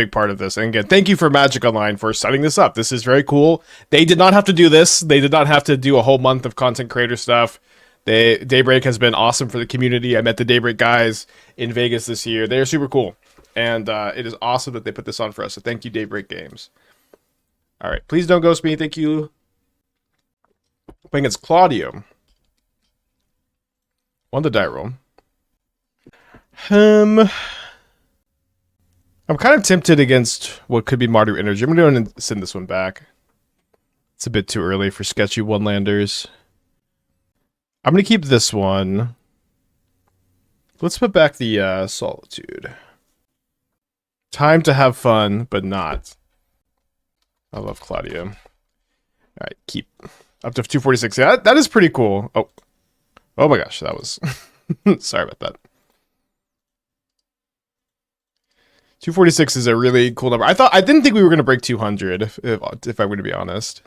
big part of this. And again, thank you for Magic Online for setting this up. This is very cool. They did not have to do this. They did not have to do a whole month of content creator stuff. Daybreak has been awesome for the community. I met the Daybreak guys in Vegas this year. They're super cool. And it is awesome that they put this on for us. So thank you, Daybreak Games. All right. Please don't ghost me. Thank you. Playing against Claudio. On the die roll. I'm kind of tempted against what could be Mardu Energy. I'm going to send this one back. It's a bit too early for sketchy one-landers. I'm going to keep this one. Let's put back the Solitude. Time to have fun, but not. I love Claudio. All right, keep. Up to 246. Yeah, that is pretty cool. Oh my gosh, that was... Sorry about that. 246 is a really cool number. I didn't think we were going to break 200, if I'm going to be honest.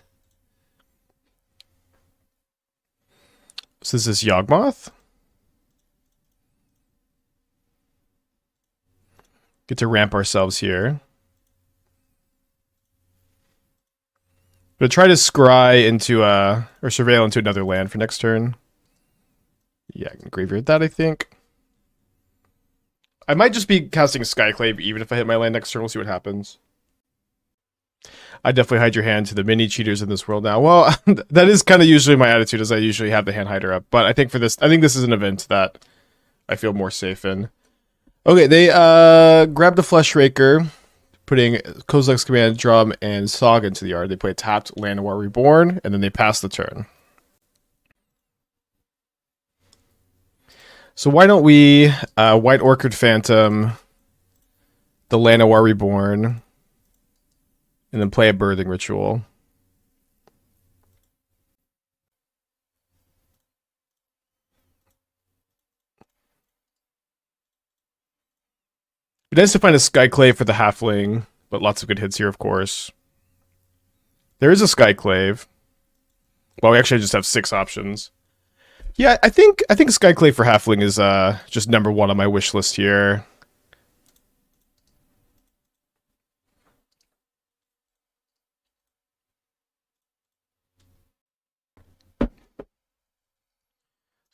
So this is Yawgmoth. Get to ramp ourselves here. But try to scry into or surveil into another land for next turn. Yeah, I can graveyard that, I think. I might just be casting Skyclave even if I hit my land next turn. We'll see what happens. I definitely hide your hand to the mini cheaters in this world now. Well, that is kind of usually my attitude, as I usually have the hand hider up. But I think for this, I think this is an event that I feel more safe in. Okay, they grabbed the Flesh Raker, putting Kozilek's Command, Drum, and Saga into the yard. They play a tapped Llanowar Reborn, and then they pass the turn. So why don't we White Orchid Phantom, the Llanowar Reborn, and then play a Birthing Ritual. It'd be nice to find a Skyclave for the Halfling, but lots of good hits here, of course. There is a Skyclave. Well, we actually just have 6 options. Yeah, I think Skyclave for Halfling is just number 1 on my wish list here.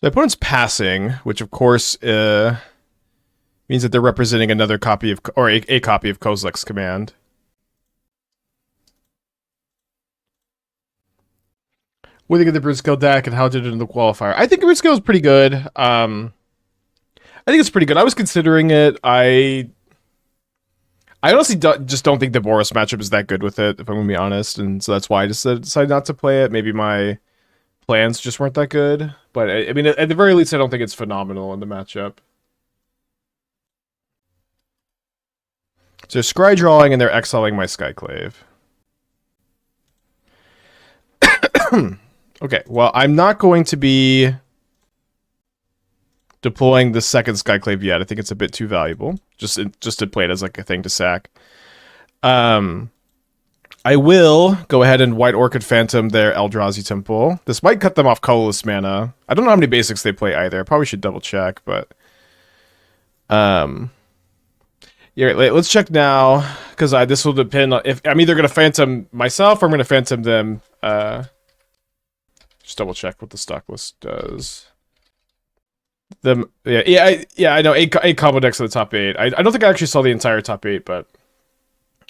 The opponent's passing, which of course means that they're representing another copy of, or a copy of Kozilek's Command. What do you think of the Brute Scale deck and how did it in the qualifier? I think Brute Scale is pretty good. I think it's pretty good. I was considering it. I honestly just don't think the Boros matchup is that good with it, if I'm going to be honest. And so that's why I just decided not to play it. Maybe my plans just weren't that good. But I mean, at the very least, I don't think it's phenomenal in the matchup. So scry drawing and they're exiling my Skyclave. Okay, well, I'm not going to be deploying the second Skyclave yet. I think it's a bit too valuable, just to play it as like a thing to sack. I will go ahead and White Orchid Phantom their Eldrazi Temple. This might cut them off colorless mana. I don't know how many basics they play either. I probably should double check, but yeah, let's check now because this will depend on if I'm either going to Phantom myself or I'm going to Phantom them. Just double check what the stock list does. I know 8 combo decks in the top 8. I don't think I actually saw the entire top 8, but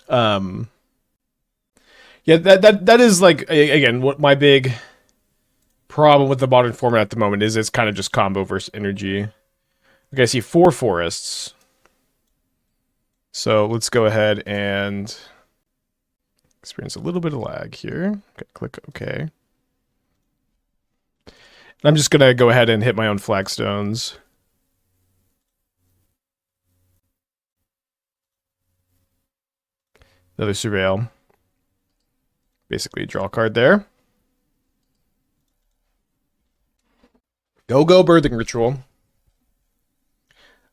yeah, that is like again what my big problem with the modern format at the moment is. It's kind of just combo versus energy. Okay, I see 4 forests. So let's go ahead and experience a little bit of lag here. Okay, click OK. I'm just going to go ahead and hit my own flagstones. Another Surveil. Basically, draw a card there. Go Birthing Ritual.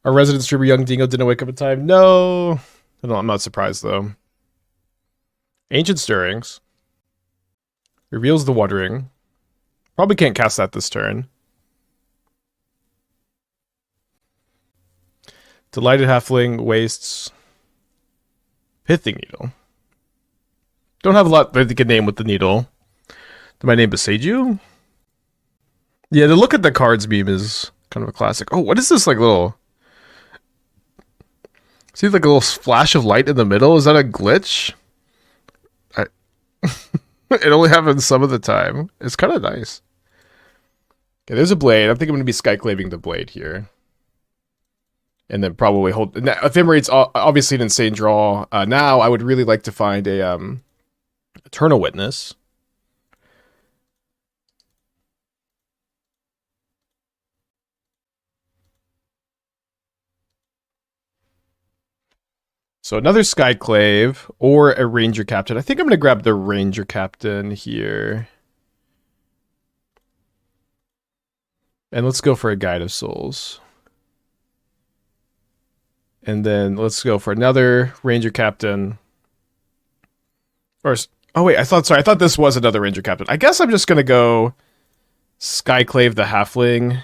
Our resident streamer Young Dingo didn't wake up in time. No, I'm not surprised, though. Ancient Stirrings. Reveals the Watering. Probably can't cast that this turn. Delighted Halfling wastes. Pithing Needle. Don't have a lot that they can name with the needle. Did my name Boseiju? Yeah, the look at the cards meme is kind of a classic. Oh, what is this like little... See like a little flash of light in the middle? Is that a glitch? It only happens some of the time. It's kind of nice. Okay, there's a blade. I think I'm going to be skyclaving the blade here. And then probably hold... Ephemerate's obviously an insane draw. Now, I would really like to find a Eternal Witness. So another Skyclave or a Ranger-Captain. I think I'm going to grab the Ranger-Captain here. And let's go for a Guide of Souls. And then let's go for another Ranger-Captain. Or, oh wait, I thought this was another Ranger-Captain. I guess I'm just going to go Skyclave the Halfling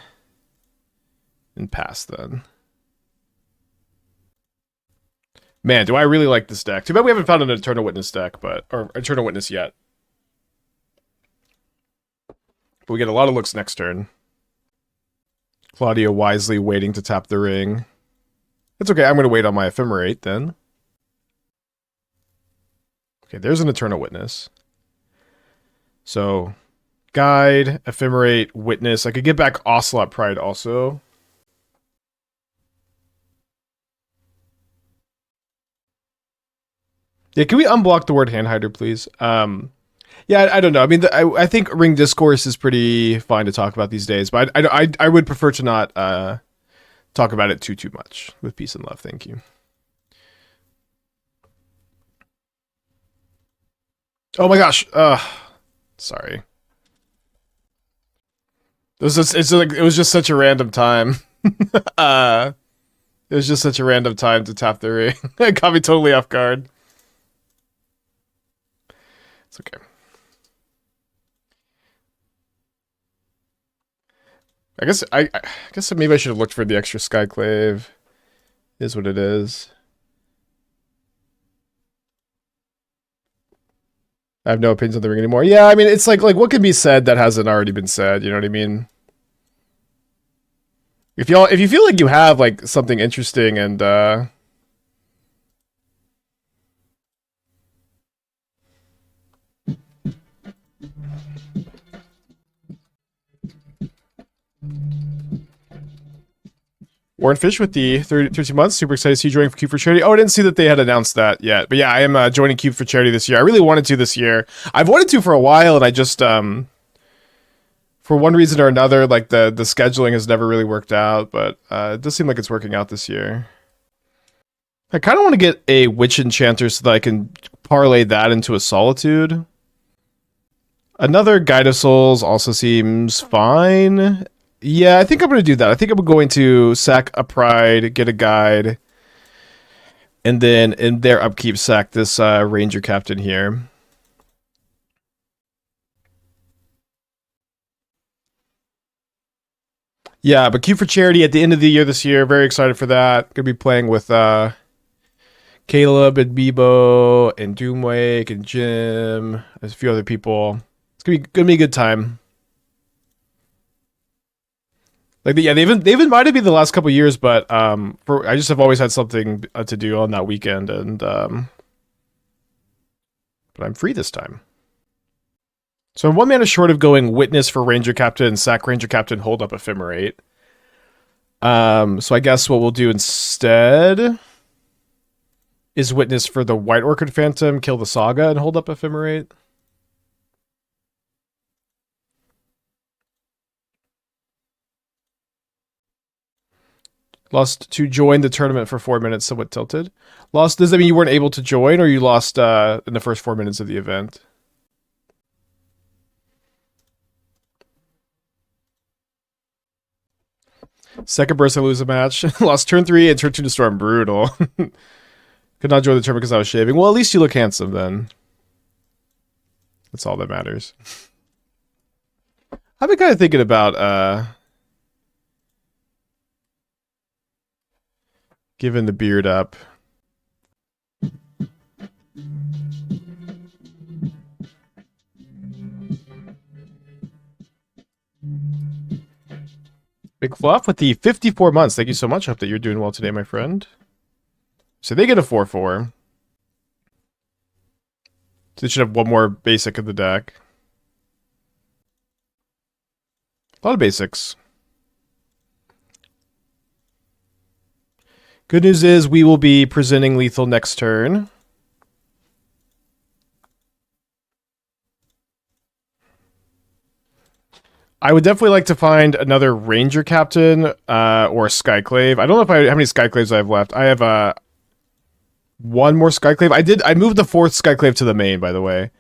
and pass then. Man, do I really like this deck. Too bad we haven't found an Eternal Witness deck, or Eternal Witness yet. But we get a lot of looks next turn. Claudia wisely waiting to tap the ring. It's okay, I'm going to wait on my Ephemerate then. Okay, there's an Eternal Witness. So, Guide, Ephemerate, Witness. I could get back Ocelot Pride also. Yeah, can we unblock the word Handhider, please? Yeah, I don't know. I mean, I think Ring Discourse is pretty fine to talk about these days, but I would prefer to not talk about it too much. With peace and love, thank you. Oh my gosh. Sorry. It was just such a random time. It was just such a random time to tap the ring. It caught me totally off guard. It's okay. I guess maybe I should have looked for the extra Skyclave. Is what it is. I have no opinions on the ring anymore. Yeah, I mean, it's like what can be said that hasn't already been said, you know what I mean? If you feel like you have like something interesting and Warren Fish with the 13 months. Super excited to see you joining for Cube for Charity. Oh, I didn't see that they had announced that yet. But yeah, I am joining Cube for Charity this year. I really wanted to this year. I've wanted to for a while, and I just, for one reason or another, like the scheduling has never really worked out. But it does seem like it's working out this year. I kind of want to get a Witch Enchanter so that I can parlay that into a Solitude. Another Guide of Souls also seems fine. Yeah, I think I'm going to do that. I think I'm going to sack a Pride, get a Guide, and then in their upkeep sack this Ranger-Captain here. Yeah, but Cube for Charity at the end of the year this year. Very excited for that. Going to be playing with Caleb and Bebo and Doomwake and Jim. There's a few other people. It's going to be a good time. Like yeah, they've invited me the last couple years, but I just have always had something to do on that weekend, and but I'm free this time. So I'm 1 mana short of going Witness for Ranger-Captain, sack Ranger-Captain, hold up Ephemerate. So I guess what we'll do instead is Witness for the White Orchid Phantom, kill the Saga, and hold up Ephemerate. Lost to join the tournament for 4 minutes, somewhat tilted. Lost, does that mean you weren't able to join, or you lost in the first 4 minutes of the event? Second burst, I lose a match. Lost turn 3 and turn 2 to Storm. Brutal. Could not join the tournament because I was shaving. Well, at least you look handsome then. That's all that matters. I've been kind of thinking about giving the beard up. Big Fluff with the 54 months. Thank you so much. Hope that you're doing well today, my friend. So they get a 4/4. So they should have one more basic in the deck. A lot of basics. Good news is we will be presenting lethal next turn. I would definitely like to find another Ranger Captain or a Skyclave. I don't know if how many Skyclaves I have left. I have one more Skyclave. I moved the 4th Skyclave to the main, by the way.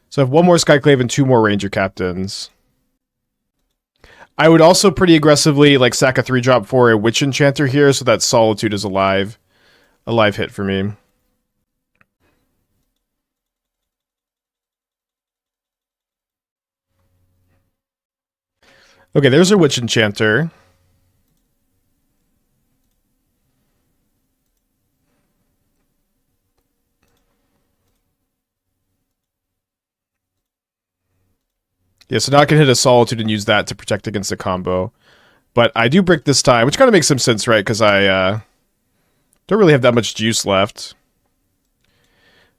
So I have one more Skyclave and 2 more Ranger Captains. I would also pretty aggressively like sack a 3-drop for a Witch Enchanter here so that Solitude is a live hit for me. Okay, there's a Witch Enchanter. Yeah, so now I can hit a Solitude and use that to protect against the combo. But I do brick this time, which kind of makes some sense, right? Because I don't really have that much juice left.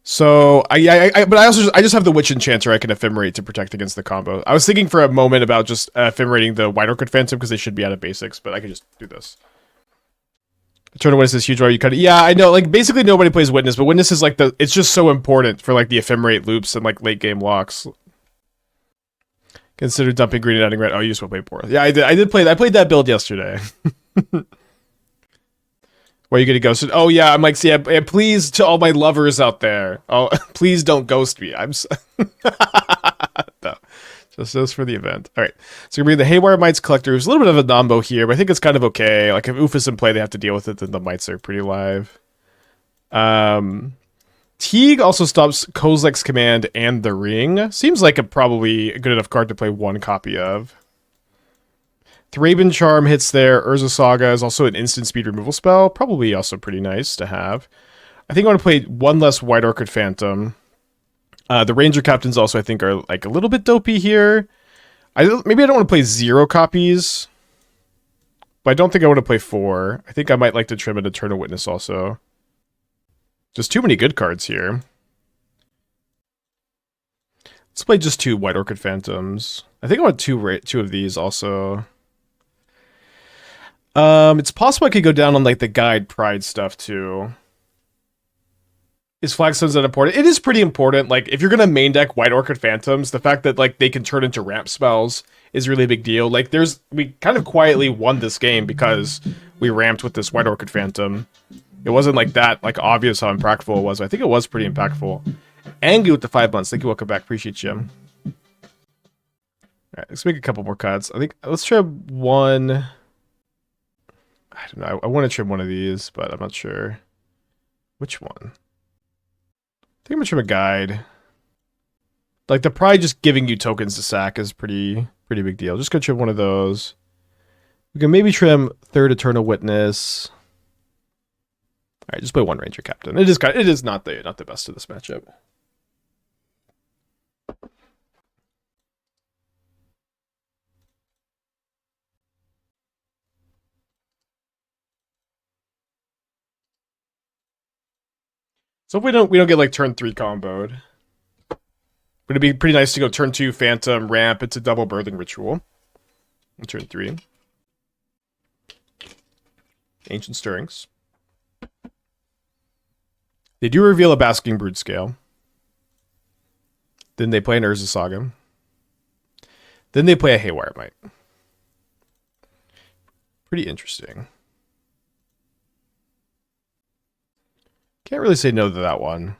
So but I just have the Witch Enchanter I can Ephemerate to protect against the combo. I was thinking for a moment about just Ephemerating the White Orchid Phantom because they should be out of basics, but I could just do this. Eternal Witness is huge while you cut it. Yeah, I know. Like basically nobody plays Witness, but Witness is like it's just so important for like the Ephemerate loops and like late game locks. Consider dumping green and adding red. Oh, you just want to play poor. Yeah, I did play. I played that build yesterday. Where are you gonna ghost it? Oh yeah, I'm like, yeah, please to all my lovers out there. Oh, please don't ghost me. I'm no, just for the event. All right, so we're gonna bring the Haywire Mites Collector. There's a little bit of a nombo here, but I think it's kind of okay. Like if Oof is in play, they have to deal with it. Then the Mites are pretty live. Teeg also stops Kozilek's Command and the Ring. Seems like probably a good enough card to play one copy of. Thraben Charm hits there. Urza Saga is also an instant speed removal spell. Probably also pretty nice to have. I think I want to play one less White Orchid Phantom. The Ranger Captains also, I think, are like a little bit dopey here. Maybe I don't want to play 0 copies. But I don't think I want to play 4. I think I might like to trim an Eternal Witness also. Just too many good cards here. Let's play just 2 White Orchid Phantoms. I think I want two of these also. It's possible I could go down on like the Guide Pride stuff too. Is Flagstones that important? It is pretty important. Like if you're gonna main deck White Orchid Phantoms, the fact that like they can turn into ramp spells is really a big deal. Like we kind of quietly won this game because we ramped with this White Orchid Phantom. It wasn't like that like obvious how impactful it was. I think it was pretty impactful. Angu with the 5 months. Thank you. Welcome back. Appreciate you. All right, let's make a couple more cuts. I think let's try one. I don't know. I want to trim one of these, but I'm not sure which one. I think I'm gonna trim a Guide. Like the Pride just giving you tokens to sack is pretty big deal. Just gonna trim one of those. We can maybe trim 3rd Eternal Witness. All right, just play 1 Ranger Captain. It is not the best of this matchup. So if we don't get like turn 3 comboed. But it'd be pretty nice to go turn 2 Phantom, ramp into double Birthing Ritual. And turn 3. Ancient Stirrings. They do reveal a Basking Brood Scale. Then they play an Urza Saga. Then they play a Haywire Mite. Pretty interesting. Can't really say no to that one.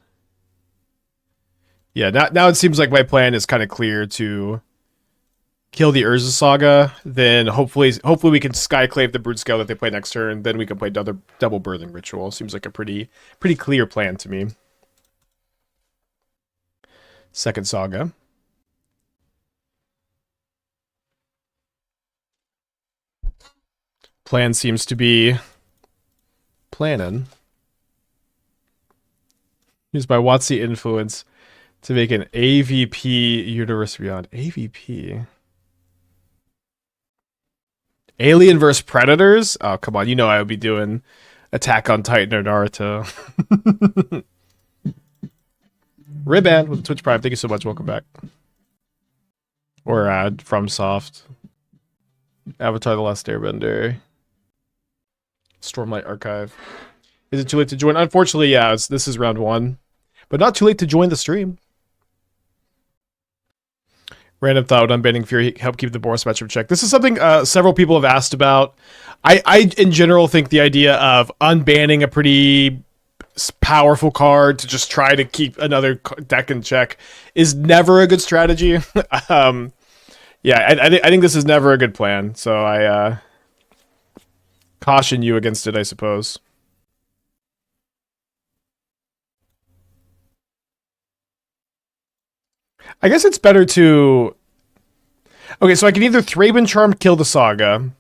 Yeah, now it seems like my plan is kind of clear to kill the Urza Saga, then hopefully we can Skyclave the Brood Scale that they play next turn, then we can play double Birthing Ritual. Seems like a pretty clear plan to me. Second Saga. Plan seems to be planning. Use my WotC influence to make an AVP Universe Beyond. AVP? Alien vs. Predators? Oh, come on. You know I would be doing Attack on Titan or Naruto. Ribband with the Twitch Prime. Thank you so much. Welcome back. Or FromSoft. Avatar: The Last Airbender. Stormlight Archive. Is it too late to join? Unfortunately, yeah. This is round 1. But not too late to join the stream. Random thought: unbanning Fury help keep the Boros matchup in check. This is something several people have asked about. I in general think the idea of unbanning a pretty powerful card to just try to keep another deck in check is never a good strategy. Yeah, I think this is never a good plan. So I caution you against it, I suppose. I guess it's better to... Okay, so I can either Thraben Charm kill the Saga,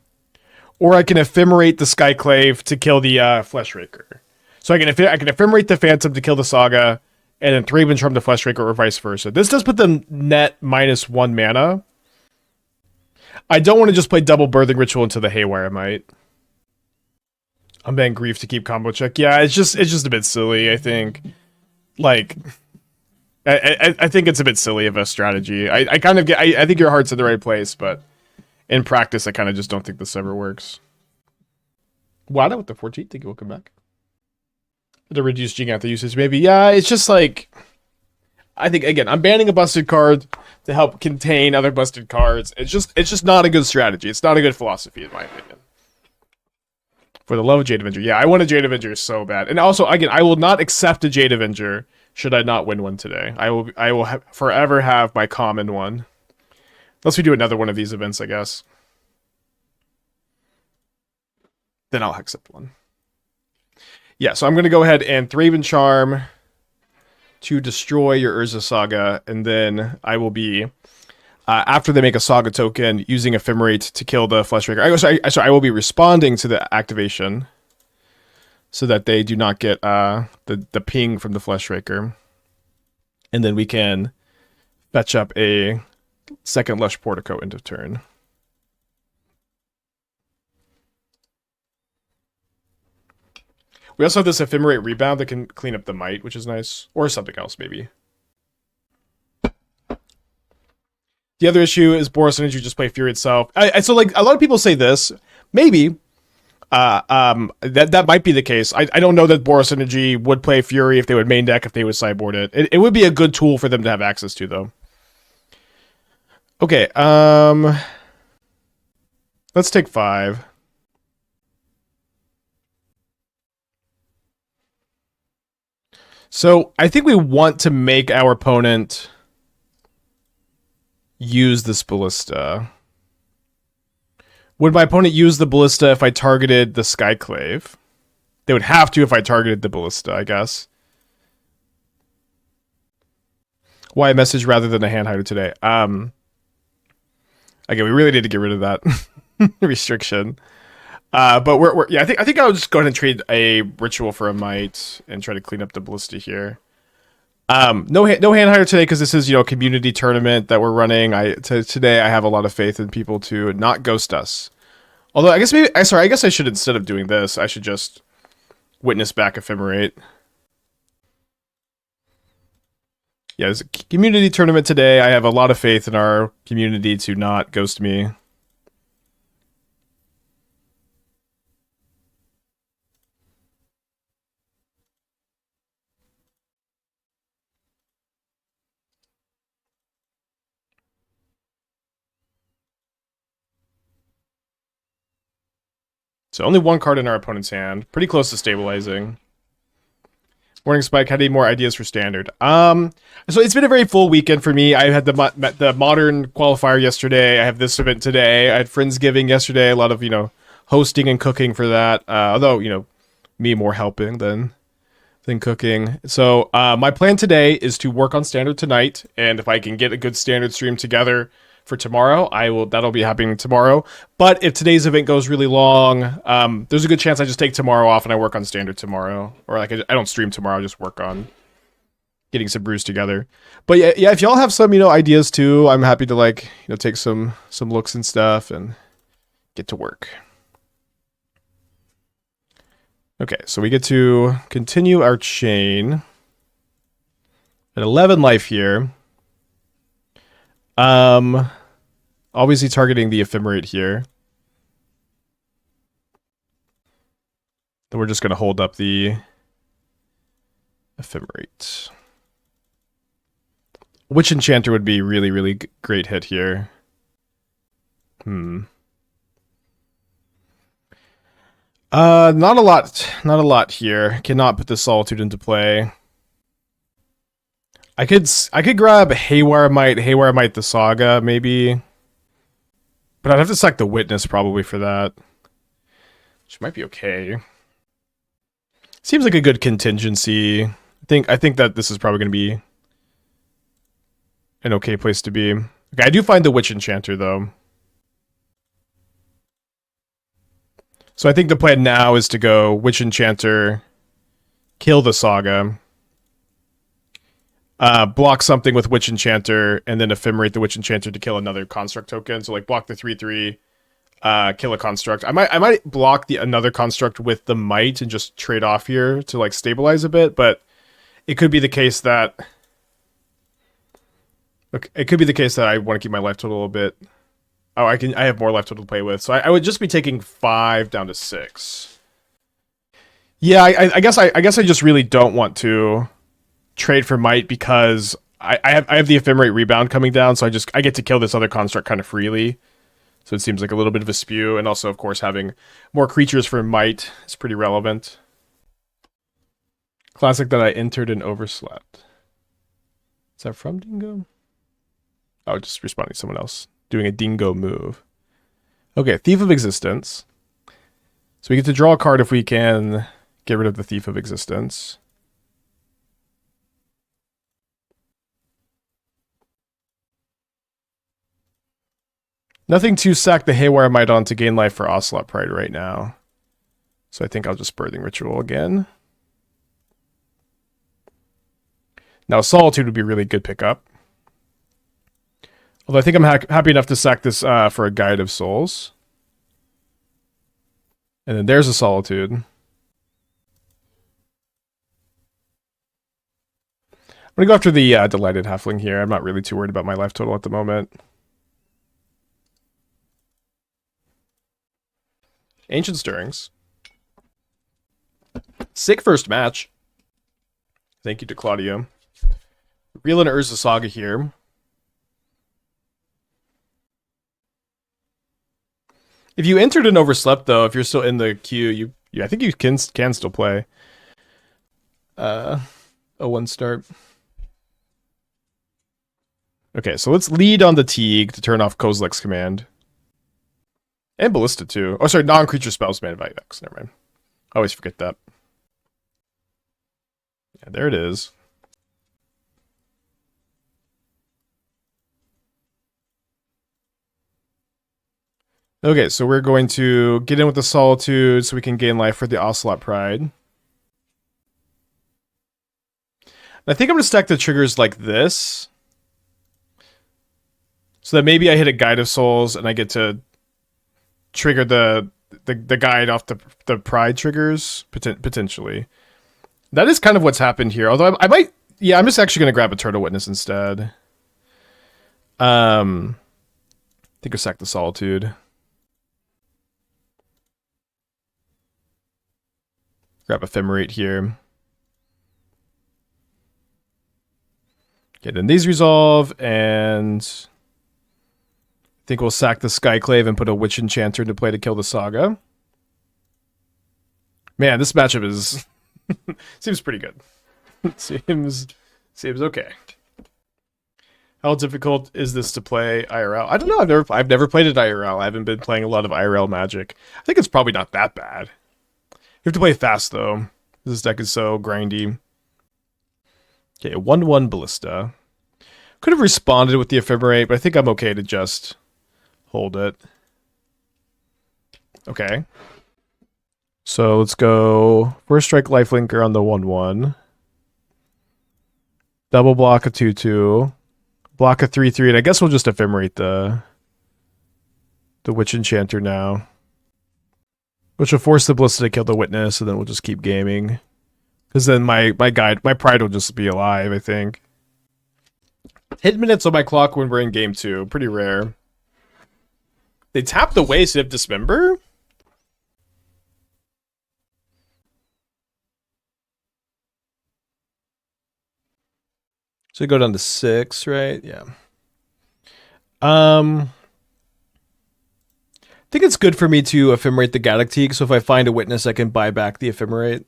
or I can Ephemerate the Skyclave to kill the Fleshraker. So I can Ephemerate the Phantom to kill the Saga, and then Thraben Charm the Fleshraker, or vice versa. This does put them net -1 mana. I don't want to just play double Birthing Ritual into the Haywire Mite. I'm banning Grief to keep combo check. Yeah, it's just a bit silly, I think. Like... I think it's a bit silly of a strategy. I kind of get... I think your heart's in the right place, but in practice, I kind of just don't think this ever works. Wada with the 14th. Thank you. Welcome back. To reduce Gigantha usage, maybe. Yeah, it's just like... I think, again, I'm banning a busted card to help contain other busted cards. It's just not a good strategy. It's not a good philosophy, in my opinion. For the love of Jade Avenger. Yeah, I want a Jade Avenger so bad. And also, again, I will not accept a Jade Avenger should I not win one today. I will forever have my common one. Unless we do another one of these events, I guess. Then I'll accept one. Yeah, so I'm going to go ahead and Thraben Charm to destroy your Urza Saga, and then I will be, after they make a Saga token, using Ephemerate to kill the Fleshraker. I will be responding to the activation, so that they do not get the ping from the Fleshraker. And then we can fetch up a second Lush Portico end of turn. We also have this Ephemerate Rebound that can clean up the Mite, which is nice. Or something else, maybe. The other issue is Boros Energy just play Fury itself. So, like, a lot of people say this. Maybe... that might be the case. I don't know that Boros Energy would play Fury if they would main deck, if they would sideboard it. It would be a good tool for them to have access to, though. Okay, let's take 5. So, I think we want to make our opponent use this Ballista. Would my opponent use the Ballista if I targeted the Skyclave? They would have to if I targeted the Ballista, I guess. Why a message rather than a hand hider today? Again, we really need to get rid of that restriction. But yeah, I think I'll just go ahead and trade a Ritual for a Mite and try to clean up the Ballista here. No hand hider today because this is, you know, a community tournament that we're running. Today I have a lot of faith in people to not ghost us. Although I guess I guess I should, instead of doing this, I should just witness back Ephemerate. Yeah, it's a community tournament today. I have a lot of faith in our community to not ghost me. So only one card in our opponent's hand. Pretty close to stabilizing. Morning Spike, had any more ideas for Standard? So it's been a very full weekend for me. I had the Modern qualifier yesterday. I have this event today. I had Friendsgiving yesterday. A lot of, you know, hosting and cooking for that. Although, you know, me more helping than cooking. So my plan today is to work on Standard tonight. And if I can get a good Standard stream together for tomorrow, that'll be happening tomorrow. But if today's event goes really long, there's a good chance I just take tomorrow off and I work on Standard tomorrow. Or like I don't stream tomorrow, I just work on getting some brews together. But yeah, if y'all have some, ideas too, I'm happy to like, take some looks and stuff and get to work. Okay, so we get to continue our chain. At 11 life here. Obviously targeting the Ephemerate here. Then we're just going to hold up the Ephemerate. Which Enchanter would be really, really great hit here? Not a lot here. Cannot put the Solitude into play. I could grab Haywire Mite the Saga, maybe. But I'd have to sack the Witness probably for that. Which might be okay. Seems like a good contingency. I think that this is probably going to be an okay place to be. Okay, I do find the Witch Enchanter, though. So I think the plan now is to go Witch Enchanter, kill the Saga, block something with Witch Enchanter, and then Ephemerate the Witch Enchanter to kill another Construct token. So like block the 3/3, kill a Construct. I might block another Construct with the Mite and just trade off here to like stabilize a bit, but it could be the case that I want to keep my life total a little bit. Oh, I have more life total to play with, so I would just be taking 5 down to 6. Yeah, I guess I just really don't want to trade for Mite because I have the Ephemerate rebound coming down, so I get to kill this other construct kind of freely. So it seems like a little bit of a spew, and also of course having more creatures for Mite is pretty relevant. Classic that I entered and overslept. Is that from Dingo? Oh, just responding to someone else. Doing a Dingo move. Okay, Thief of Existence. So we get to draw a card if we can get rid of the Thief of Existence. Nothing to sack the Haywire Mite on to gain life for Ocelot Pride right now. So I think I'll just Birthing Ritual again. Now Solitude would be a really good pickup. Although I think I'm happy enough to sack this for a Guide of Souls. And then there's a Solitude. I'm going to go after the Delighted Halfling here. I'm not really too worried about my life total at the moment. Ancient Stirrings. Sick first match. Thank you to Claudio. Reel in Urza Saga here. If you entered and overslept, though, if you're still in the queue, I think you can still play. A 1 start. Okay, so let's lead on the Teeg to turn off Kozilek's command. And Ballista, too. Oh, sorry, non-creature spells, man, X. Never mind. I always forget that. Yeah, there it is. Okay, so we're going to get in with the Solitude so we can gain life for the Ocelot Pride. I think I'm going to stack the triggers like this. So that maybe I hit a Guide of Souls and I get to trigger the guide off the Pride triggers, potentially. That is kind of what's happened here. Although I might... Yeah, I'm just actually going to grab a Turtle Witness instead. I think I'll sack the Solitude. Grab Ephemerate here. Get in these resolve, and I think we'll sack the Skyclave and put a Witch Enchanter into play to kill the Saga. Man, this matchup is seems pretty good. seems okay. How difficult is this to play IRL? I don't know. I've never played it IRL. I haven't been playing a lot of IRL Magic. I think it's probably not that bad. You have to play fast, though. This deck is so grindy. Okay, 1/1 Ballista. Could have responded with the Ephemerate, but I think I'm okay to just hold it. Okay. So let's go First Strike Lifelinker on the 1/1. Double block a 2/2. Block a 3/3, and I guess we'll just Ephemerate the Witch Enchanter now. Which will force the Ballista to kill the Witness, and then we'll just keep gaming. Because then my Pride will just be alive, I think. Hit minutes on my clock when we're in game 2. Pretty rare. They tap the Waste of Dismember? So go down to 6, right? Yeah. I think it's good for me to Ephemerate the Gaddock Teeg, so if I find a Witness, I can buy back the Ephemerate.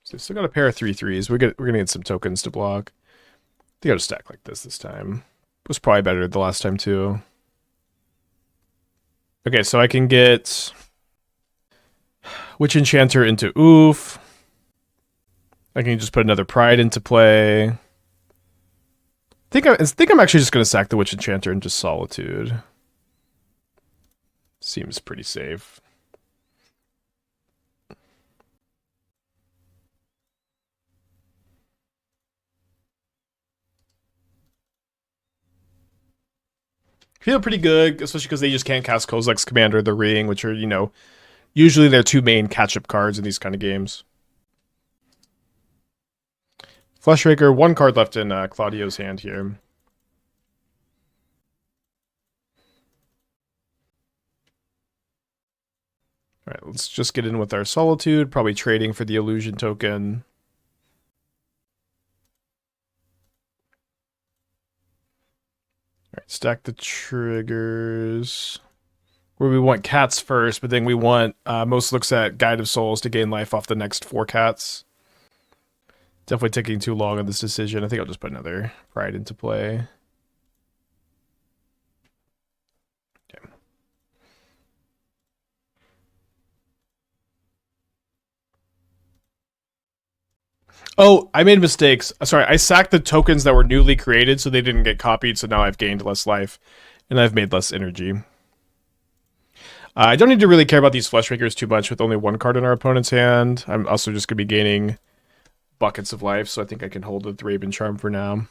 So still got a pair of 3/3s. We're gonna get some tokens to block. I think I'll just stack like this time. It was probably better the last time too. Okay, so I can get Witch Enchanter into Oof. I can just put another Pride into play. I think I'm actually just gonna sack the Witch Enchanter into Solitude. Seems pretty safe. Feel pretty good, especially because they just can't cast Kozilek's Commander, the Ring, which are, you know, usually their two main catch-up cards in these kind of games. Fleshraker, one card left in Claudio's hand here. Alright, let's just get in with our Solitude, probably trading for the Illusion token. Alright, stack the triggers. Where we want cats first, but then we want most looks at Guide of Souls to gain life off the next 4 cats. Definitely taking too long on this decision. I think I'll just put another Pride into play. Okay. Oh, I made mistakes. Sorry, I sacked the tokens that were newly created so they didn't get copied, so now I've gained less life. And I've made less energy. I don't need to really care about these Fleshrakers too much with only one card in our opponent's hand. I'm also just going to be gaining buckets of life, so I think I can hold the Thraben Charm for now.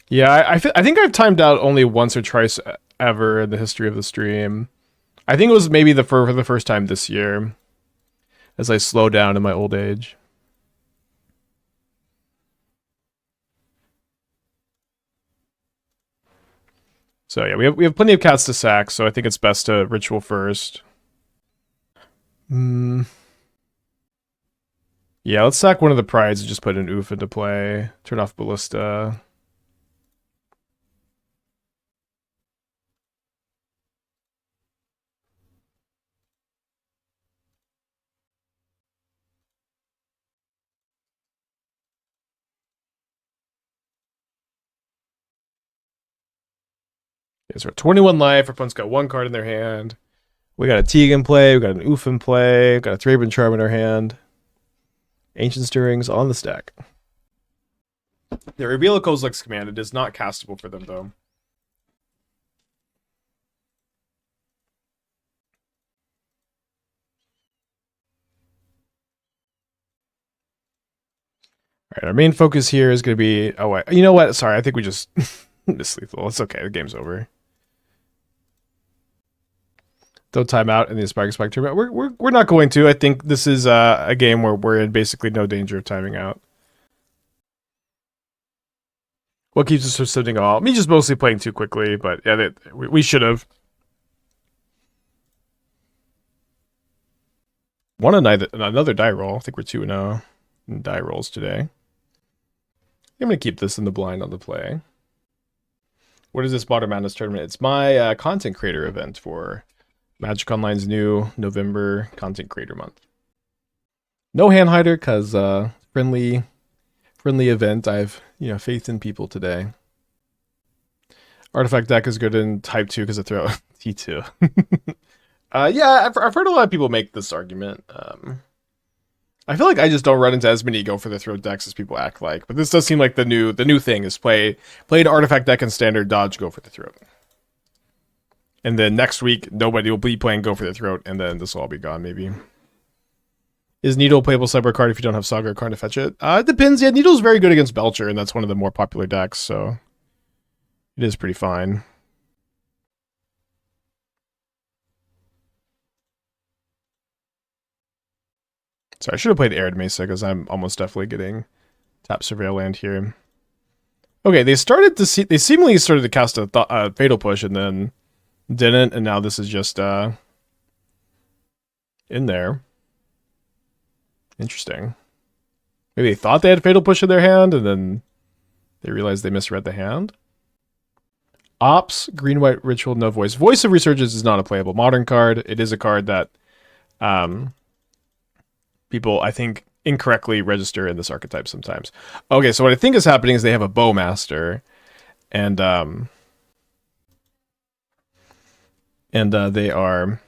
Yeah, I think I've timed out only once or twice ever in the history of the stream. I think it was maybe for the first time this year, as I slow down in my old age. So yeah, we have plenty of cats to sack, so I think it's best to Ritual first. Yeah, let's sack one of the Prides and just put an Oof into play. Turn off Ballista. Okay, so we're 21 life. Our opponent's got one card in their hand. We got a Teeg in play. We got an Oof in play. We got a Thraben Charm in our hand. Ancient Stirrings on the stack. The reveal of Kozilek's command. It is not castable for them, though. Alright, our main focus here is going to be... Oh, wait. You know what? Sorry, I think we just... missed lethal. It's okay. The game's over. Don't time out in the AspiringSpike tournament. We're not going to. I think this is a game where we're in basically no danger of timing out. What keeps us from sitting all? Me just mostly playing too quickly, but yeah, we should have. Won another die roll. I think we're 2-0 in die rolls today. I'm going to keep this in the blind on the play. What is this Modern Madness tournament? It's my content creator event for Magic Online's new November content creator month. No hand hider because friendly event. I have faith in people today. Artifact deck is good in Type 2 because I throw T2. Yeah, I've heard a lot of people make this argument. I feel like I just don't run into as many go for the throat decks as people act like. But this does seem like the new thing is play an artifact deck in standard, dodge, go for the throat. And then next week, nobody will be playing go for the throat, and then this will all be gone, maybe. Is Needle a playable sideboard card if you don't have Saga or card to fetch it? It depends. Yeah, Needle's very good against Belcher, and that's one of the more popular decks, so it is pretty fine. Sorry, I should have played Arid Mesa, because I'm almost definitely getting tap Surveil land here. Okay, they seemingly started to cast a Fatal Push, and then didn't, and now this is just in there. Interesting. Maybe they thought they had Fatal Push in their hand, and then they realized they misread the hand. Ops, green-white ritual, no voice. Voice of Resurgence is not a playable modern card. It is a card that people, I think, incorrectly register in this archetype sometimes. Okay, so what I think is happening is they have a Bowmaster, and they are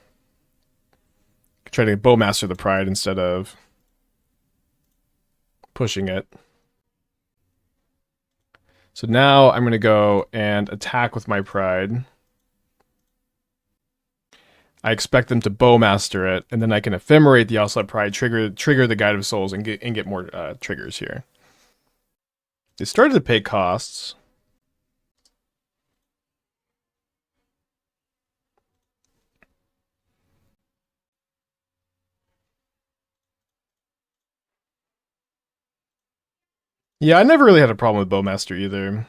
trying to Bowmaster the Pride instead of pushing it. So now I'm going to go and attack with my Pride. I expect them to Bowmaster it, and then I can Ephemerate the Ocelot Pride, trigger the Guide of Souls, and get more triggers here. They started to pay costs. Yeah, I never really had a problem with Bowmaster either.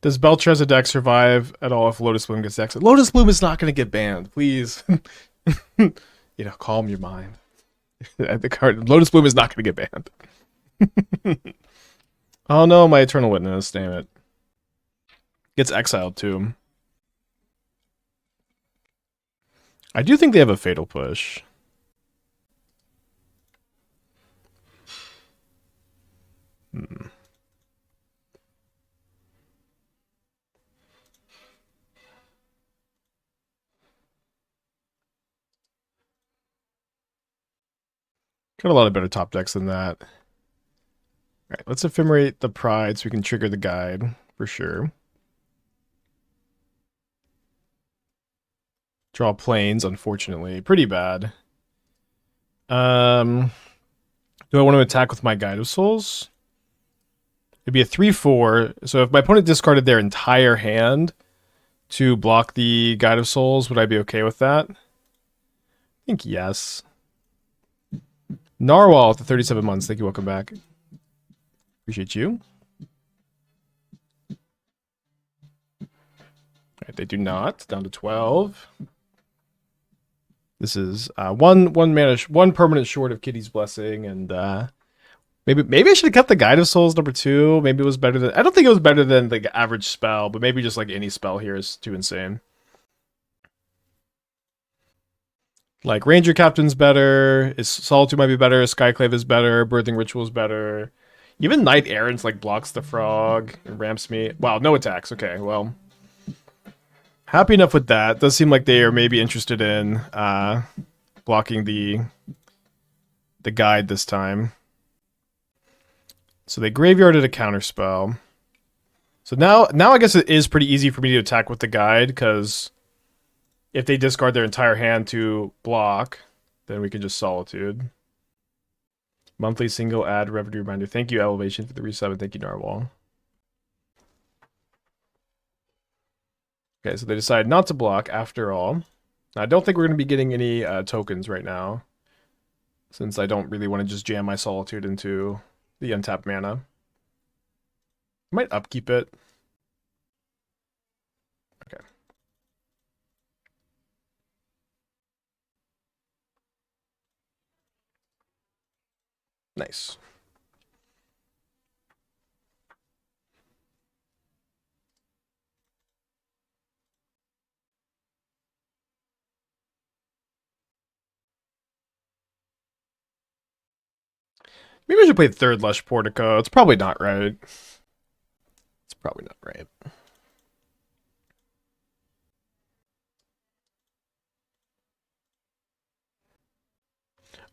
Does Belcher as a deck survive at all if Lotus Bloom gets exiled? Lotus Bloom is not going to get banned. Please. Calm your mind. The card Lotus Bloom is not going to get banned. Oh no, my Eternal Witness. Damn it. Gets exiled too. I do think they have a Fatal Push. Got a lot of better top decks than that. Alright, let's Ephemerate the Pride so we can trigger the Guide, for sure. Draw planes, unfortunately. Pretty bad. Do I want to attack with my Guide of Souls? It'd be a 3/4. So if my opponent discarded their entire hand to block the Guide of Souls, would I be okay with that? I think yes. Narwhal after 37 months. Thank you. Welcome back. Appreciate you. Alright, they do not. Down to 12. This is one permanent short of Kitty's Blessing, and maybe I should have kept the Guide of Souls number 2. Maybe it was better than. I don't think it was better than the average spell, but maybe just like any spell here is too insane. Like Ranger-Captain's better. Solitude might be better. Skyclave is better. Birthing Ritual is better. Even Knight Errant like blocks the frog and ramps me. Wow, no attacks. Okay, well. Happy enough with that. Does seem like they are maybe interested in blocking the Guide this time. So they graveyarded a counterspell. So now I guess it is pretty easy for me to attack with the Guide, because if they discard their entire hand to block, then we can just Solitude. Monthly single ad revenue reminder. Thank you, Elevation, for the resub, and thank you, Narwhal. Okay, so they decide not to block after all. Now, I don't think we're going to be getting any tokens right now, since I don't really want to just jam my Solitude into the untapped mana. I might upkeep it. Okay. Nice. Maybe I should play third Lush Portico. It's probably not right. It's probably not right.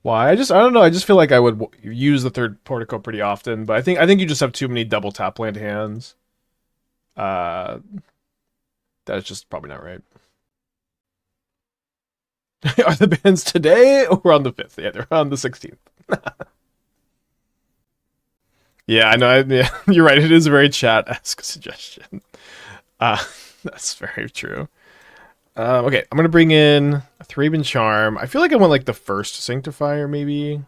Why? I don't know. I just feel like I would use the third Portico pretty often, but I think you just have too many double tap land hands. That's just probably not right. Are the bans today or on the 5th? Yeah, they're on the 16th. Yeah, I know. Yeah, you're right. It is a very chat-esque suggestion. That's very true. Okay, I'm gonna bring in a Thraben Charm. I feel like I want like the first Sanctifier, maybe.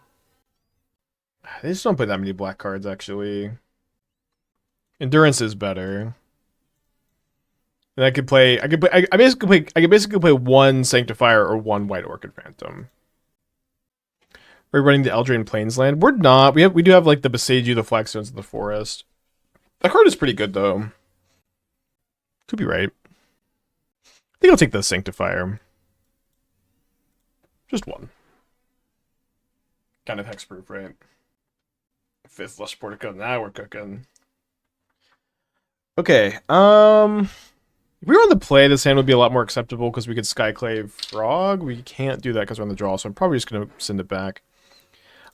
They just don't play that many black cards, actually. Endurance is better. And I could basically play one Sanctifier or one White Orchid Phantom. We're running the Eldraine Plainsland. We're not. We do have like the Boseiju, the Flagstones of the Forest. That card is pretty good though. Could be right. I think I'll take the Sanctifier. Just one. Kind of hexproof, right? 5th Lush Portico. Now we're cooking. Okay. If we were on the play, this hand would be a lot more acceptable because we could Skyclave Frog. We can't do that because we're on the draw, so I'm probably just going to send it back.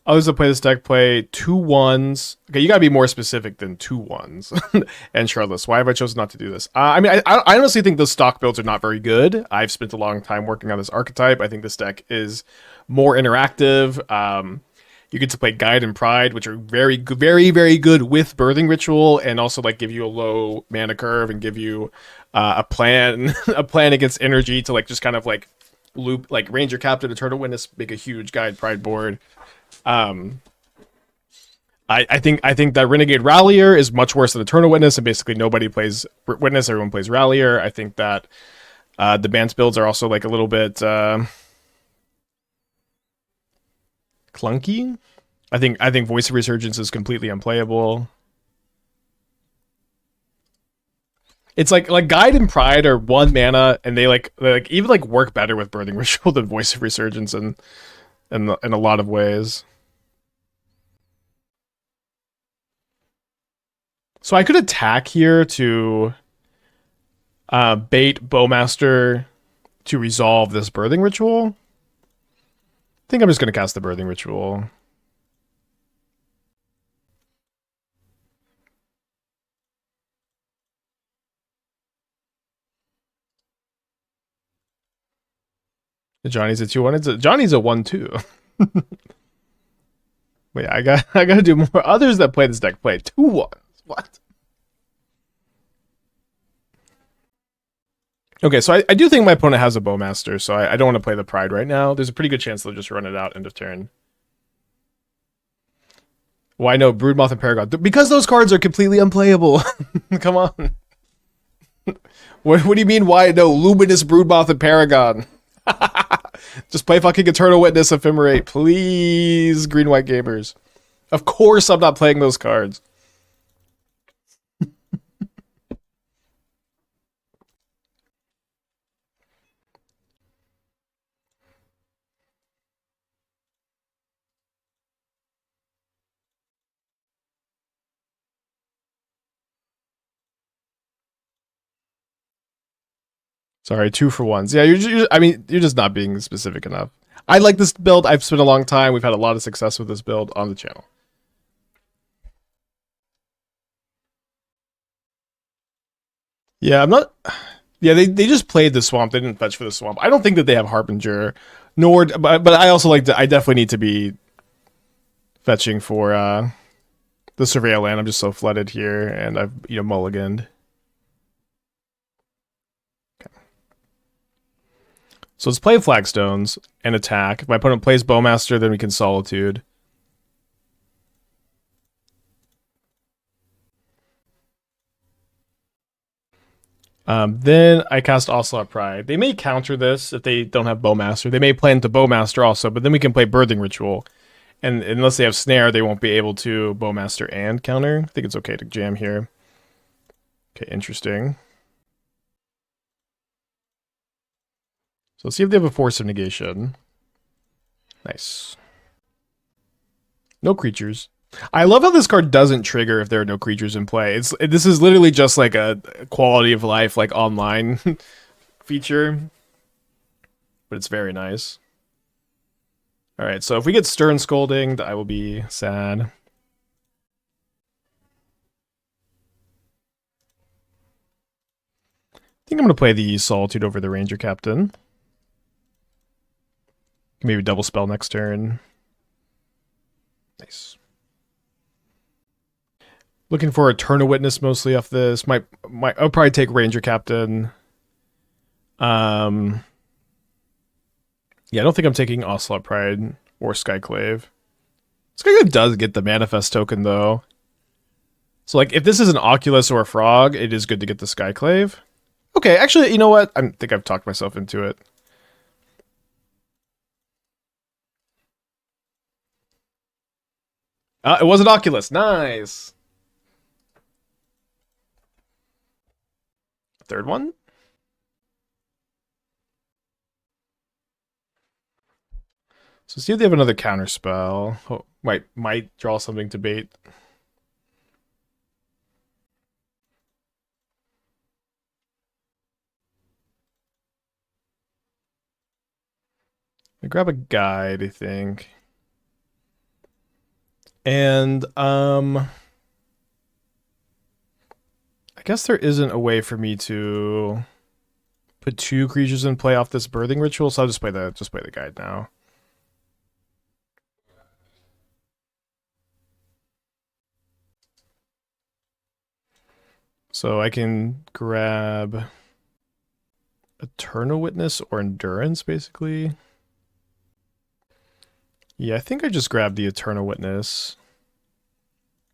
Others that play this deck play 2 1s. Okay, you got to be more specific than 2 1s. And Charlotte, why have I chosen not to do this? I honestly think those stock builds are not very good. I've spent a long time working on this archetype. I think this deck is more interactive. You get to play Guide and Pride, which are very good, very good with Birthing Ritual, and also like give you a low mana curve and give you a plan against energy to like just kind of like loop like Ranger-Captain, Eternal Witness, make a huge Guide Pride board. I think that Renegade Rallier is much worse than Eternal Witness, and basically nobody plays Witness, everyone plays Rallier. I think that the Bance builds are also like a little bit clunky. I think Voice of Resurgence is completely unplayable. It's like Guide and Pride are 1 mana, and they even work better with Birthing Ritual than Voice of Resurgence in a lot of ways. So I could attack here to bait Bowmaster to resolve this Birthing Ritual. I think I'm just going to cast the Birthing Ritual. Johnny's a 2-1. Johnny's a 1-2. Wait, I gotta do more. Others that play this deck play 2-1s. What? Okay, so I do think my opponent has a Bowmaster, so I don't want to play the Pride right now. There's a pretty good chance they'll just run it out end of turn. Why no Broodmoth and Paragon? Because those cards are completely unplayable. Come on. What do you mean why no Luminous Broodmoth and Paragon? Just play fucking Eternal Witness, Ephemerate, please, green-white gamers. Of course I'm not playing those cards. Sorry, 2-for-1s. Yeah, you're just not being specific enough. I like this build. I've spent a long time. We've had a lot of success with this build on the channel. Yeah, I'm not... Yeah, they just played the swamp. They didn't fetch for the swamp. I don't think that they have Harbinger, nor... But I also like to... I definitely need to be fetching for the Surveil land. I'm just so flooded here, and I've, mulliganed. So let's play Flagstones and attack. If my opponent plays Bowmaster, then we can Solitude. Then I cast Ocelot Pride. They may counter this if they don't have Bowmaster. They may plan to Bowmaster also, but then we can play Birthing Ritual. And unless they have Snare, they won't be able to Bowmaster and counter. I think it's okay to jam here. Okay, interesting. So let's see if they have a Force of Negation. Nice. No creatures. I love how this card doesn't trigger if there are no creatures in play. This is literally just like a quality of life, like online feature. But it's very nice. Alright, so if we get Stern Scolding, I will be sad. I think I'm going to play the Solitude over the Ranger-Captain. Maybe double spell next turn. Nice. Looking for Eternal Witness mostly off this. I'll probably take Ranger-Captain. Yeah, I don't think I'm taking Ocelot Pride or Skyclave. Skyclave does get the Manifest token, though. So, like, if this is an Oculus or a Frog, it is good to get the Skyclave. Okay, actually, you know what? I think I've talked myself into it. It was an Oculus. Nice! Third one? So see if they have another counter spell. Oh, might draw something to bait. I grab a guide, I think. And I guess there isn't a way for me to put 2 creatures in play off this Birthing Ritual, so I'll just play the guide now. So I can grab Eternal Witness or Endurance, basically. Yeah, I think I just grabbed the Eternal Witness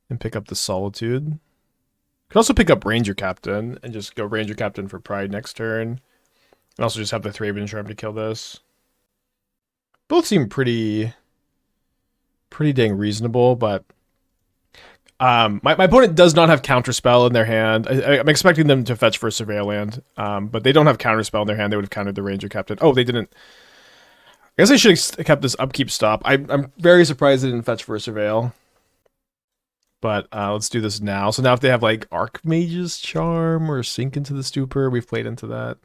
and pick up the Solitude. Could also pick up Ranger-Captain and just go Ranger-Captain for Pride next turn. And also just have the Thraben Charm to kill this. Both seem pretty dang reasonable, but my opponent does not have Counterspell in their hand. I'm expecting them to fetch for a Surveil land, but they don't have Counterspell in their hand. They would have countered the Ranger-Captain. Oh, they didn't. I guess I should have kept this upkeep stop. I'm very surprised they didn't fetch for a Surveil. But let's do this now. So now if they have like Archmage's Charm or Sink into the Stupor, we've played into that.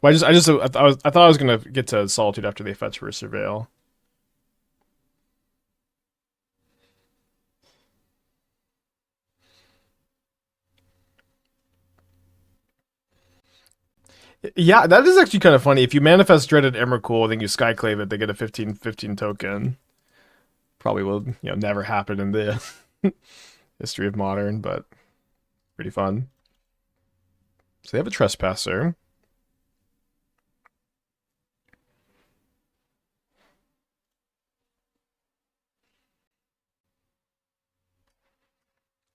Well, I thought I was gonna get to Solitude after they fetch for a Surveil. Yeah, that is actually kind of funny. If you manifest Dreaded Emrakul, then you Skyclave it, they get a 15/15 token. Probably will, never happen in the history of Modern, but pretty fun. So they have a Trespasser.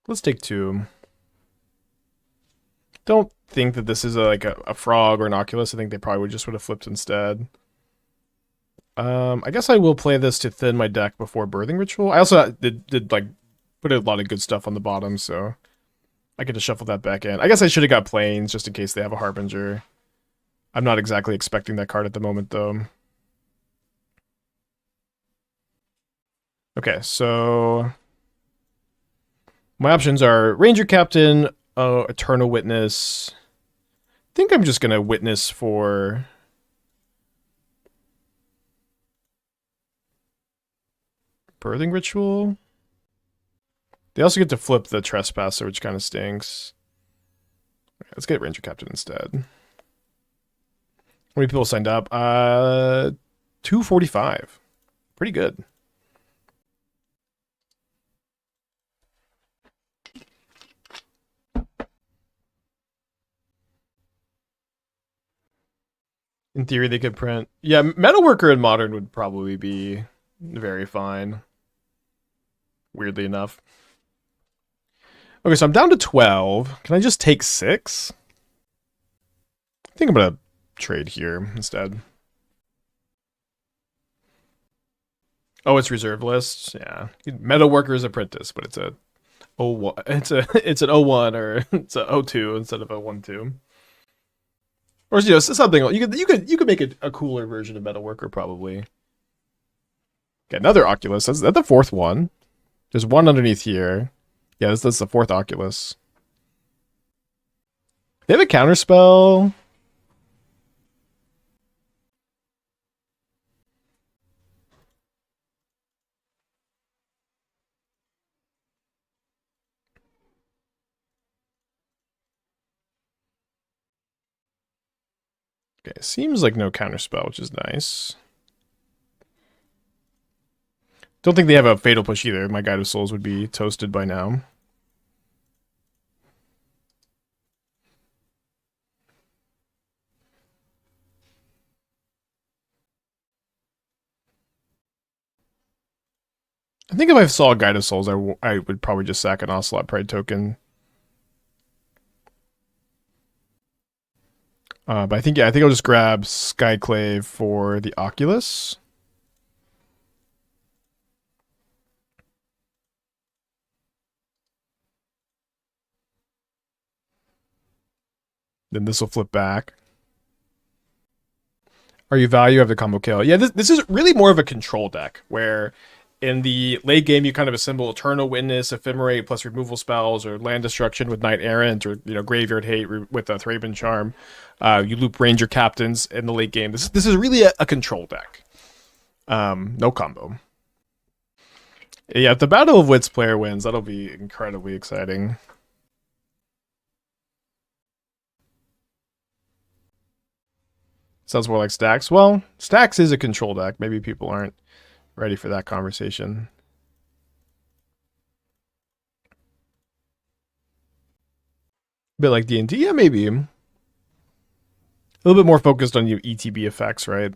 Let's take 2. Don't think that this is like a Frog or an Oculus. I think they probably would have flipped instead. I guess I will play this to thin my deck before Birthing Ritual. I also did like put a lot of good stuff on the bottom, so I get to shuffle that back in. I guess I should have got Plains just in case they have a Harbinger. I'm not exactly expecting that card at the moment, though. Okay, so my options are Ranger-Captain, Eternal Witness. I think I'm just gonna Witness for Birthing Ritual. They also get to flip the Trespasser, which kind of stinks. Okay, let's get Ranger-Captain instead. How many people signed up? 245. Pretty good. In theory, they could print. Yeah, Metalworker in Modern would probably be very fine. Weirdly enough. Okay, so I'm down to 12. Can I just take 6? I think I'm going to trade here instead. Oh, it's reserve list. Yeah. Metalworker's Apprentice, but it's a 01. It's an 01 or it's a 02 instead of a 12. Or something you could make a cooler version of Metalworker probably. Okay, another Oculus. Is that the 4th one? There's one underneath here. Yeah, that's the 4th Oculus. They have a counterspell. Okay, seems like no counterspell, which is nice. Don't think they have a Fatal Push either. My Guide of Souls would be toasted by now. I think if I saw a Guide of Souls, I would probably just sack an Ocelot Pride token. But I think, yeah, I think I'll just grab Skyclave for the Oculus. Then this will flip back. Are you value of the combo kill? Yeah, this is really more of a control deck, where in the late game you kind of assemble Eternal Witness, Ephemerate, plus removal spells, or land destruction with Knight Errant, or Graveyard Hate with a Thraben Charm. You loop Ranger Captains in the late game. This is really a control deck. No combo. Yeah, if the Battle of Wits player wins, that'll be incredibly exciting. Sounds more like Stacks. Well, Stacks is a control deck. Maybe people aren't ready for that conversation. A bit like D&D? Yeah, maybe. A little bit more focused on ETB effects, right?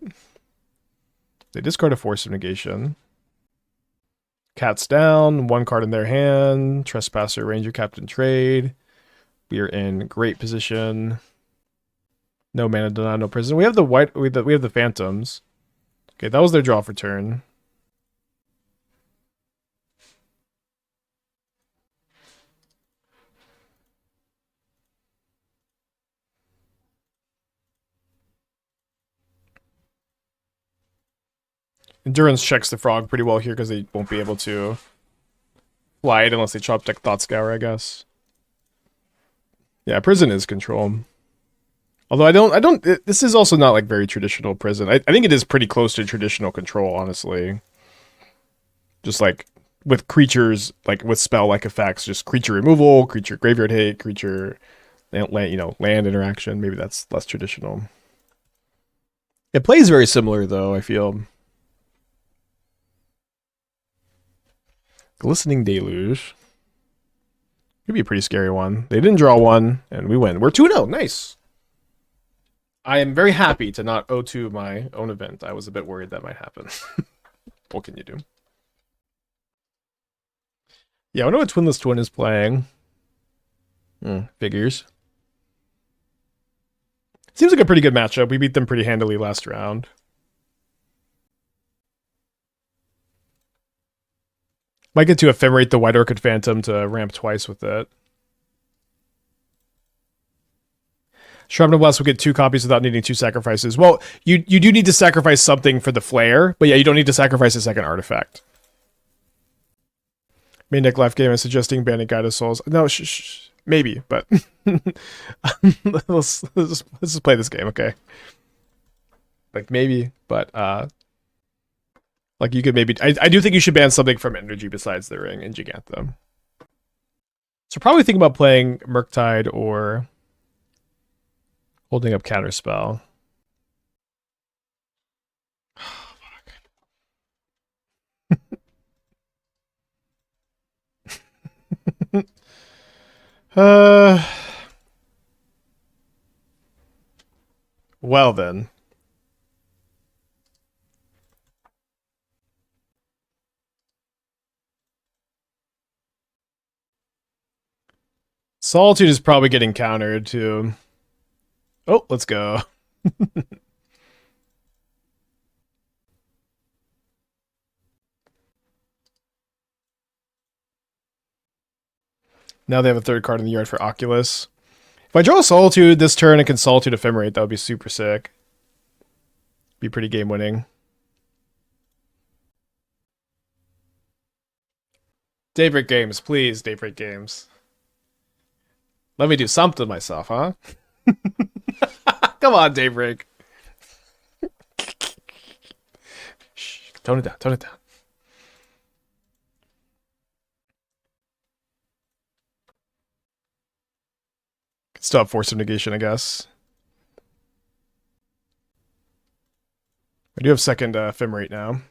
They discard a Force of Negation. Cat's down, one card in their hand. Trespasser, Ranger Captain trade. We are in great position. No mana denial, no prison. We have the white. We have the Phantoms. Okay, that was their draw for turn. Endurance checks the frog pretty well here because they won't be able to fly it unless they chop deck Thought Scour, I guess. Yeah, prison is control. Although I don't. This is also not like very traditional prison. I think it is pretty close to traditional control, honestly. Just like with creatures, like with spell-like effects, just creature removal, creature graveyard hate, creature, land interaction. Maybe that's less traditional. It plays very similar, though, I feel. Glistening Deluge. Could be a pretty scary one. They didn't draw one, and we win. We're 2-0. Nice. I am very happy to not 0-2 my own event. I was a bit worried that might happen. What can you do? Yeah, I know what Twinless Twin is playing. Figures. Seems like a pretty good matchup. We beat them pretty handily last round. Might get to Ephemerate the White Orchid Phantom to ramp twice with it. Shrine of Blast will get 2 copies without needing 2 sacrifices. Well, you do need to sacrifice something for the flare, but yeah, you don't need to sacrifice a second artifact. Main deck life game is suggesting banning Guide of Souls. No, maybe, but let's just play this game, okay? Like maybe, but like you could maybe. I do think you should ban something from Energy besides the Ring and Gigantha. So probably think about playing Murktide or holding up Counterspell. Well then. Solitude is probably getting countered too. Oh, let's go. Now they have a 3rd card in the yard for Oculus. If I draw Solitude this turn and can Solitude Ephemerate, that would be super sick. Be pretty game winning. Daybreak Games, please, Daybreak Games. Let me do something myself, huh? Come on, Daybreak. Shh, tone it down, tone it down. Still have Force of Negation, I guess. I do have second Ephemerate now.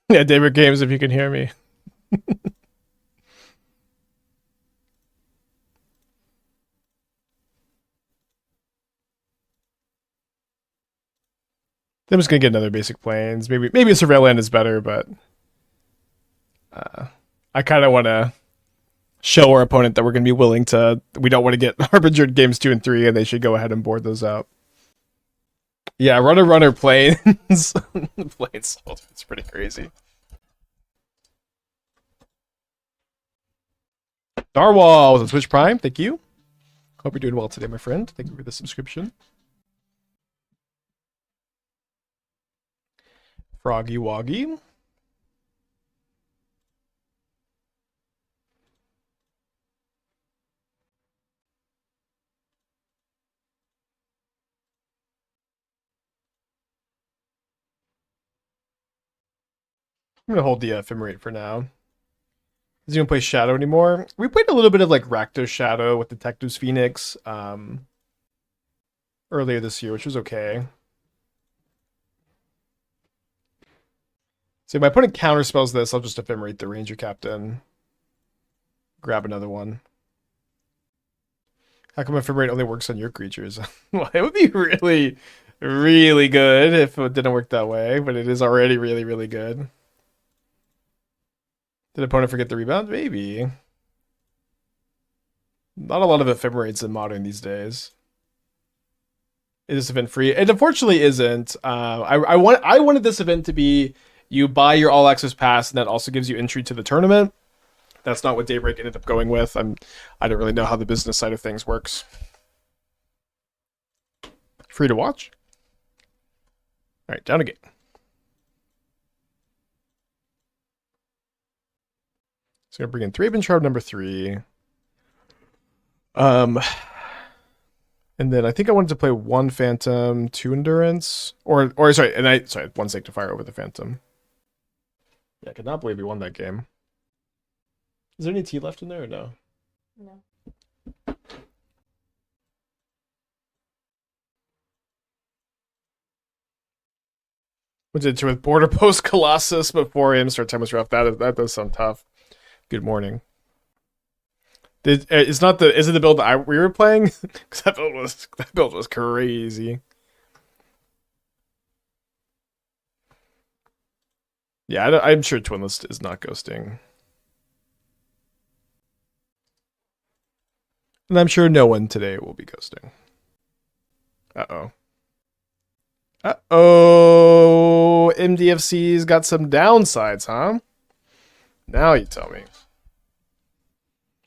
Yeah, David Games, if you can hear me. I'm just gonna get another basic plains. Maybe a Surveil Land is better, but I kind of want to show our opponent that we're gonna be willing to. We don't want to get Harbinger games 2 and 3, and they should go ahead and board those out. Yeah, runner plains. Plains. It's pretty crazy. Darwall was on Twitch Prime. Thank you. Hope you're doing well today, my friend. Thank you for the subscription. Froggy Woggy. I'm gonna hold the Ephemerate for now. Does anyone play Shadow anymore? We played a little bit of like Rakdos Shadow with Detectives Phoenix earlier this year, which was okay. So if my opponent counterspells this, I'll just Ephemerate the Ranger-Captain. Grab another one. How come Ephemerate only works on your creatures? Well, it would be really, really good if it didn't work that way, but it is already really, really good. Did opponent forget the rebound? Maybe. Not a lot of Ephemerates in Modern these days. It is event free. It unfortunately isn't. I wanted this event to be you buy your all access pass and that also gives you entry to the tournament. That's not what Daybreak ended up going with. I don't really know how the business side of things works. Free to watch. All right, down a game. So I'm gonna bring in Thraben Charm number 3. And then I think I wanted to play 1 Phantom, 2 Endurance, or sorry, and 1 Sanctifier over the Phantom. Yeah, I could not believe we won that game. Is there any tea left in there or no? No. Went into with Border Post Colossus before him. Start time was rough. That does sound tough. Good morning. Is it the build that we were playing? Because that build was crazy. Yeah, I'm sure Twinless is not ghosting. And I'm sure no one today will be ghosting. Uh-oh. Uh-oh. MDFC's got some downsides, huh? Now you tell me.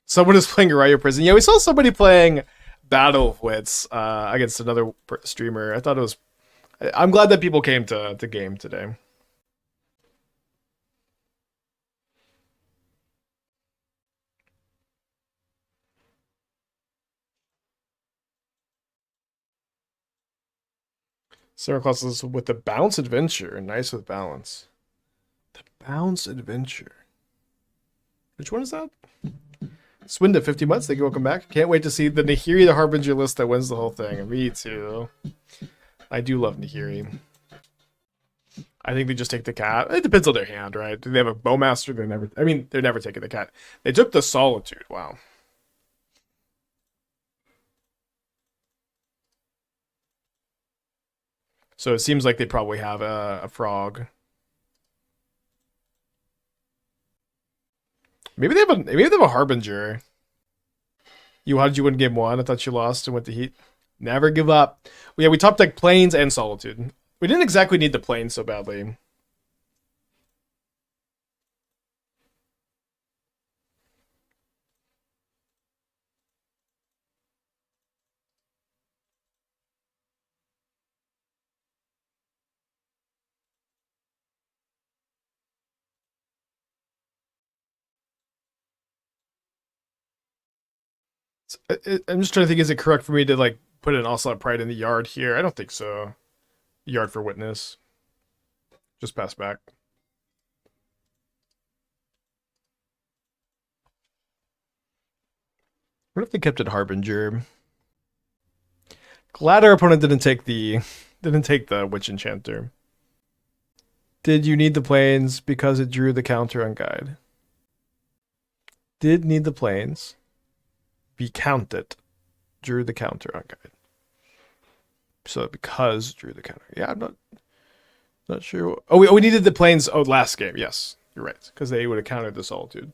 Someone is playing Uriah Prison. Yeah, we saw somebody playing Battle of Wits against another streamer. I thought it was... I'm glad that people came to game today. Sarah Claus with the Bounce Adventure. Nice with balance. The Bounce Adventure. Which one is that? Swinda 50 months. Thank you. Welcome back. Can't wait to see the Nahiri the Harbinger list that wins the whole thing. Me too. I do love Nahiri. I think they just take the cat. It depends on their hand, right? Do they have a Bowmaster? They're never taking the cat. They took the Solitude. Wow. So it seems like they probably have a frog. Maybe they have a Harbinger. How did you win game 1? I thought you lost and went to Heat. Never give up. Well, yeah, we top deck Plains and Solitude. We didn't exactly need the Plains so badly. I'm just trying to think, is it correct for me to like put an Ocelot Pride in the yard here? I don't think so. Yard for Witness. Just pass back. What if they kept it Harbinger? Glad our opponent didn't take the Witch Enchanter. Did you need the planes because it drew the counter on guide? Did need the planes. Be counted. Drew the counter on guide. So because drew the counter. Yeah, I'm not sure. Oh, we needed the planes. Oh, last game. Yes, you're right. Because they would have countered the Solitude.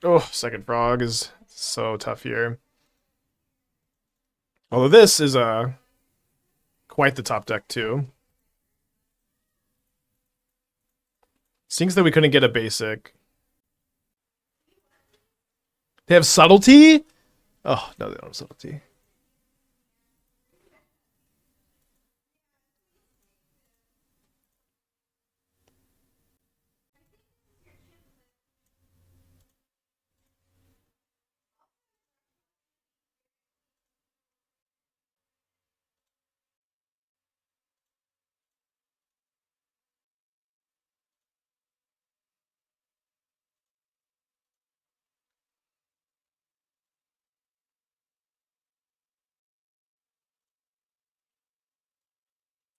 Oh, second frog is so tough here. Although this is quite the top deck too. Seems that we couldn't get a basic. They have subtlety? Oh, no, they don't have subtlety.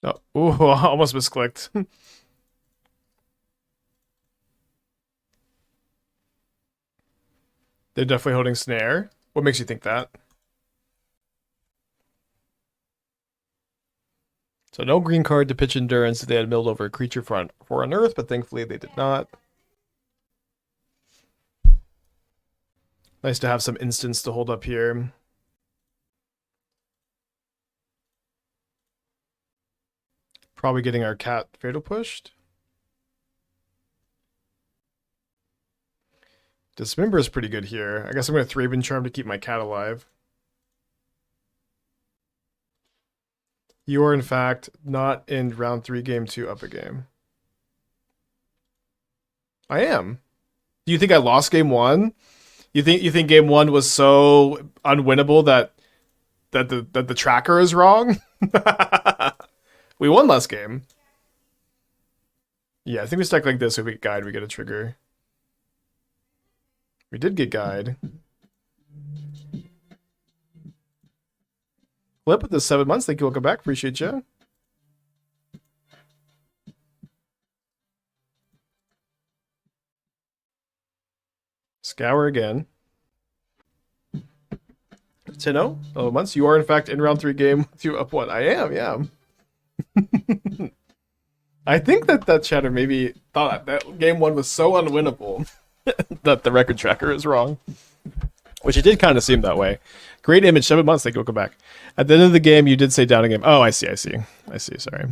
Oh, ooh, almost misclicked. They're definitely holding snare. What makes you think that? So no green card to pitch endurance if they had milled over a creature for an earth, but thankfully they did not. Nice to have some instants to hold up here. Probably getting our cat fatal pushed. Dismember is pretty good here. I guess I'm going to Thraben Charm to keep my cat alive. You are, in fact, not in round 3, game 2, up a game. I am. Do you think I lost game 1? You think game 1 was so unwinnable that the tracker is wrong? We won last game. Yeah, I think we stack like this. If we get guide, we get a trigger. We did get guide. Flip with the 7 months. Thank you. Welcome back. Appreciate you. Scour again. Tino, 11 months. You are, in fact, in round 3 game 2 up 1. I am, yeah. I think that chatter maybe thought that game 1 was so unwinnable that the record tracker is wrong. Which it did kind of seem that way. Great image, 7 months. Thank you. Welcome back. At the end of the game, you did say down a game. Oh, I see. Sorry.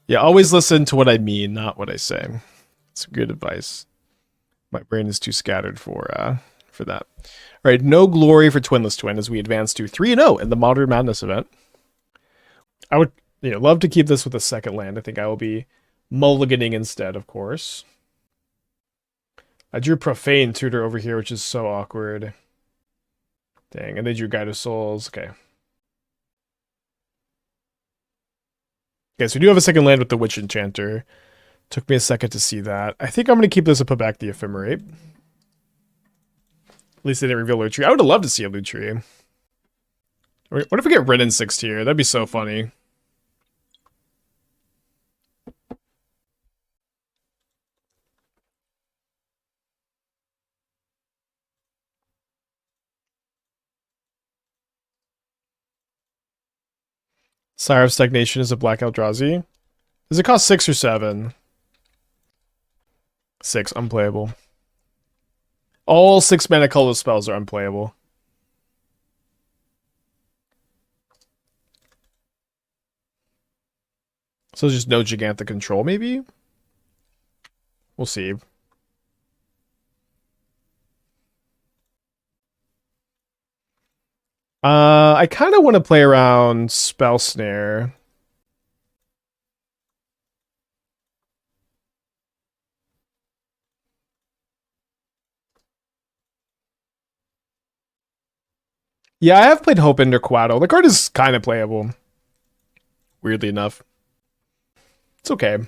Yeah, always listen to what I mean, not what I say. It's good advice. My brain is too scattered for that. All right, no glory for Twinless Twin as we advance to 3-0 in the Modern Madness event. I would love to keep this with a second land. I think I will be mulliganing instead, of course. I drew Profane Tutor over here, which is so awkward. Dang, and they drew Guide of Souls. Okay. Okay, so we do have a second land with the Witch Enchanter. Took me a second to see that. I think I'm going to keep this and put back the Ephemerate. At least they didn't reveal Loot Tree. I would have loved to see a Loot Tree. What if we get Red in 6 tier? That'd be so funny. Sire of Stagnation is a Black Eldrazi. Does it cost 6 or 7? 6, unplayable. All 6 mana colorless spells are unplayable. So just no Giganta control, maybe? We'll see. I kind of want to play around Spell Snare. Yeah, I have played Hope Ender Quaddle. The card is kind of playable. Weirdly enough. It's okay.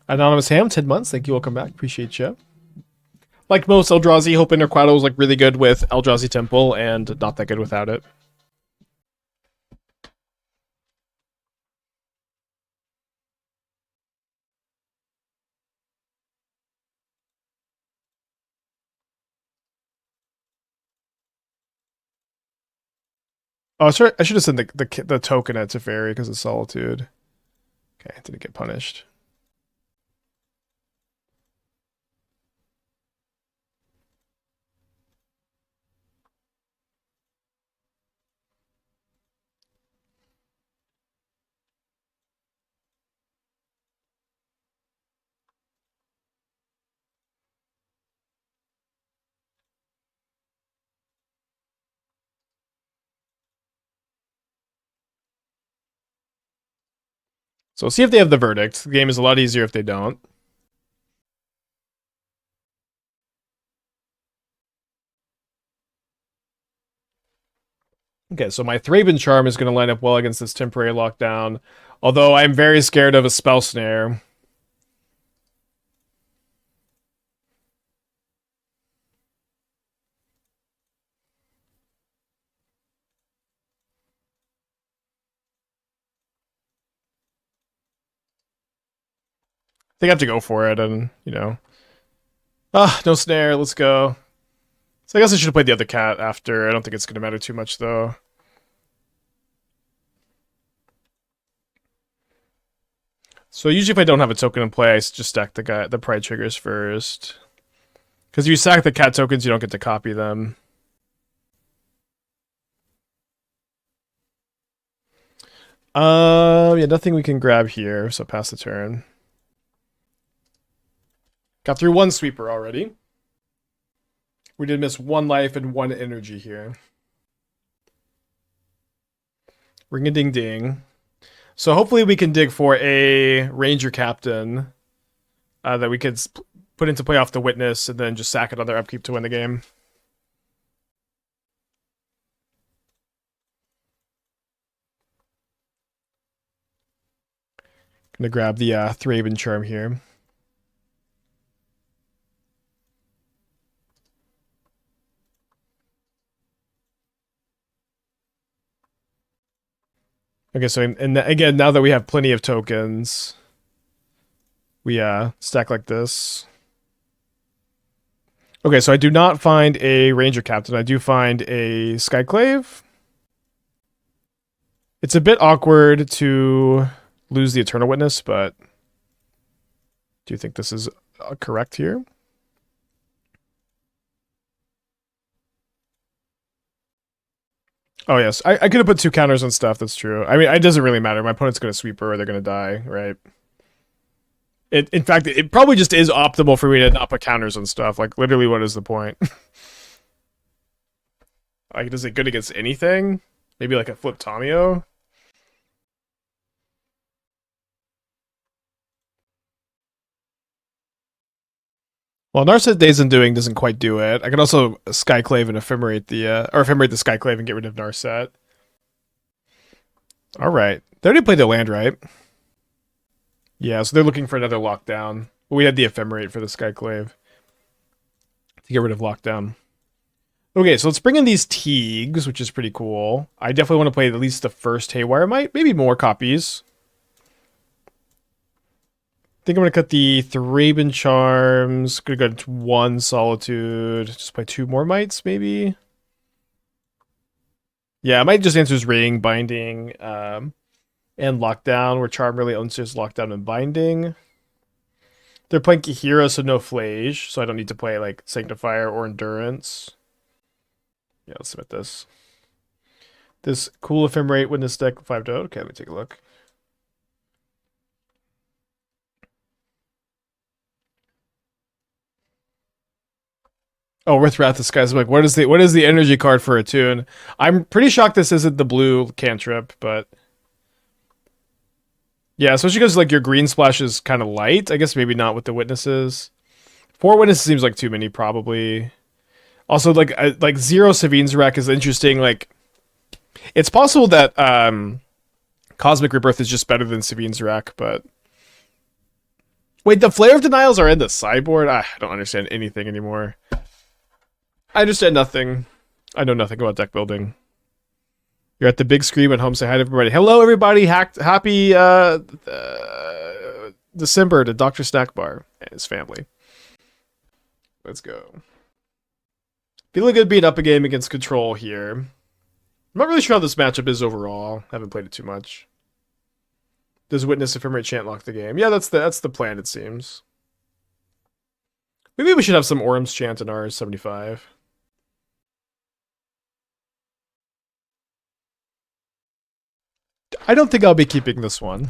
Anonymous Ham, 10 months. Thank you. Welcome back. Appreciate you. Like most Eldrazi, Hope Ender Quaddle was like really good with Eldrazi Temple and not that good without it. Oh, sorry. I should have sent the token at Teferi because of Solitude. Okay, didn't get punished. So we'll see if they have the verdict. The game is a lot easier if they don't. Okay, so my Thraben Charm is going to line up well against this temporary lockdown. Although I'm very scared of a Spell Snare. I think I have to go for it, and, you know. Ah, no snare, let's go. So I guess I should have played the other cat after. I don't think it's going to matter too much, though. So usually if I don't have a token in play, I just stack the Pride triggers first. Because if you stack the cat tokens, you don't get to copy them. Yeah, nothing we can grab here, so pass the turn. Got through one sweeper already. We did miss one life and one energy here. Ring-a-ding-ding. So hopefully we can dig for a Ranger-Captain that we could put into play off the Witness and then just sack it on their upkeep to win the game. Gonna grab the Thraben Charm here. Okay, so and again, now that we have plenty of tokens, we stack like this. Okay, so I do not find a Ranger-Captain. I do find a Skyclave. It's a bit awkward to lose the Eternal Witness, but do you think this is correct here? Oh, yes. I could have put 2 counters on stuff. That's true. I mean, it doesn't really matter. My opponent's going to sweep her or they're going to die, right? In fact, it probably just is optimal for me to not put counters on stuff. Like, literally, what is the point? Like, is it good against anything? Maybe like a Flip Tomio? Well, Narset Days Undoing doesn't quite do it. I can also Skyclave and Ephemerate or Ephemerate the Skyclave and get rid of Narset. Alright. They already played the land, right? Yeah, so they're looking for another lockdown. We had the Ephemerate for the Skyclave to get rid of lockdown. Okay, so let's bring in these Teegs, which is pretty cool. I definitely want to play at least the first Haywire Mite, maybe more copies. I think I'm going to cut the Thraben Charms. Going to go to 1 Solitude. Just play 2 more Mites, maybe? Yeah, I might just answer Ring, Binding, and Lockdown, where Charm really answers Lockdown and Binding. They're playing Kahira, so no Flage, so I don't need to play, like, Sanctifier or Endurance. Yeah, let's submit this. This cool Ephemerate Witness deck 5-0. Okay, let me take a look. Oh, with Wrath of Skies. I'm like, what is the energy card for a tune? I'm pretty shocked this isn't the blue cantrip, but yeah, especially because like your green splash is kind of light. I guess maybe not with the witnesses. 4 witnesses seems like too many, probably. Also, like 0 Savine's Wreck is interesting. Like, it's possible that Cosmic Rebirth is just better than Savine's Wreck, but wait, the Flare of Denials are in the sideboard? I don't understand anything anymore. I understand nothing. I know nothing about deck building. You're at the big screen at home. Say hi to everybody. Hello, everybody. Happy December to Dr. Snackbar and his family. Let's go. Feeling good being up a game against Control here. I'm not really sure how this matchup is overall. Haven't played it too much. Does Witness Ephemerate Chant lock the game? Yeah, that's the plan, it seems. Maybe we should have some Orm's Chant in our 75. I don't think I'll be keeping this one.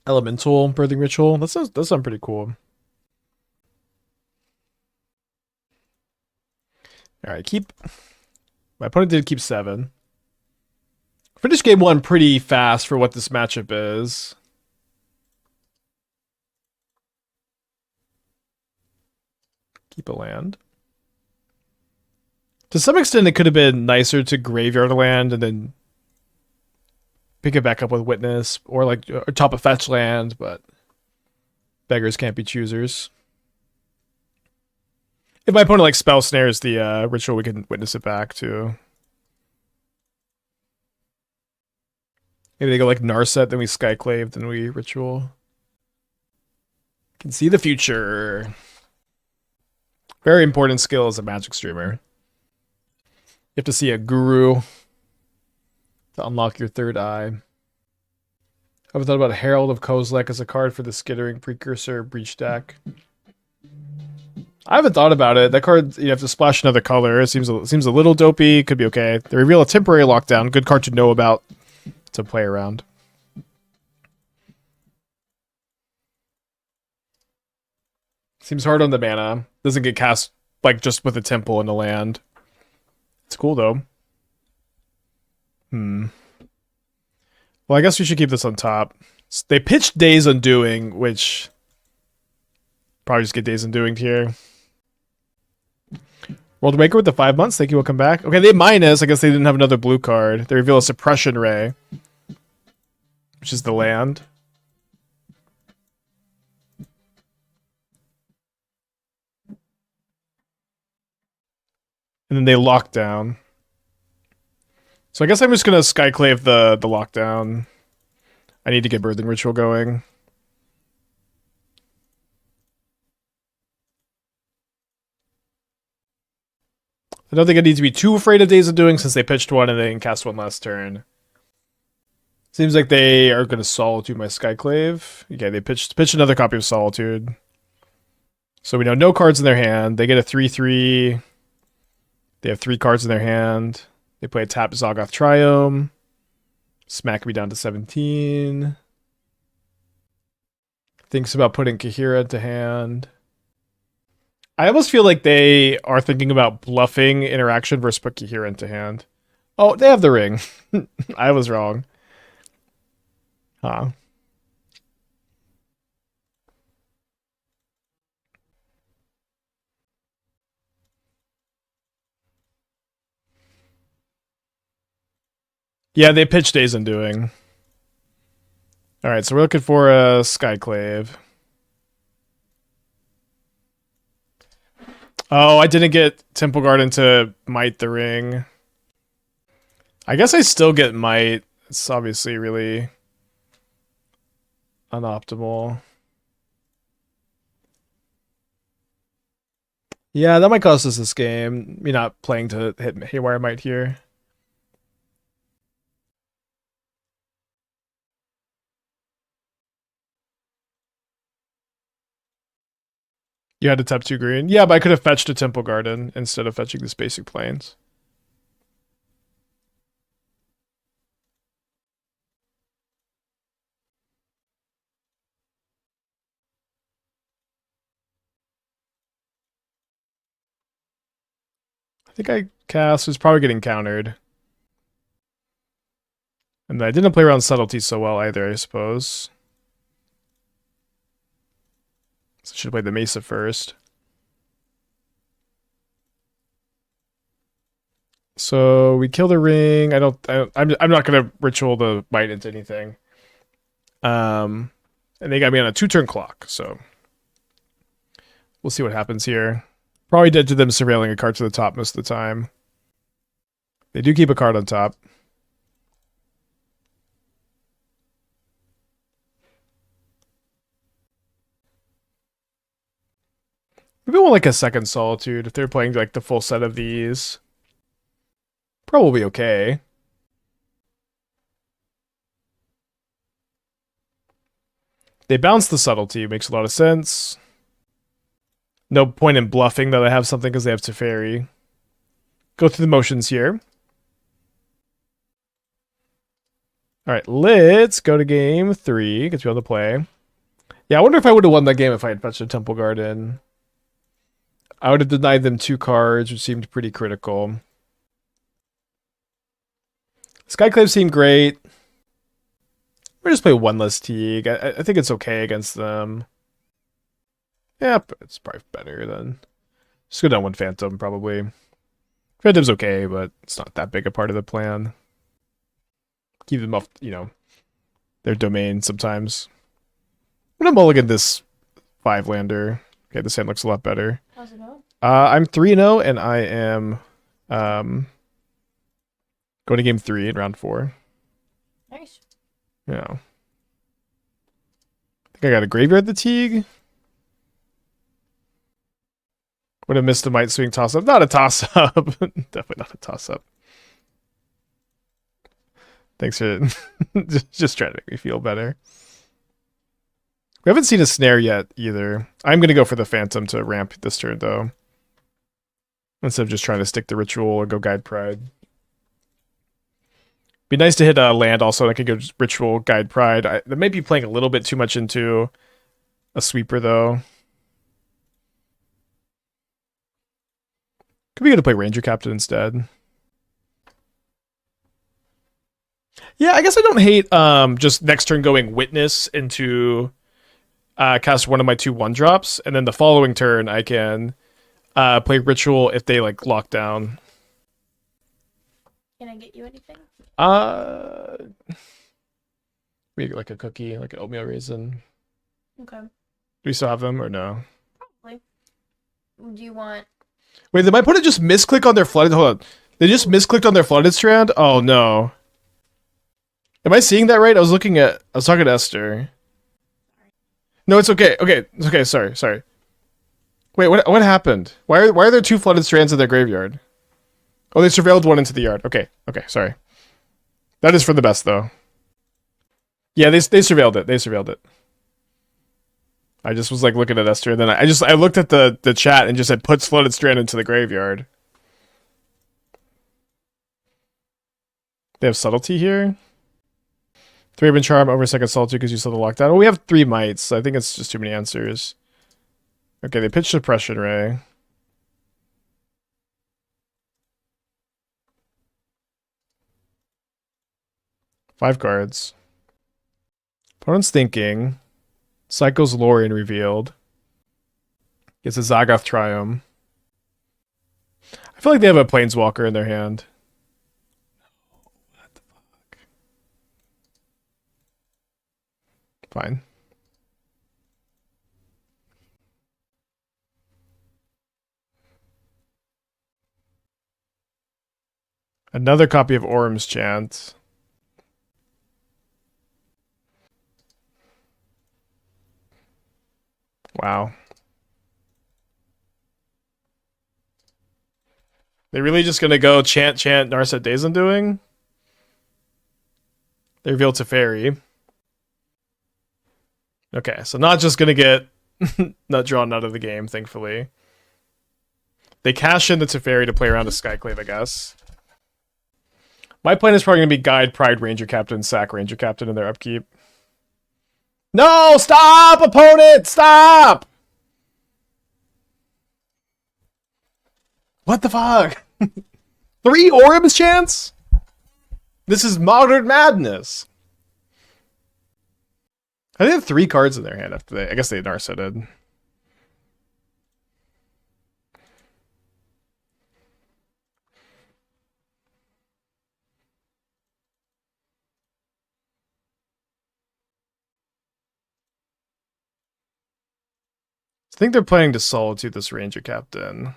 Elemental Birthing Ritual. That sounds pretty cool. Alright, keep... My opponent did keep 7. Finished game 1 pretty fast for what this matchup is. Keep a land. To some extent, it could have been nicer to graveyard a land and then pick it back up with Witness, or like or top a fetch land, but beggars can't be choosers. If my opponent like spell snares the ritual, we can Witness it back too. Maybe they go like Narset, then we Skyclave, then we Ritual. Can see the future. Very important skill as a Magic streamer. You have to see a guru to unlock your third eye. I've thought about Herald of Kozilek as a card for the Skittering Precursor Breach deck. I haven't thought about it. That card, you have to splash another color. It seems a little dopey. Could be okay. They reveal a temporary lockdown. Good card to know about to play around. Seems hard on the mana. Doesn't get cast like just with a temple and a land. It's cool though. Well, I guess we should keep this on top. They pitched Days Undoing, which probably just get Days Undoing here. World Waker with the 5 months. Thank you. Welcome back. Okay, they minus. I guess they didn't have another blue card. They reveal a Suppression Ray, which is the land. And then they lock down. So I guess I'm just going to Skyclave the lockdown. I need to get Birthing Ritual going. I don't think I need to be too afraid of Days Undoing since they pitched one and they can cast one last turn. Seems like they are going to Solitude my Skyclave. Okay, they pitched another copy of Solitude. So we know no cards in their hand. They get a 3/3. They have 3 cards in their hand. They play a tap Zoggoth Triome. Smack me down to 17. Thinks about putting Kahira into hand. I almost feel like they are thinking about bluffing interaction versus put Kahira into hand. Oh, they have the ring. I was wrong. Huh. Yeah, they pitched Days Undoing. Alright, so we're looking for a Skyclave. Oh, I didn't get Temple Garden to Mite the ring. I guess I still get Mite. It's obviously really unoptimal. Yeah, that might cost us this game. Me not playing to hit Haywire Mite here. You had to tap 2 green? Yeah, but I could have fetched a Temple Garden instead of fetching this basic plains. I think I cast was probably getting countered. And I didn't play around Subtlety so well either, I suppose. So I should have played the Mesa first. So we kill the ring. I'm not gonna ritual the Mite into anything. And they got me on a 2-turn clock, so we'll see what happens here. Probably dead to them surveilling a card to the top most of the time. They do keep a card on top. Maybe we'll like a second Solitude if they're playing like the full set of these. Probably okay. They bounce the Subtlety, makes a lot of sense. No point in bluffing that I have something because they have Teferi. Go through the motions here. Alright, let's go to game 3. Get you on the play. Yeah, I wonder if I would have won that game if I had fetched a Temple Garden. I would have denied them 2 cards, which seemed pretty critical. Skyclave seemed great. We'll just play 1 less Teeg. I think it's okay against them. Yeah, but it's probably better than... Just go down 1 Phantom, probably. Phantom's okay, but it's not that big a part of the plan. Keep them off, you know, their domain sometimes. I'm gonna mulligan this 5-lander. Okay, this hand looks a lot better. How's it going? I'm 3-0, and I am going to game 3 in round 4. Nice. Yeah. I think I got a graveyard the Teeg. Would have missed a Mite Swing toss-up. Not a toss-up. Definitely not a toss-up. Thanks for just trying to make me feel better. We haven't seen a snare yet either. I'm going to go for the Phantom to ramp this turn, though. Instead of just trying to stick the Ritual or go Guide Pride. Be nice to hit a land also. I could go Ritual, Guide Pride. They may be playing a little bit too much into a sweeper, though. Could be good to play Ranger-Captain instead. Yeah, I guess I don't hate just next turn going Witness into cast one of my 2 1-drops, and then the following turn I can play Ritual if they like lock down. Can I get you anything? Maybe like a cookie, like an oatmeal raisin. Okay. Do we still have them or no? Probably. Do you want... Wait, they might put it just misclick on their flooded. Hold on. They just misclicked on their flooded strand? Oh no. Am I seeing that right? I was talking to Esther. No, it's okay. Okay, it's okay. Sorry. Wait, what happened? Why are there 2 flooded strands in their graveyard? Oh, they surveilled 1 into the yard. Okay, sorry. That is for the best though. Yeah, they surveilled it. They surveilled it. I just was like looking at Esther, and then I looked at the chat and just said puts flooded strand into the graveyard. They have subtlety here. Thraben Charm over second Solitude because you saw the lockdown. Well, we have 3 mites, so I think it's just too many answers. Okay, they pitched Suppression Ray. Five cards. Opponent's thinking. Cycles Lorien revealed. Gets a Zagoth Triumph. I feel like they have a Planeswalker in their hand. What the fuck? Fine. Another copy of Orm's Chant. Wow. They really just gonna go chant Narset Days Undoing? They reveal Teferi. Okay, so not just gonna get not drawn out of the game, thankfully. They cash in the Teferi to play around a Skyclave, I guess. My plan is probably gonna be Guide, Pride, Ranger-Captain, sack Ranger-Captain in their upkeep. No! Stop, opponent! Stop! What the fuck? 3 Orbs chance? This is modern madness. They have 3 cards in their hand after they... I guess they Narsetted. I think they're planning to Solitude this Ranger-Captain. I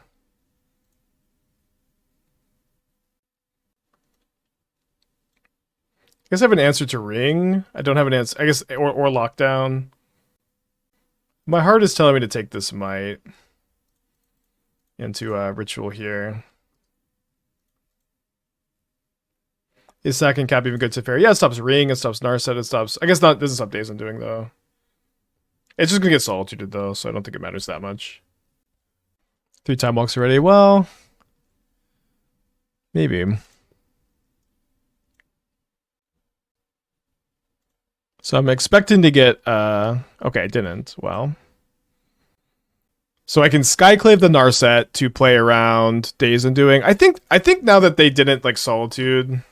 guess I have an answer to Ring. I don't have an answer. I guess, or Lockdown. My heart is telling me to take this Mite into Ritual here. Is Sack and Cap even good to fair? Yeah, it stops Ring, it stops Narset, it stops... I guess not, doesn't stop Days Undoing, though. It's just gonna get Solituded, though, so I don't think it matters that much. 3 time walks already. Well... maybe. So I'm expecting to get... okay, I didn't. Well... So I can Skyclave the Narset to play around Days Undoing. I think now that they didn't, like, Solitude...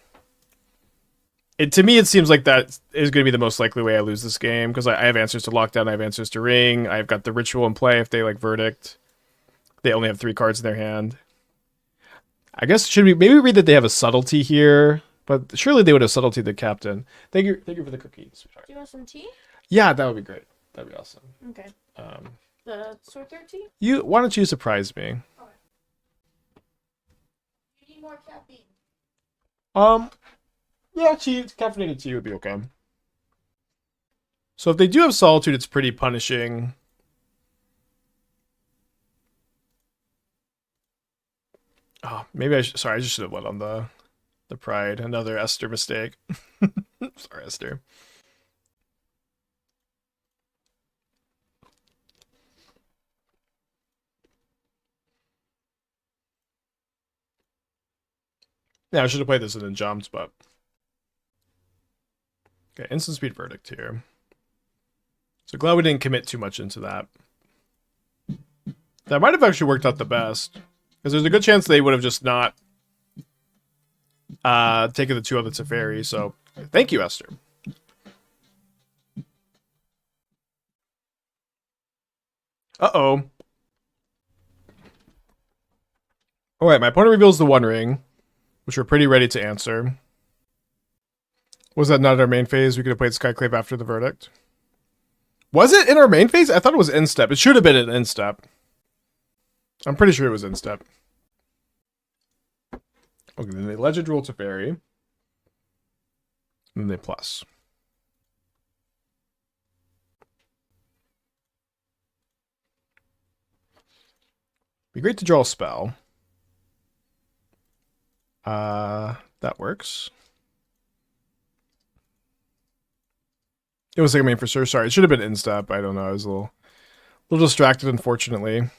to me, it seems like that is going to be the most likely way I lose this game, because I have answers to Lockdown, I have answers to Ring, I've got the Ritual in play if they, like, Verdict. They only have 3 cards in their hand. I guess, should we maybe read that they have a Subtlety here? But surely they would have Subtlety the Captain. Thank you for the cookies. Do you want some tea? Yeah, that would be great. That'd be awesome. Okay. The Sorcerer tea? Why don't you surprise me? Okay. You need more caffeine. Yeah, caffeinated tea would be okay. So if they do have Solitude, it's pretty punishing. Oh, maybe I should... sorry, I just should have went on the Pride. Another Esther mistake. Sorry, Esther. Yeah, I should have played this and then jumped, but... okay, instant speed Verdict here. So glad we didn't commit too much into that. That might have actually worked out the best. Because there's a good chance they would have just not taken the 2 other Teferi, so thank you, Esther. Uh-oh. Alright, my opponent reveals the One Ring, which we're pretty ready to answer. Was that not our main phase? We could have played Skyclave after the Verdict. Was it in our main phase? I thought it was in-step. It should have been an in-step. I'm pretty sure it was in-step. Okay, then they Legend Rule Teferi. And then they plus. Be great to draw a spell. That works. It was like a main for sure. Sorry, it should have been in-step. I don't know. I was a little distracted, unfortunately.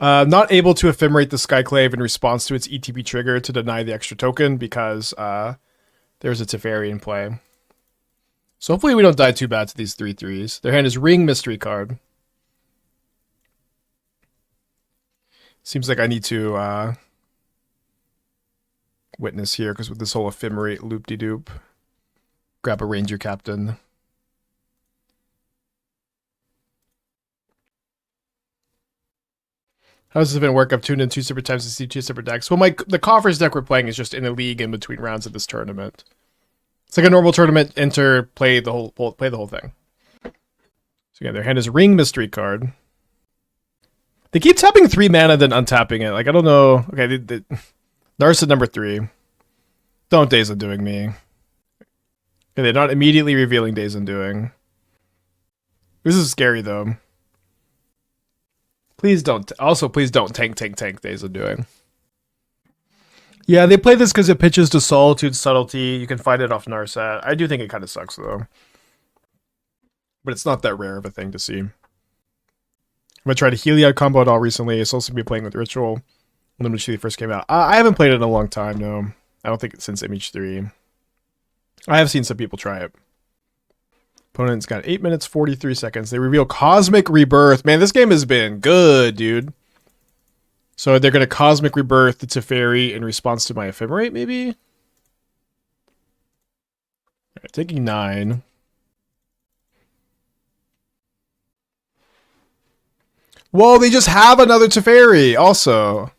Not able to Ephemerate the Skyclave in response to its ETB trigger to deny the extra token because there's a Teferi in play. So hopefully we don't die too bad to these 3/3s. Their hand is Ring, Mystery card. Seems like I need to witness here because with this whole Ephemerate loop-de-doop, grab a Ranger-Captain. How does this event work? I've tuned in 2 separate times to see 2 separate decks. Well, the Coffers deck we're playing is just in a league in between rounds of this tournament. It's like a normal tournament. Enter, play the whole thing. So yeah, their hand is Ring, Mystery card. They keep tapping 3 mana, then untapping it. Like, I don't know. Okay, Narset number 3. Don't Days Undoing me. Okay, they're not immediately revealing Days Undoing. This is scary, though. Please don't. Also, please don't tank Days Undoing. Yeah, they play this because it pitches to Solitude, Subtlety. You can find it off Narset. I do think it kind of sucks, though. But it's not that rare of a thing to see. I'm going to try to Heliod combo it all recently. It's also been playing with Ritual when MH3 first came out. I haven't played it in a long time, no. I don't think it's since MH3. I have seen some people try it. Opponent's got 8 minutes, 43 seconds. They reveal Cosmic Rebirth. Man, this game has been good, dude. So they're going to Cosmic Rebirth the Teferi in response to my Ephemerate, maybe? All right, taking 9. Whoa, they just have another Teferi also.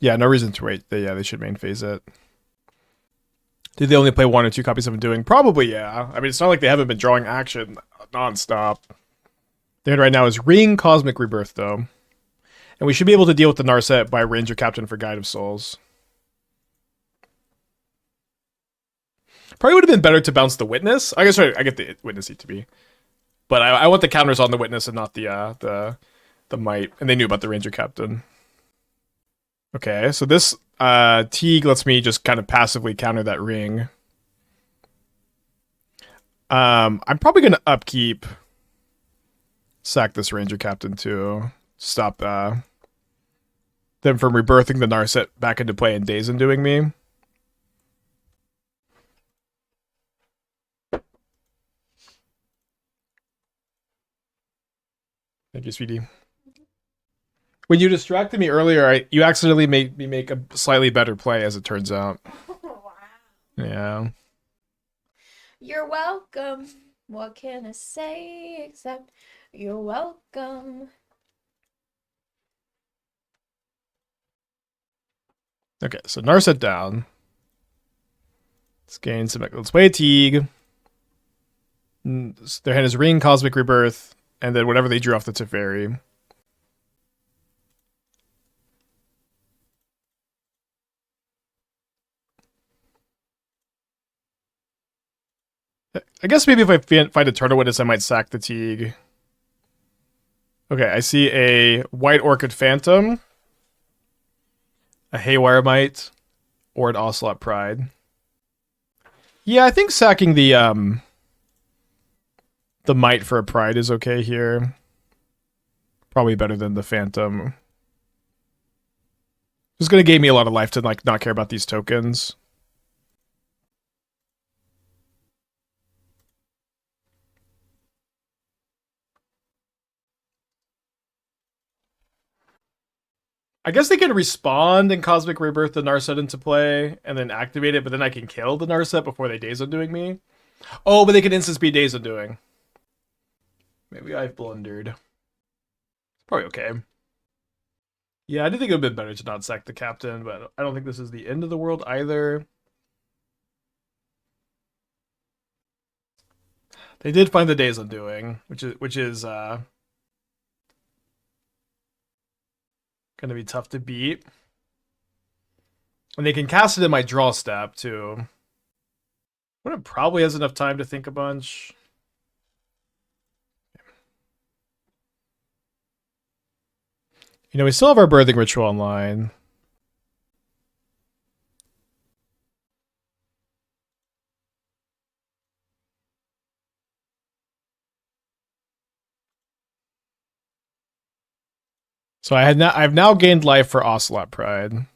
Yeah, no reason to wait. They should main phase it. Did they only play 1 or 2 copies of Undoing? Probably, yeah. I mean, it's not like they haven't been drawing action nonstop. Their hand right now is Ring Cosmic Rebirth, though. And we should be able to deal with the Narset by Ranger-Captain for Guide of Souls. Probably would have been better to bounce the Witness. I guess I get the Witness ETB. But I want the counters on the Witness and not the Mite. And they knew about the Ranger-Captain. Okay, so this Teeg lets me just kind of passively counter that Ring. I'm probably going to upkeep. Sack this Ranger-Captain too. Stop them from rebirthing the Narset back into play and Days Undoing me. Thank you, sweetie. When you distracted me earlier, you accidentally made me make a slightly better play, as it turns out. Wow. Yeah. You're welcome. What can I say except you're welcome? Okay, so Narset down. Let's gain some. Let's play a Teeg. Their hand is Ring, Cosmic Rebirth, and then whatever they drew off the Teferi. I guess maybe if I find a Turtle Witness, I might sack the Teeg. Okay, I see a White Orchid Phantom, a Haywire Mite, or an Ocelot Pride. Yeah, I think sacking the Mite for a Pride is okay here. Probably better than the Phantom. It's gonna give me a lot of life to like not care about these tokens. I guess they can respond and Cosmic Rebirth the Narset into play and then activate it, but then I can kill the Narset before they Days Undoing me. Oh, but they can instant speed Days Undoing. Maybe I've blundered. Probably okay. Yeah, I do think it would have been better to not sack the Captain, but I don't think this is the end of the world either. They did find the Days Undoing, which is gonna be tough to beat. And they can cast it in my draw step too. But it probably has enough time to think a bunch. You know, we still have our Birthing Ritual online. So I've now gained life for Ocelot Pride. I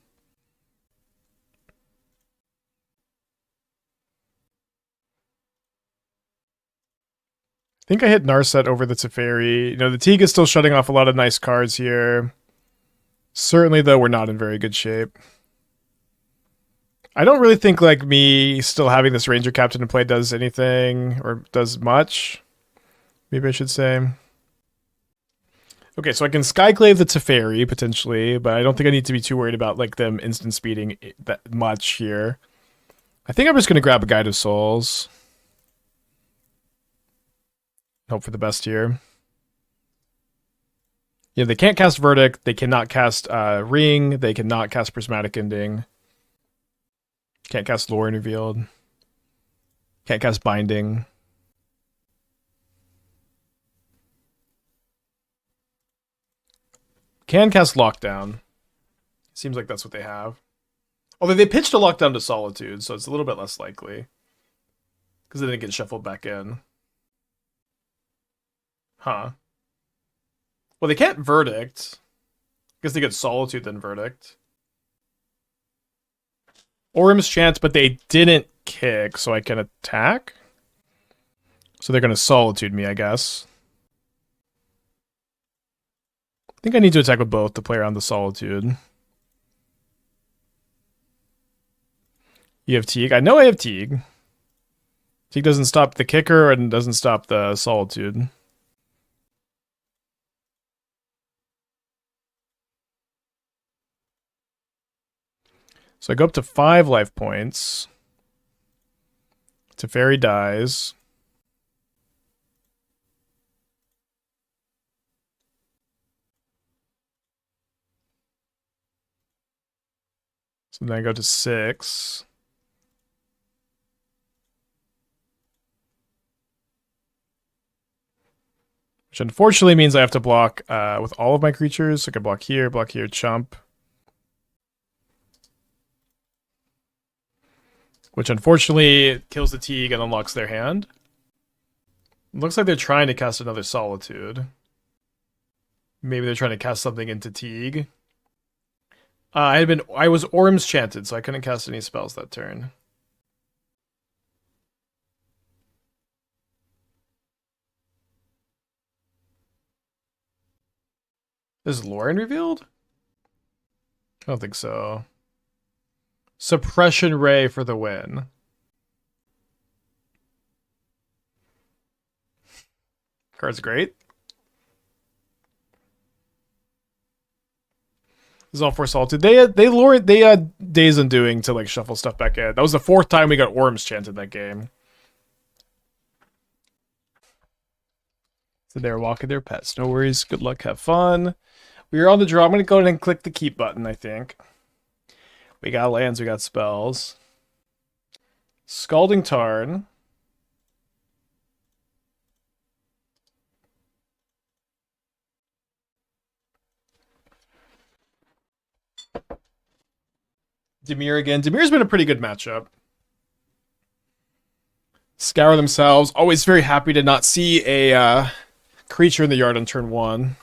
think I hit Narset over the Teferi. You know, the Teeg is still shutting off a lot of nice cards here. Certainly, though, we're not in very good shape. I don't really think, like, me still having this Ranger-Captain in play does anything, or does much. Maybe I should say. Okay, so I can Skyclave the Teferi, potentially, but I don't think I need to be too worried about, like, them instant speeding that much here. I think I'm just going to grab a Guide of Souls. Hope for the best here. Yeah, they can't cast Verdict. They cannot cast Ring. They cannot cast Prismatic Ending. Can't cast Lore Revealed. Can't cast Binding. Can cast Lockdown. Seems like that's what they have. Although they pitched a Lockdown to Solitude, so it's a little bit less likely. Because then it gets shuffled back in. Huh. Well, they can't Verdict. Because they get Solitude, then Verdict. Orim's Chance, but they didn't kick, so I can attack? So they're going to Solitude me, I guess. I think I need to attack with both to play around the Solitude. You have Teeg? I know I have Teeg. Teeg doesn't stop the kicker and doesn't stop the Solitude. So I go up to 5 life points. Teferi dies. So then I go to 6. Which unfortunately means I have to block with all of my creatures. I can block here, chump. Which unfortunately kills the Teeg and unlocks their hand. It looks like they're trying to cast another Solitude. Maybe they're trying to cast something into Teeg. I was Orm's Chanted, so I couldn't cast any spells that turn. Is Lauren revealed? I don't think so. Suppression Ray for the win. Card's great. This is all for Solitude. They had Days Undoing to like shuffle stuff back in. That was the 4th time we got Orms chanted that game. So they're walking their pets. No worries. Good luck. Have fun. We are on the draw. I'm going to go ahead and click the keep button, I think. We got lands. We got spells. Scalding Tarn. Dimir again. Dimir's been a pretty good matchup. Scour themselves. Always very happy to not see a creature in the yard on turn 1.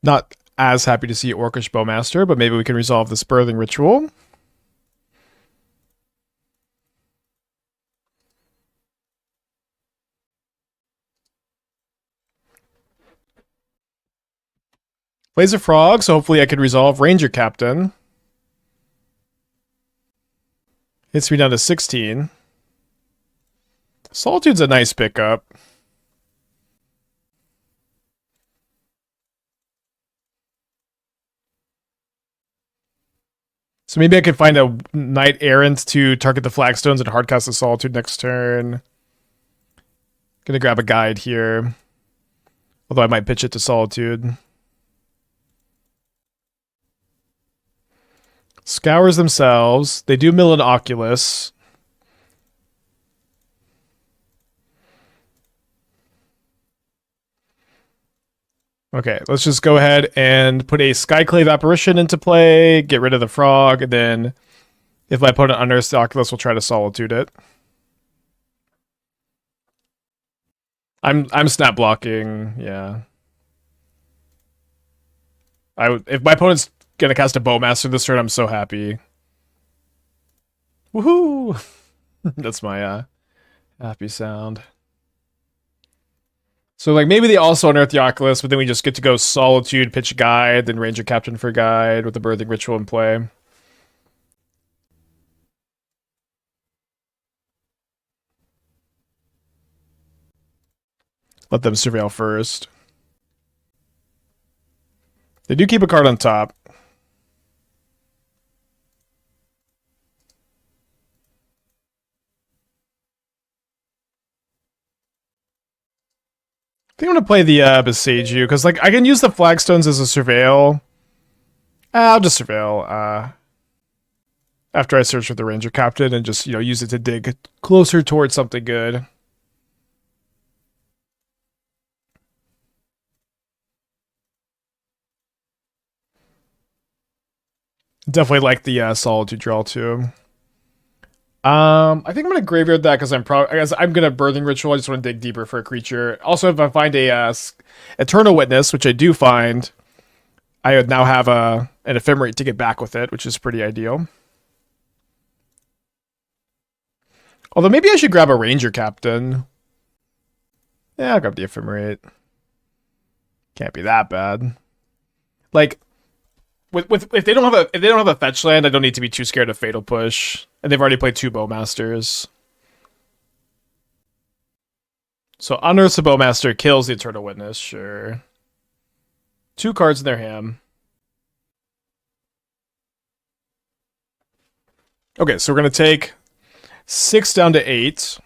Not as happy to see Orcish Bowmaster, but maybe we can resolve this birthing ritual. Plays a frog, so hopefully I can resolve Ranger-Captain. Hits me down to 16. Solitude's a nice pickup. So maybe I could find a Knight Errant to target the Flagstones and hardcast the Solitude next turn. Gonna grab a guide here. Although I might pitch it to Solitude. Scours themselves. They do mill an Oculus. Okay, let's just go ahead and put a Skyclave Apparition into play, get rid of the frog, and then if my opponent unearths the Oculus, we'll try to Solitude it. I'm snap blocking, yeah. If my opponent's gonna cast a Bowmaster this turn, I'm so happy. Woohoo! That's my happy sound. So like maybe they also unearth the Oculus, but then we just get to go Solitude, pitch guide, then Ranger-Captain for guide with the birthing ritual in play. Let them surveil first. They do keep a card on top. I think I'm gonna play the Boseiju, because like I can use the Flagstones as a surveil. I'll just surveil after I search for the Ranger-Captain and just, you know, use it to dig closer towards something good. Definitely like the Solitude draw too. I think I'm gonna graveyard that because I guess I'm gonna birthing ritual. I just want to dig deeper for a creature. Also, if I find a Eternal Witness, which I do find, I would now have an Ephemerate to get back with it, which is pretty ideal. Although maybe I should grab a Ranger-Captain. Yeah, I'll grab the Ephemerate. Can't be that bad. Like, if they don't have a fetch land, I don't need to be too scared of Fatal Push. And they've already played 2 Bowmasters. So unearths the Bowmaster, kills the Eternal Witness, sure. 2 cards in their hand. Okay, so we're gonna take 6 down to 8.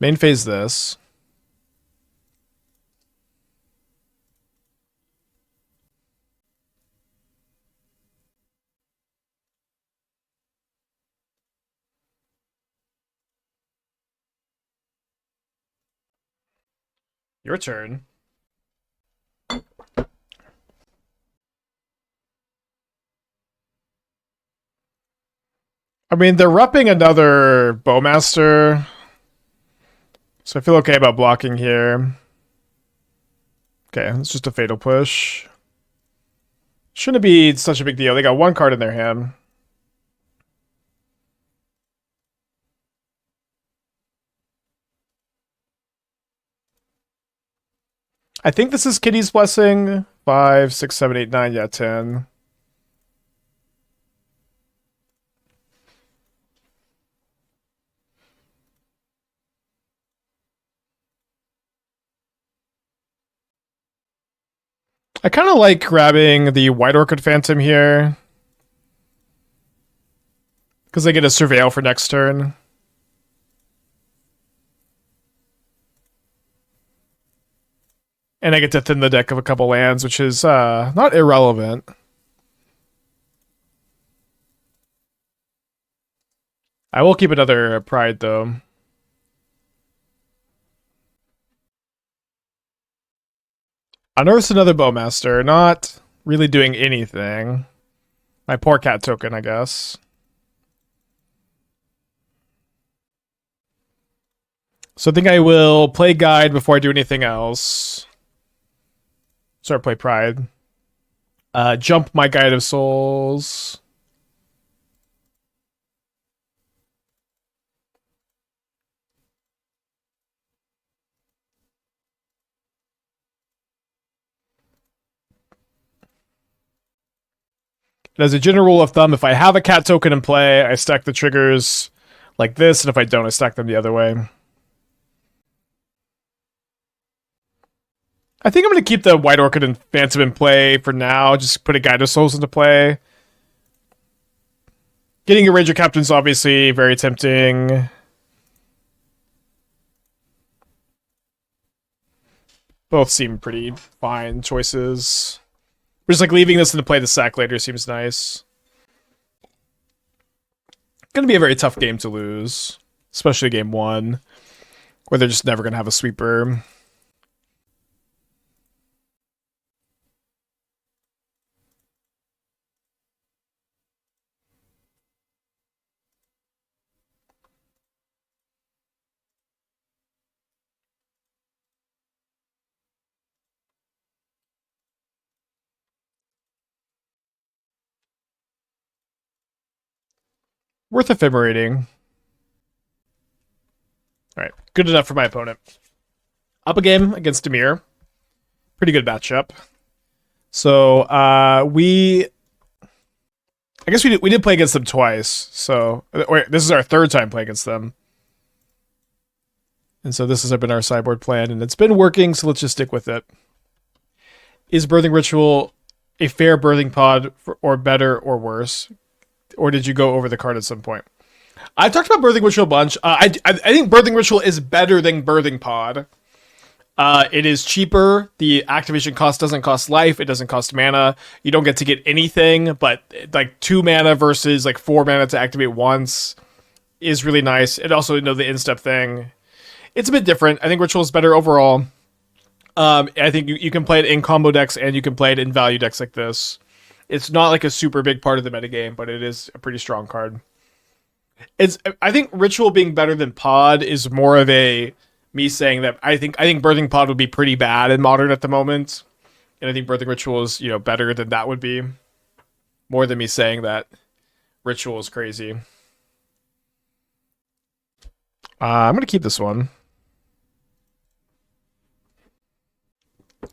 Main phase this. Your turn. I mean, they're repping another Bowmaster, so I feel okay about blocking here. Okay, it's just a Fatal Push. Shouldn't be such a big deal. They got one card in their hand. I think this is Kitty's Blessing. 5, 6, 7, 8, 9, yeah, 10. I kind of like grabbing the White Orchid Phantom here, because I get a Surveil for next turn. And I get to thin the deck of a couple lands, which is not irrelevant. I will keep another Pride, though. Unearths another Bowmaster, not really doing anything. My poor cat token, I guess. So I think I will play Guide before I do anything else. Sorry, play Pride. Jump my Guide of Souls. And as a general rule of thumb, if I have a cat token in play, I stack the triggers like this, and if I don't, I stack them the other way. I think I'm going to keep the White Orchid and Phantom in play for now. Just put a Guide of Souls into play. Getting a Ranger-Captain is obviously very tempting. Both seem pretty fine choices. Just like leaving this into play the sack later seems nice. Gonna be a very tough game to lose. Especially game 1. Where they're just never gonna have a sweeper. Worth ephemerating. Alright, good enough for my opponent. Up a game against Dimir. Pretty good matchup. So, I guess we did play against them twice. So, wait, this is our third time playing against them. And so this has been our sideboard plan, and it's been working, so let's just stick with it. Is Birthing Ritual a fair birthing pod, or better or worse? Or did you go over the card at some point? I've talked about Birthing Ritual a bunch. I think Birthing Ritual is better than Birthing Pod. It is cheaper. The activation cost doesn't cost life. It doesn't cost mana. You don't get to get anything, but like 2 mana versus like 4 mana to activate once is really nice. It also, the instep thing. It's a bit different. I think Ritual is better overall. I think you can play it in combo decks and you can play it in value decks like this. It's not like a super big part of the metagame, but it is a pretty strong card. I think Ritual being better than Pod is more of me saying that I think Birthing Pod would be pretty bad in Modern at the moment. And I think Birthing Ritual is, better than that would be. More than me saying that Ritual is crazy. I'm going to keep this one.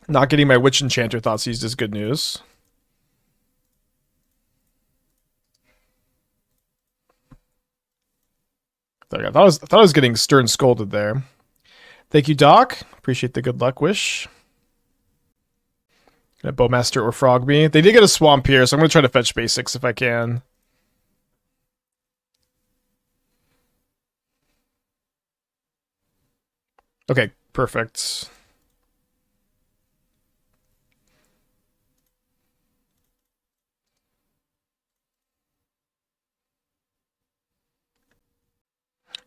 Not getting my Witch Enchanter thoughts used is good news. There we go. I thought I was getting stern scolded there. Thank you, Doc. Appreciate the good luck wish. Gonna Bowmaster or Frog me. They did get a Swamp here, so I'm gonna try to fetch basics if I can. Okay, perfect.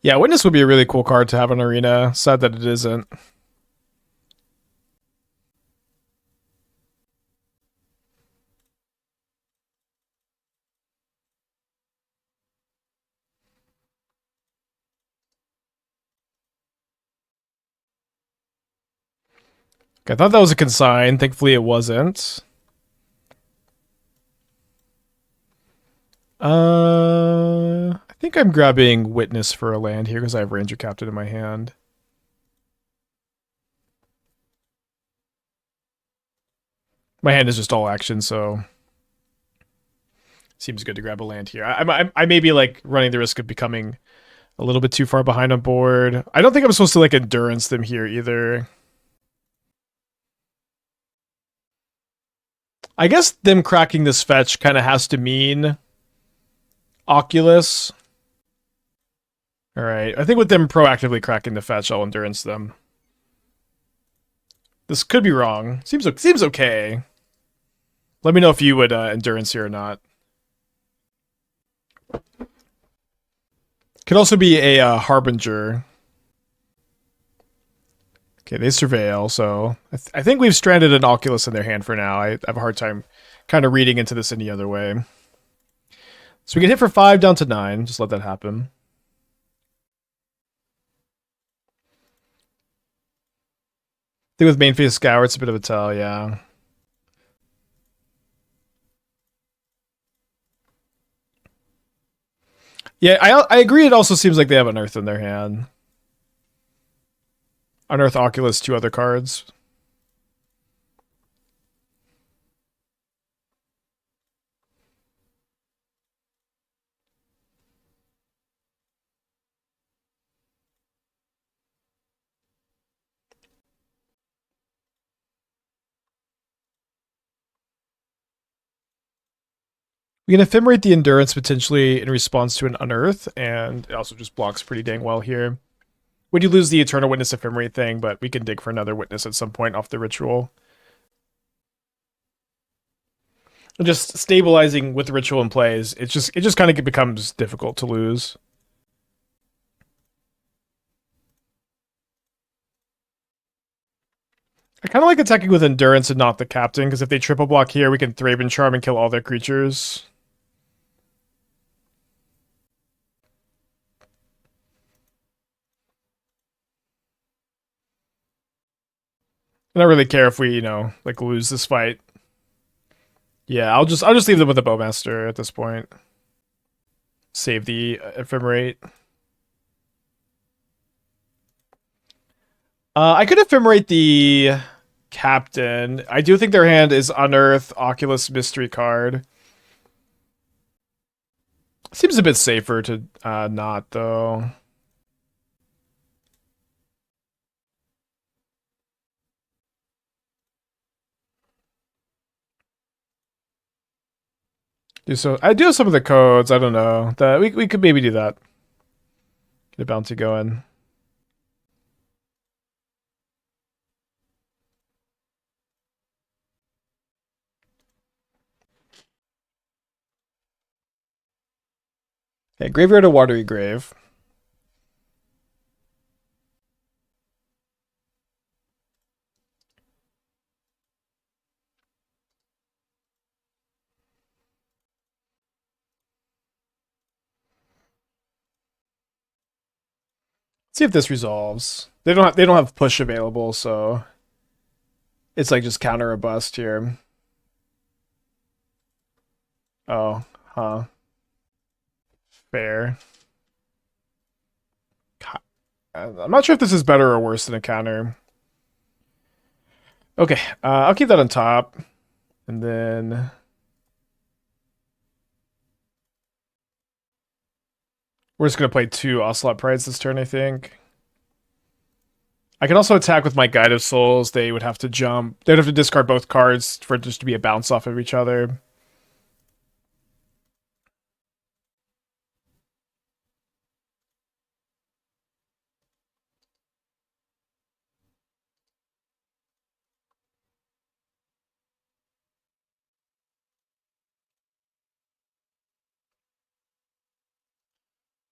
Yeah, Witness would be a really cool card to have in Arena. Sad that it isn't. Okay, I thought that was a consign. Thankfully it wasn't. I think I'm grabbing Witness for a land here because I have Ranger-Captain in my hand. My hand is just all action, so seems good to grab a land here. I may be like running the risk of becoming a little bit too far behind on board. I don't think I'm supposed to like endurance them here either. I guess them cracking this fetch kind of has to mean Oculus. Alright, I think with them proactively cracking the fetch, I'll endurance them. This could be wrong. Seems okay. Let me know if you would endurance here or not. Could also be a Harbinger. Okay, they surveil, so I think we've stranded an Oculus in their hand for now. I have a hard time kind of reading into this any other way. So we get hit for 5 down to 9. Just let that happen. I think with main phase Scour, it's a bit of a tell, yeah. Yeah, I agree. It also seems like they have Unearth in their hand. Unearth, Oculus, 2 other cards. We can Ephemerate the Endurance potentially in response to an Unearth, and it also just blocks pretty dang well here. When you lose the Eternal Witness Ephemerate thing, but we can dig for another Witness at some point off the Ritual. And just stabilizing with the Ritual in plays, it just kind of becomes difficult to lose. I kind of like attacking with Endurance and not the Captain, because if they triple block here, we can Thraben Charm and kill all their creatures. I don't really care if we, like lose this fight. Yeah, I'll just leave them with the Bowmaster at this point. Save the Ephemerate. I could Ephemerate the Captain. I do think their hand is Unearth, Oculus, Mystery card. Seems a bit safer to not, though. I do have some of the codes. I don't know. We could maybe do that. Get a bounty going. Okay, Graveyard or Watery Grave. See if this resolves. They don't have push available, so it's like just counter a bust here. Oh, huh. Fair. I'm not sure if this is better or worse than a counter. Okay, I'll keep that on top. And then we're just going to play 2 Ocelot Prides this turn, I think. I can also attack with my Guide of Souls. They would have to jump. They'd have to discard both cards for it just to be a bounce off of each other.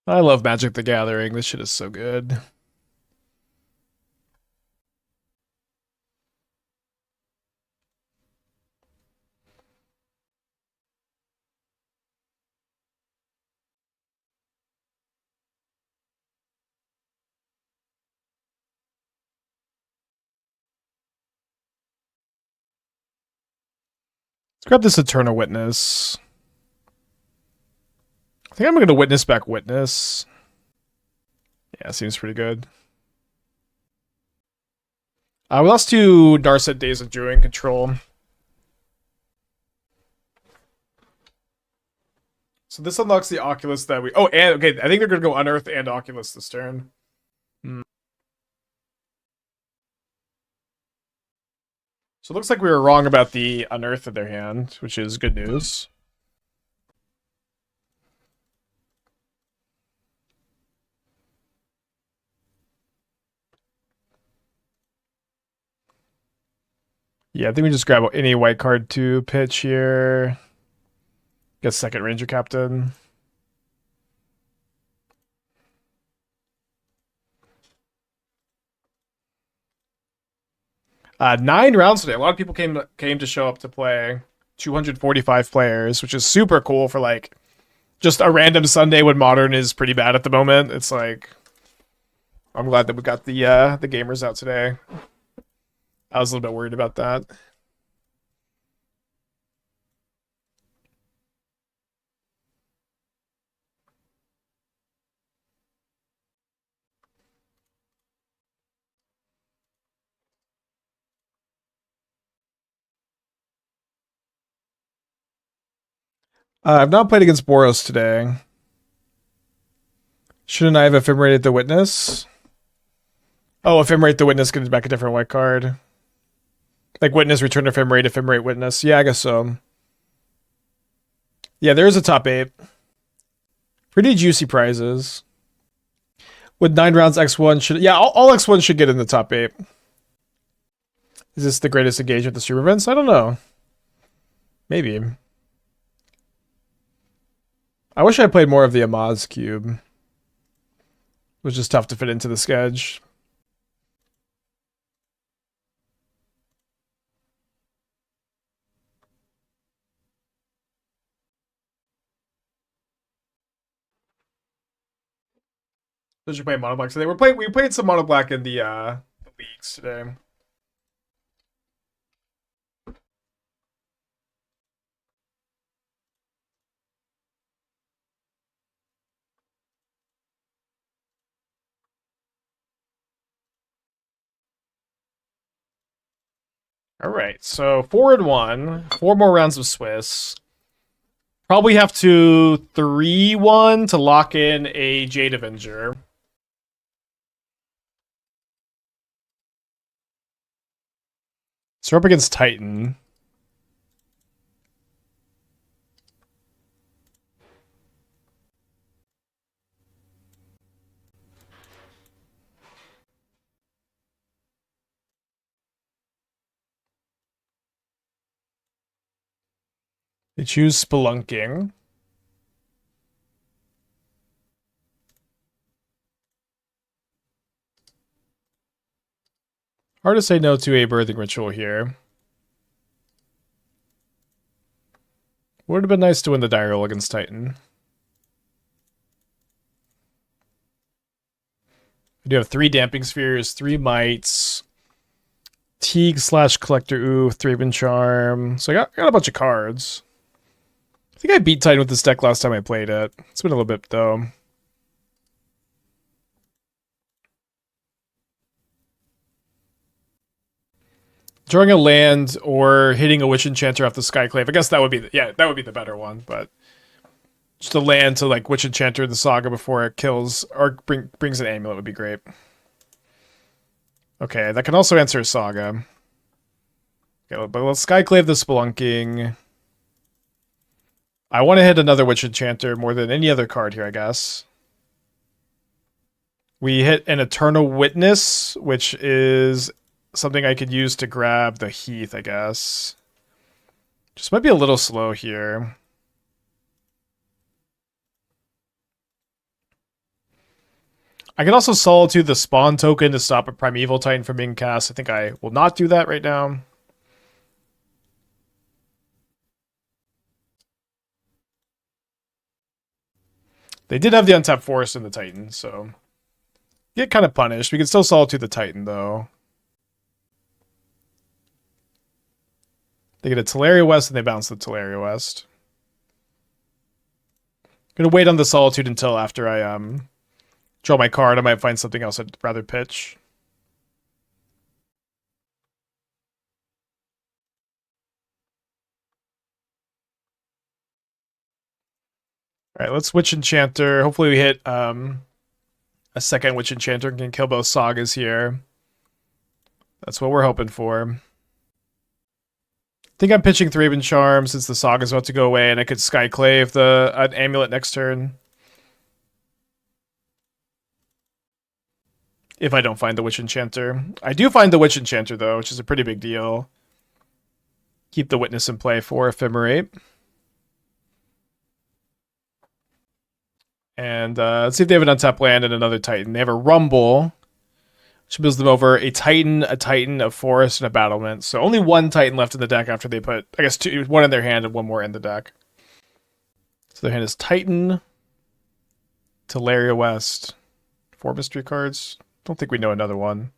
I love Magic the Gathering. This shit is so good. Let's grab this Eternal Witness. I think I'm going to Witness back Witness. Yeah, seems pretty good. We lost to Narset Days of Druid Control. So this unlocks the Oculus that we... Oh, and okay, I think they're going to go Unearth and Oculus this turn. So it looks like we were wrong about the Unearth in their hand, which is good news. Yeah, I think we just grab any white card to pitch here. Get second Ranger-Captain. Nine rounds today. A lot of people came to show up to play. 245 players, which is super cool for like just a random Sunday when Modern is pretty bad at the moment. It's like I'm glad that we got the gamers out today. I was a little bit worried about that. I've not played against Boros today. Shouldn't I have Ephemerated the Witness? Oh, Ephemerate the Witness gets back a different white card. Like Witness, return Ephemerate, Ephemerate Witness. Yeah, I guess so. Yeah, there is a top 8. Pretty juicy prizes. With 9 rounds, X1 should... Yeah, all X1 should get in the top 8. Is this the greatest engagement at the stream events? I don't know. Maybe. I wish I played more of the Amaz cube. It was just tough to fit into the schedule. Did you play mono black today? We played some mono black in the leagues today. All right, so 4-1, 4 more rounds of Swiss. Probably have to 3-1 to lock in a Jade Avenger. So we're up against Titan. They choose Spelunking. Hard to say no to a Birthing Ritual here. Would have been nice to win the die roll against Titan. I do have 3 Damping Spheres, 3 Mites, Teeg / Collector Ooh, Thraben Charm. So I got a bunch of cards. I think I beat Titan with this deck last time I played it. It's been a little bit, though. Drawing a land or hitting a Witch Enchanter off the Skyclave. I guess that would be that would be the better one, but just a land to like Witch Enchanter the Saga before it kills or brings an amulet would be great. Okay, that can also answer Saga. Okay, but let's Skyclave the Spelunking. I want to hit another Witch Enchanter more than any other card here, I guess. We hit an Eternal Witness, which is something I could use to grab the Heath, I guess. Just might be a little slow here. I can also Solitude the Spawn token to stop a Primeval Titan from being cast. I think I will not do that right now. They did have the untapped Forest in the Titan, so get kind of punished. We can still Solitude the Titan, though. They get a Teleria West, and they bounce the Teleria West. Gonna wait on the Solitude until after I draw my card. I might find something else I'd rather pitch. Alright, let's Witch Enchanter. Hopefully we hit a second Witch Enchanter and can kill both Sagas here. That's what we're hoping for. I think I'm pitching Thraben Charm since the Saga's about to go away, and I could Skyclave an Amulet next turn. If I don't find the Witch Enchanter. I do find the Witch Enchanter, though, which is a pretty big deal. Keep the Witness in play for Ephemerate. And let's see if they have an untapped land and another Titan. They have a Rumble, which moves them over a Titan, a Forest, and a Battlement. So only one Titan left in the deck after they put, I guess, one in their hand and one more in the deck. So their hand is Titan, Teleria West, 4 mystery cards. Don't think we know another one.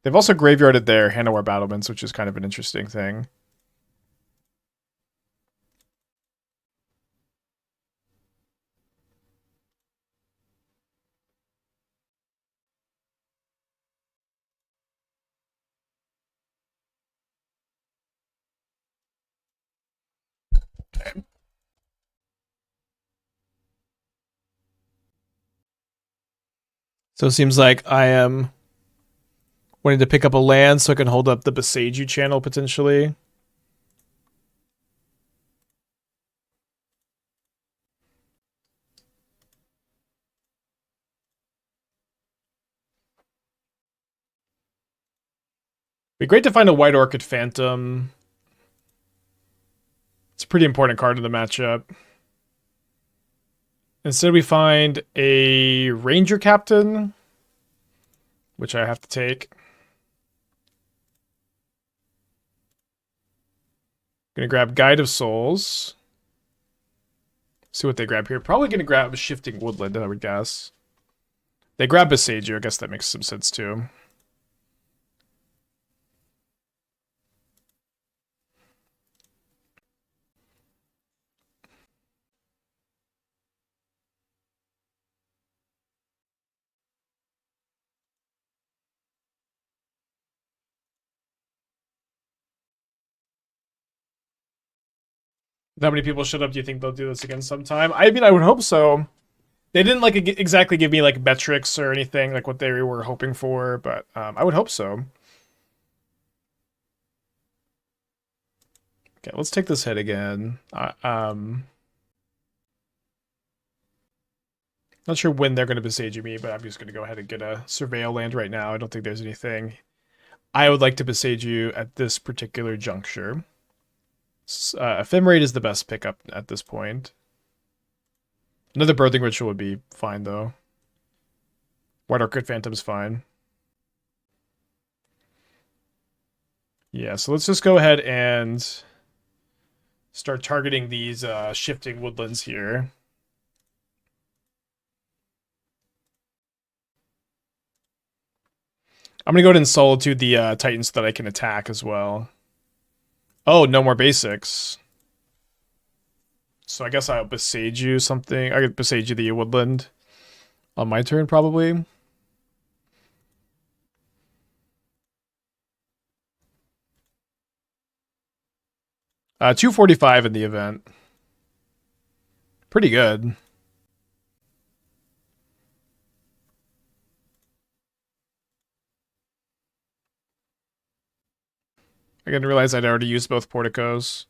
They've also graveyarded their Hanowar Battlements, which is kind of an interesting thing. So it seems like I am wanting to pick up a land so I can hold up the Boseiju channel potentially. Be great to find a White Orchid Phantom. It's a pretty important card in the matchup. Instead, we find a Ranger-Captain, which I have to take. Gonna grab Guide of Souls. See what they grab here. Probably gonna grab a Shifting Woodland, I would guess. They grab Boseiju. I guess that makes some sense too. How many people showed up? Do you think they'll do this again sometime? I mean, I would hope so. They didn't like exactly give me like metrics or anything like what they were hoping for, but I would hope so. Okay, let's take this hit again. Not sure when they're going to Boseiju me, but I'm just going to go ahead and get a Surveil land right now. I don't think there's anything I would like to Boseiju at this particular juncture. Ephemerate is the best pickup at this point. Another Birthing Ritual would be fine, though. White Orchid Phantom's fine. Yeah, so let's just go ahead and start targeting these shifting woodlands here. I'm going to go ahead and Solitude the Titans so that I can attack as well. Oh, no more basics. So I guess I'll Boseiju something. I could Boseiju the woodland on my turn, probably. Uh, 245 in the event. Pretty good. I didn't realize I'd already used both Porticos.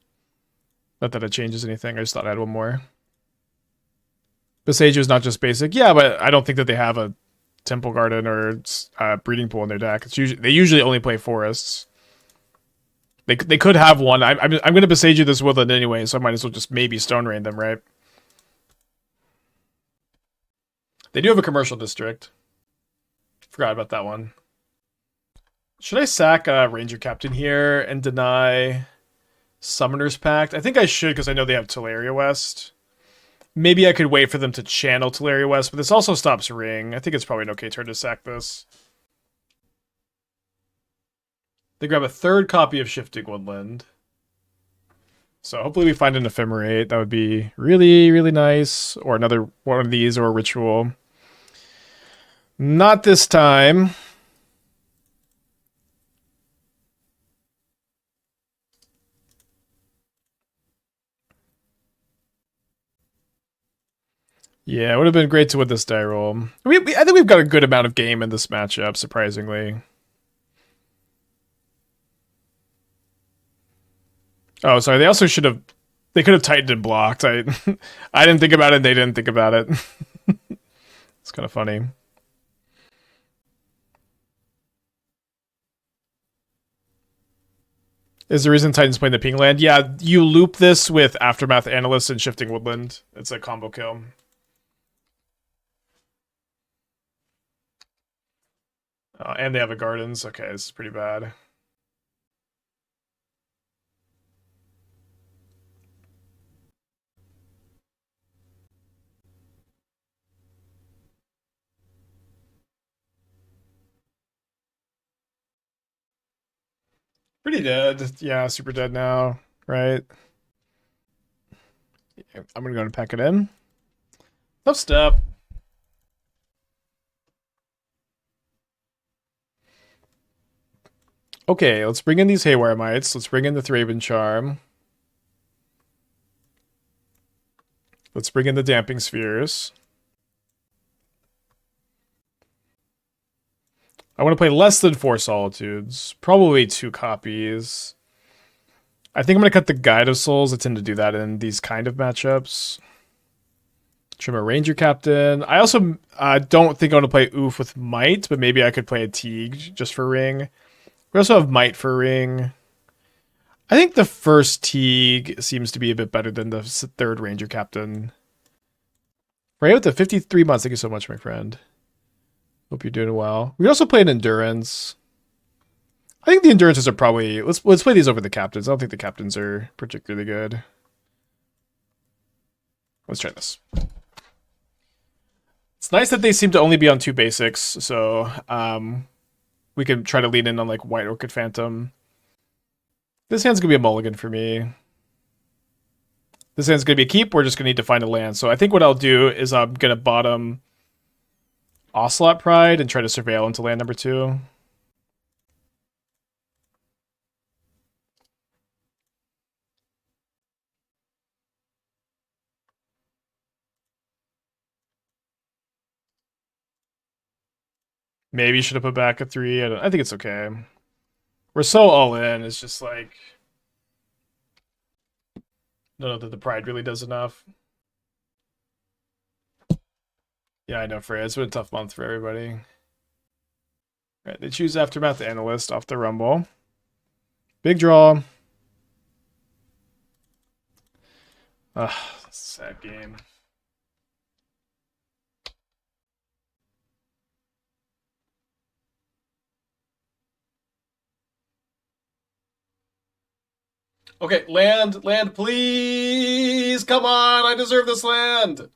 Not that it changes anything. I just thought I had one more. Boseiju is not just basic. Yeah, but I don't think that they have a Temple Garden or Breeding Pool in their deck. They usually only play forests. They could have one. I'm going to Boseiju this Woodland anyway, so I might as well just maybe Stone Rain them, right? They do have a commercial district. Forgot about that one. Should I sack Ranger-Captain here and deny Summoner's Pact? I think I should because I know they have Teleria West. Maybe I could wait for them to channel Teleria West, but this also stops Ring. I think it's probably an okay turn to sack this. They grab a third copy of Shifting Woodland. So hopefully we find an Ephemerate. That would be really, really nice. Or another one of these or a Ritual. Not this time. Yeah, it would have been great to win this die roll. I think we've got a good amount of game in this matchup, surprisingly. Oh, sorry. They also should have. They could have tightened and blocked. I didn't think about it. They didn't think about it. It's kind of funny. Is the reason Titan's playing the ping land? Yeah, you loop this with Aftermath Analyst and Shifting Woodland. It's a combo kill. And they have a Gardens. Okay, this is pretty bad. Pretty dead. Yeah, super dead now, right? I'm gonna go and pack it in. Tough step. Okay, let's bring in these Haywire Mites. Let's bring in the Thraben Charm. Let's bring in the Damping Spheres. I want to play less than 4 Solitudes. Probably 2 copies. I think I'm going to cut the Guide of Souls. I tend to do that in these kind of matchups. Trim a Ranger-Captain. I also don't think I want to play Oof with Mite, but maybe I could play a Teeg just for Ring. We also have Mite for Ring. I think the first Teeg seems to be a bit better than the third Ranger-Captain. Right with the 53 months. Thank you so much, my friend. Hope you're doing well. We also play an Endurance. I think the Endurances are probably... Let's play these over the Captains. I don't think the Captains are particularly good. Let's try this. It's nice that they seem to only be on 2 basics, so we can try to lean in on like White Orchid Phantom. This hand's gonna be a mulligan for me. This hand's gonna be a keep. We're just gonna need to find a land. So I think what I'll do is I'm gonna bottom Ocelot Pride and try to surveil into land number 2. Maybe should have put back a 3. I think it's okay. We're so all in. It's just like... I don't know that the Pride really does enough. Yeah, I know, Freya. It's been a tough month for everybody. Right, they choose Aftermath Analyst off the Rumble. Big draw. Sad game. Okay, land, please! Come on, I deserve this land!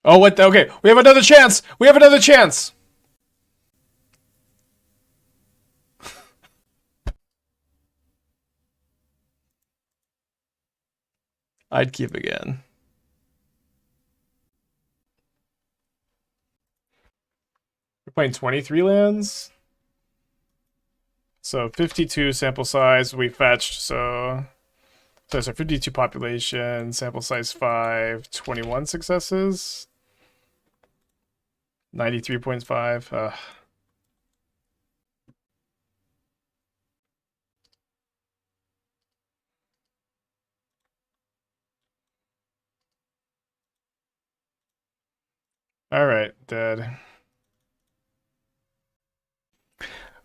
Oh, what? Okay, we have another chance! We have another chance! I'd keep again. playing 23 lands. So 52 sample size we fetched. So 52 population, sample size 5, 21 successes. 93.5. All right, dead.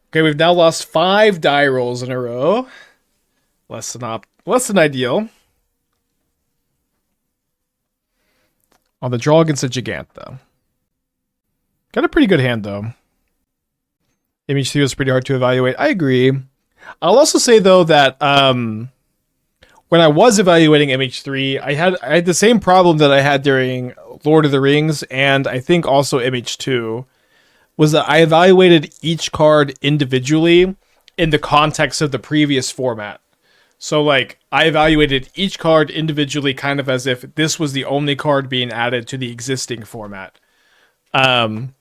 Okay, we've now lost 5 die rolls in a row. Less than ideal. On the draw against a Giganta. Got a pretty good hand though. Image 2 is pretty hard to evaluate. I agree. I'll also say though that when I was evaluating MH3, I had the same problem that I had during Lord of the Rings, and I think also MH2, was that I evaluated each card individually in the context of the previous format. So like I evaluated each card individually kind of as if this was the only card being added to the existing format. And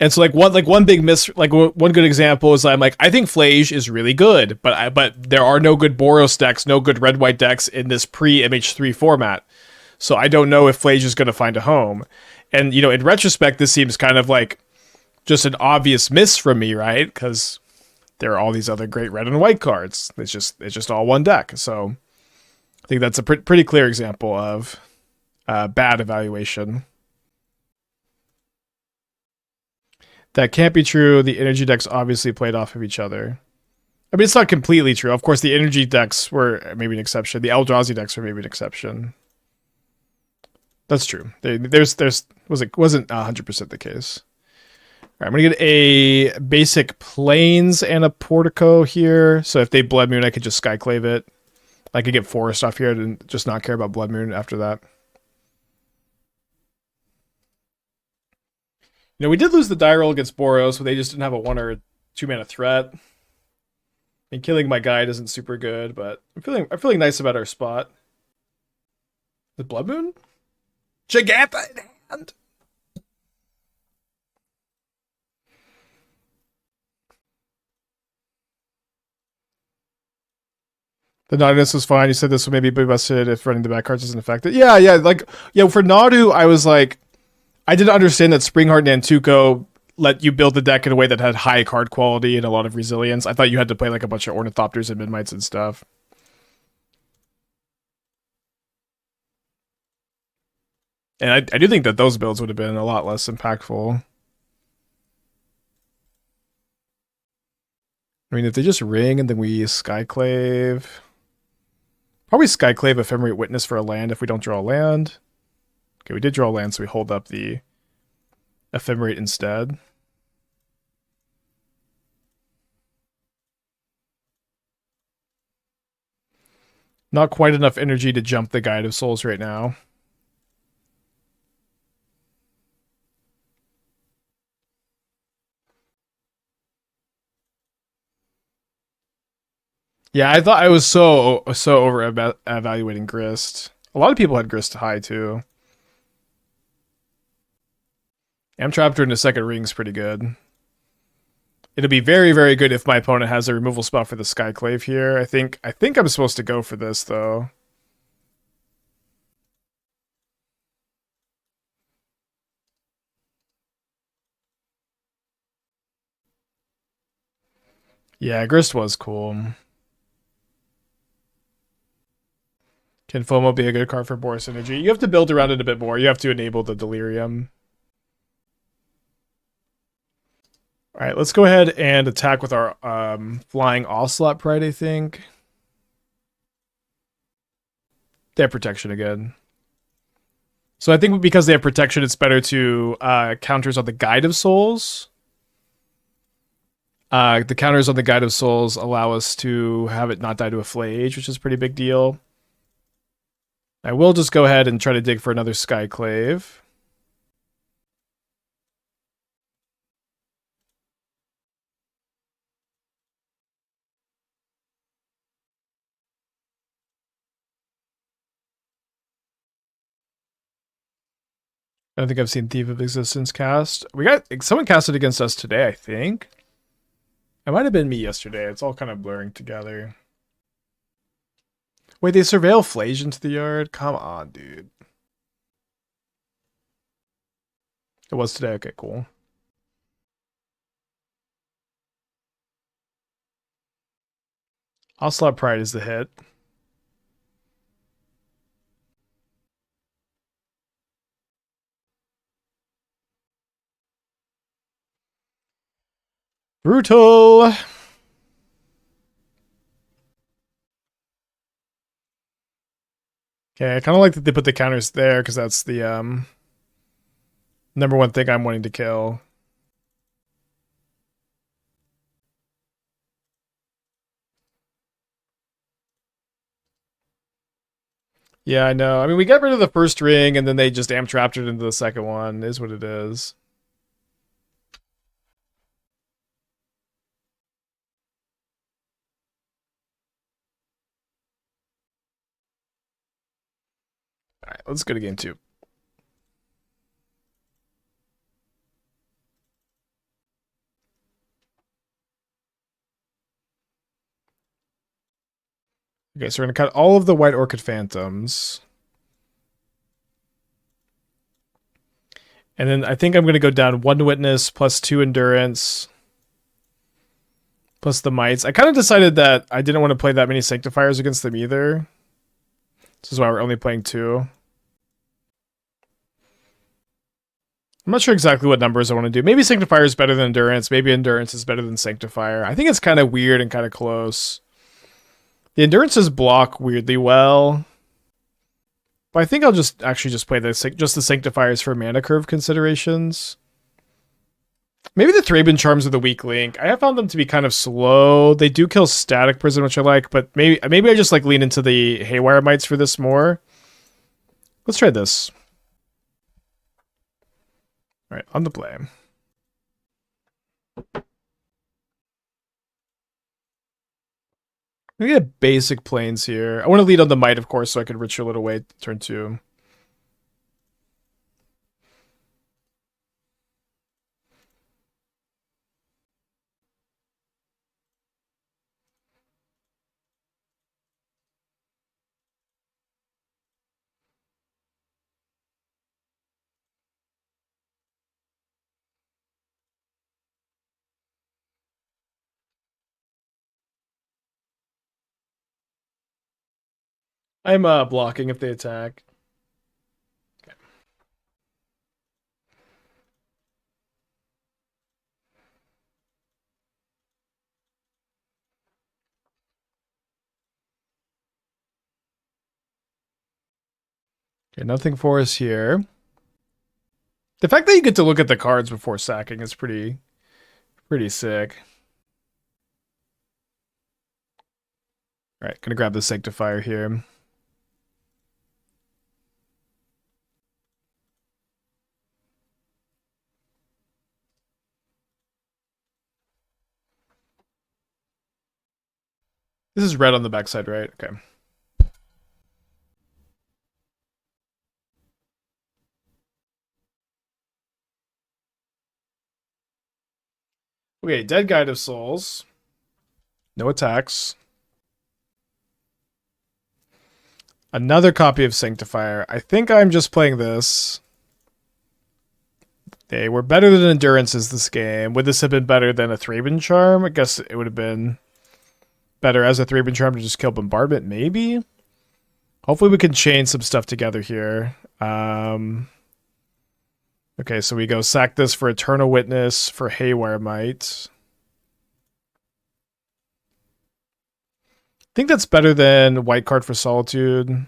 so one big one good example is I'm like, I think Flage is really good, but there are no good Boros decks, no good red white decks in this pre MH3 format. So I don't know if Flage is going to find a home. And you know, in retrospect, this seems kind of like just an obvious miss from me, right? Because there are all these other great red and white cards. It's just all one deck. So I think that's a pretty clear example of bad evaluation. That can't be true. The energy decks obviously played off of each other. I mean, it's not completely true. Of course, the energy decks were maybe an exception. The Eldrazi decks were maybe an exception. That's true. Wasn't 100% the case. All right, I'm gonna get a basic Plains and a Portico here. So if they Blood Moon, I could just Skyclave it. I could get Forest off here and just not care about Blood Moon after that. You know, we did lose the die roll against Boros, but they just didn't have a 1 or 2 mana threat. I mean, killing my guide isn't super good, but I'm feeling nice about our spot. The Blood Moon? Giganta in hand! The Nautilus was fine. You said this would maybe be busted if running the back cards isn't affected. Yeah. For Nadu, I was like, I didn't understand that Springheart Nantuko let you build the deck in a way that had high card quality and a lot of resilience. I thought you had to play like a bunch of Ornithopters and Midmites and stuff. And I do think that those builds would have been a lot less impactful. I mean, if they just ring and then we Skyclave... Probably Skyclave Ephemerate Witness for a land if we don't draw a land. Okay, we did draw a land, so we hold up the Ephemerate instead. Not quite enough energy to jump the Guide of Souls right now. Yeah, I thought I was so over evaluating Grist. A lot of people had Grist high too. Amtraptor in the second ring is pretty good. It'll be very, very good if my opponent has a removal spell for the Skyclave here. I think I'm supposed to go for this though. Yeah, Grist was cool. Can FOMO be a good card for Boros Energy? You have to build around it a bit more. You have to enable the Delirium. All right, let's go ahead and attack with our flying Ocelot Pride, I think. They have protection again. So I think because they have protection, it's better to counters on the Guide of Souls. The counters on the Guide of Souls allow us to have it not die to a Flage, which is a pretty big deal. I will just go ahead and try to dig for another Skyclave. I don't think I've seen Thief of Existence cast. We got someone casted against us today, I think. It might have been me yesterday. It's all kind of blurring together. Wait, they surveil Flage into the yard? Come on, dude. It was today. Okay, cool. Ocelot Pride is the hit. Brutal. Okay, I kind of like that they put the counters there because that's the number one thing I'm wanting to kill. Yeah, I know. I mean, we got rid of the first ring and then they just amp trapped it into the second one. Is what it is. All right, let's go to game 2. Okay, so we're going to cut all of the White Orchid Phantoms. And then I think I'm going to go down 1 Witness plus 2 Endurance plus the Mites. I kind of decided that I didn't want to play that many Sanctifiers against them either. This is why we're only playing 2. I'm not sure exactly what numbers I want to do. Maybe Sanctifier is better than Endurance. Maybe Endurance is better than Sanctifier. I think it's kind of weird and kind of close. The Endurances block weirdly well. But I think I'll just play the Sanctifiers for mana curve considerations. Maybe the Thraben Charms are the weak link. I have found them to be kind of slow. They do kill Static Prison, which I like, but maybe I just like lean into the Haywire Mites for this more. Let's try this. All right, on the play. We get basic planes here. I want to lead on the Mite, of course, so I could Ritual it away turn 2. I'm blocking if they attack. Okay, nothing for us here. The fact that you get to look at the cards before sacking is pretty sick. All right, gonna grab the Sanctifier here. This is red on the backside, right? Okay. Okay, Dead Guide of Souls. No attacks. Another copy of Sanctifier. I think I'm just playing this. They were better than Endurances this game. Would this have been better than a Thraben Charm? I guess it would have been better as a Thraben Charm to just kill Bombardment, maybe? Hopefully we can chain some stuff together here. Okay, so we go sack this for Eternal Witness for Haywire Mite. I think that's better than white card for Solitude.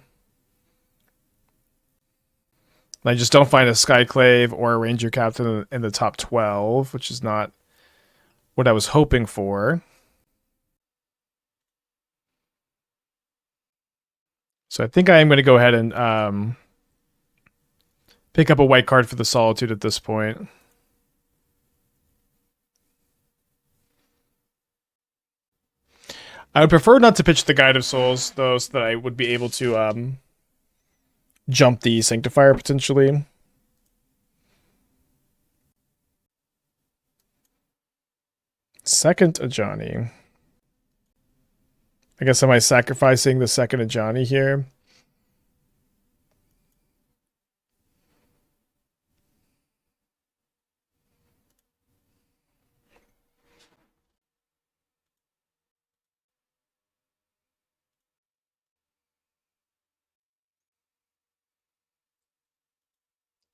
I just don't find a Skyclave or a Ranger-Captain in the top 12, which is not what I was hoping for. So I think I am going to go ahead and pick up a white card for the Solitude at this point. I would prefer not to pitch the Guide of Souls, though, so that I would be able to jump the Sanctifier potentially. second Ajani. I guess am I sacrificing the second Ajani here?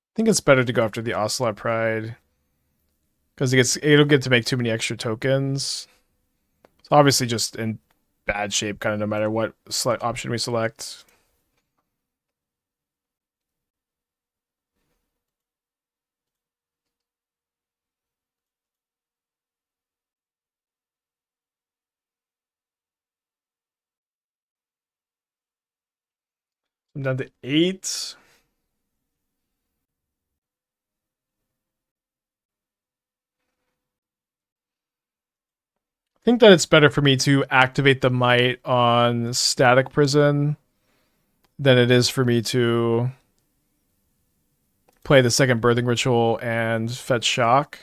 I think it's better to go after the Ocelot Pride because it'll get to make too many extra tokens. It's obviously just in bad shape, kind of no matter what option we select. I'm down to 8. I think that it's better for me to activate the Mite on Static Prison than it is for me to play the second Birthing Ritual and fetch Shock.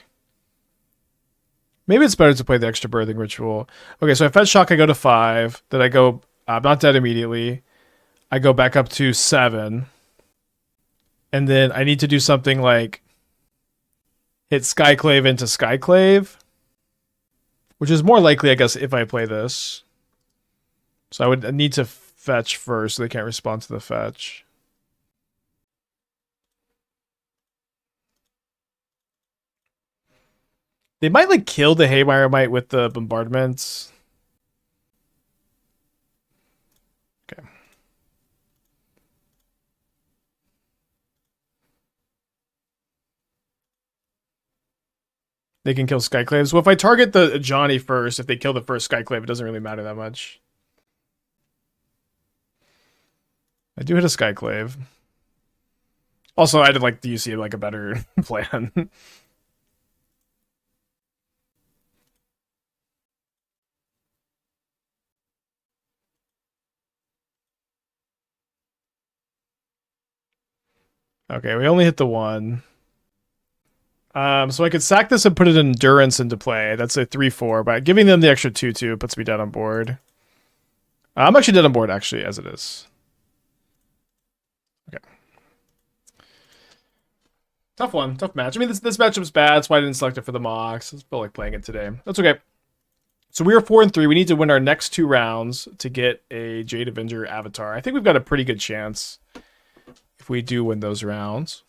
Maybe it's better to play the extra Birthing Ritual. Okay, so I fetch Shock, I go to 5. Then I go, I'm not dead immediately. I go back up to 7. And then I need to do something like hit Skyclave into Skyclave, which is more likely, I guess, if I play this. So I would need to fetch first, so they can't respond to the fetch. They might like kill the Haywire Mite with the bombardments. Okay. They can kill Skyclaves. Well, if I target the Johnny first, if they kill the first Skyclave, it doesn't really matter that much. I do hit a Skyclave. Also, I'd like the UC like a better plan. Okay, we only hit the 1. So I could sack this and put an Endurance into play. That's a 3/4, but giving them the extra 2/2 puts me dead on board. I'm actually dead on board, actually, as it is. Okay. Tough one, tough match. I mean, this matchup's bad. That's why I didn't select it for the Mox. I felt like playing it today. That's okay. So we are 4-3. We need to win our next 2 rounds to get a Jade Avenger avatar. I think we've got a pretty good chance if we do win those rounds.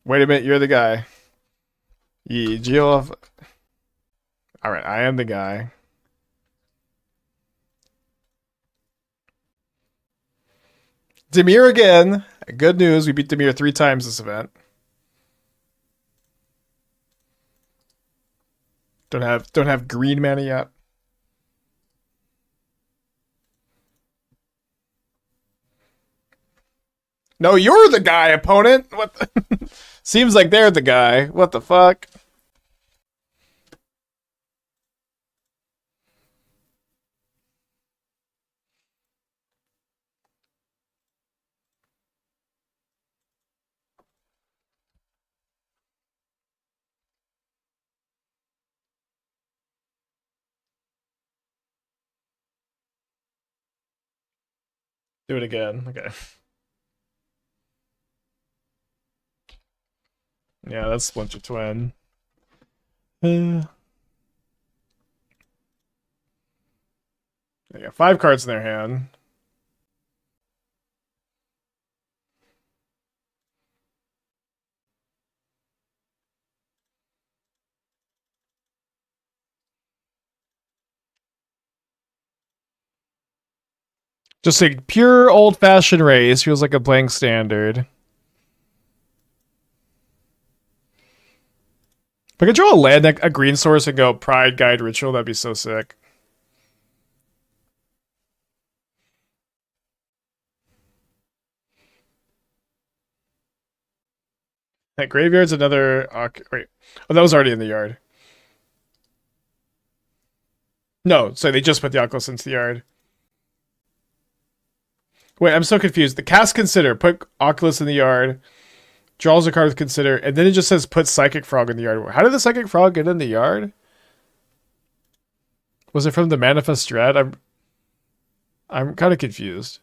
Wait a minute, you're the guy. Alright, I am the guy. Dimir again. Good news, we beat Dimir 3 times this event. Don't have green mana yet. No, you're the guy, opponent. What? Seems like they're the guy. What the fuck? Do it again. Okay. Yeah, that's Splinter Twin. They got 5 cards in their hand. Just a pure old-fashioned race. Feels like a blank standard. If I could draw a land, a green source, and go Pride Guide Ritual, that'd be so sick. That graveyard's another... wait. Oh, that was already in the yard. No, so they just put the Oculus into the yard. Wait, I'm so confused. The cast Consider, put Oculus in the yard, draws a card with Consider, and then it just says put Psychic Frog in the yard. How did the Psychic Frog get in the yard? Was it from the Manifest Dread? I'm kind of confused.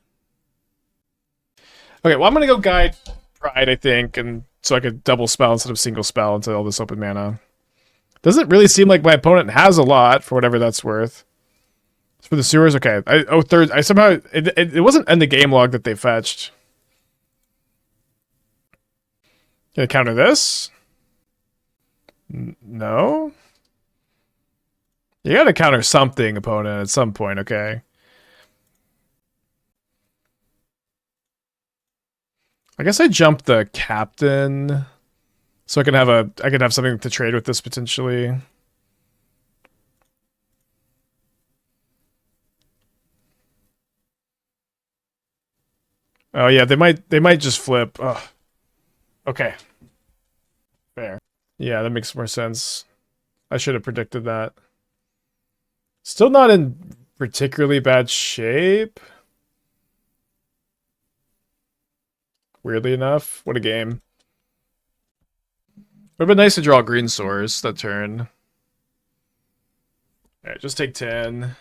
Okay, well I'm gonna go Guide Pride, I think, and so I could double spell instead of single spell into all this open mana. Doesn't really seem like my opponent has a lot for whatever that's worth. For the sewers, okay. I somehow it wasn't in the game log that they fetched. Gonna counter this? No. You gotta counter something, opponent, at some point, okay? I guess I jumped the captain, so I can have something to trade with this potentially. Oh yeah, they might just flip. Ugh. Okay. Fair. Yeah, that makes more sense. I should have predicted that. Still not in particularly bad shape. Weirdly enough. What a game. Would have been nice to draw green source that turn. Alright, just take 10.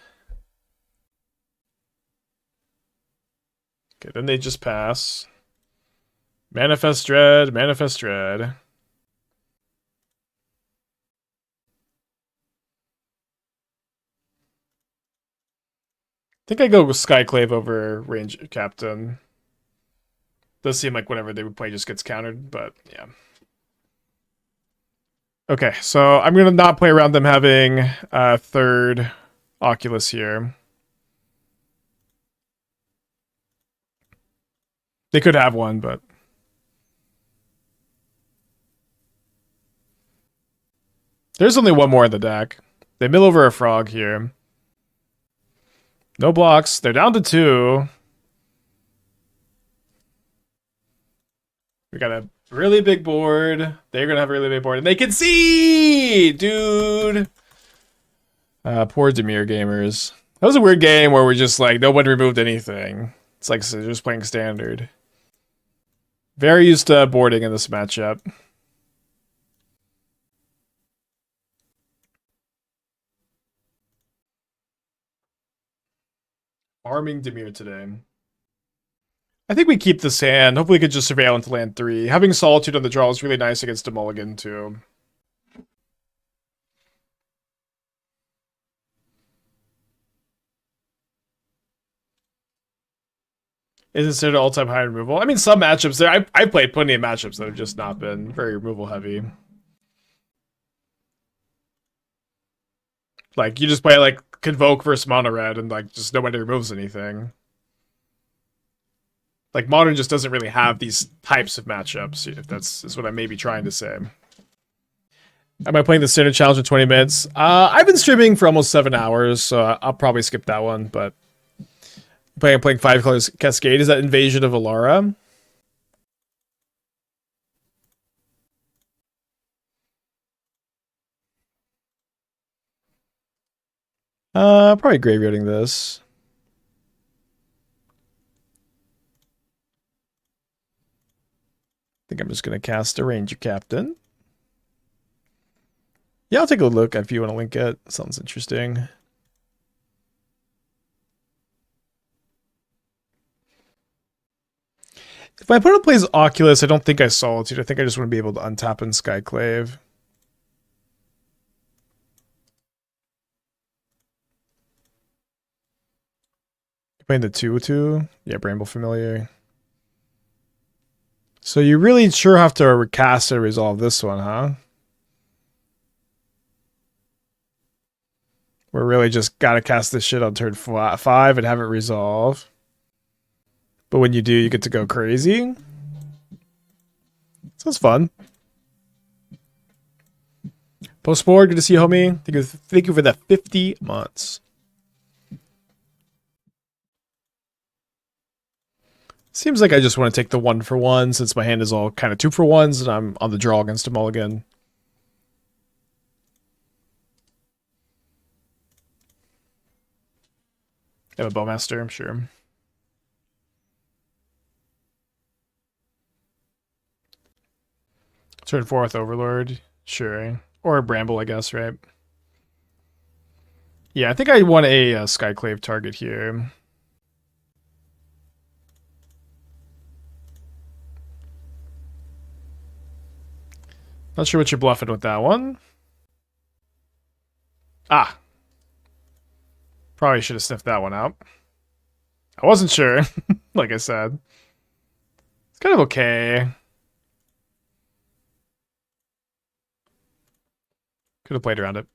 Okay, then they just pass. Manifest Dread, Manifest Dread. I think I go with Skyclave over Ranger-Captain. Does seem like whatever they would play just gets countered, but yeah. Okay, so I'm going to not play around them having a third Oculus here. They could have one, but... There's only one more in the deck. They mill over a frog here. No blocks. They're down to 2. We got a really big board. They're going to have a really big board. And they can see! Dude! Poor Demir gamers. That was a weird game where we just like, nobody removed anything. It's like so just playing standard. Very used to boarding in this matchup. Farming Demir today. I think we keep this hand. Hopefully we could just surveil into land 3. Having Solitude on the draw is really nice against a mulligan too. Is considered all-time high removal. I mean, some matchups there. I've played plenty of matchups that have just not been very removal heavy. Like, you just play, like, Convoke versus Mono Red, and, like, just nobody removes anything. Like, Modern just doesn't really have these types of matchups, if is what I may be trying to say. Am I playing the Standard Challenge in 20 minutes? I've been streaming for almost 7 hours, so I'll probably skip that one, but... I'm playing 5 Colors Cascade. Is that Invasion of Alara? Probably graveyarding this. I think I'm just going to cast a Ranger-Captain. Yeah, I'll take a look if you want to link it. Sounds interesting. If my opponent plays Oculus, I don't think I Solitude. I think I just want to be able to untap and Skyclave. Playing the 2/2? Yeah, Bramble Familiar. So you really sure have to cast to resolve this one, huh? We're really just gotta cast this shit on turn 5 and have it resolve. But when you do, you get to go crazy. Sounds fun. Postboard, good to see you, homie. Thank you for the 50 months. Seems like I just want to take the 1-for-1 since my hand is all kind of 2-for-1s and I'm on the draw against a mulligan. I'm a Bowmaster, I'm sure. Turn 4 with Overlord, sure. Or a Bramble, I guess, right? Yeah, I think I want a Skyclave target here. Not sure what you're bluffing with that one. Ah. Probably should have sniffed that one out. I wasn't sure, like I said. It's kind of okay. Could have played around it.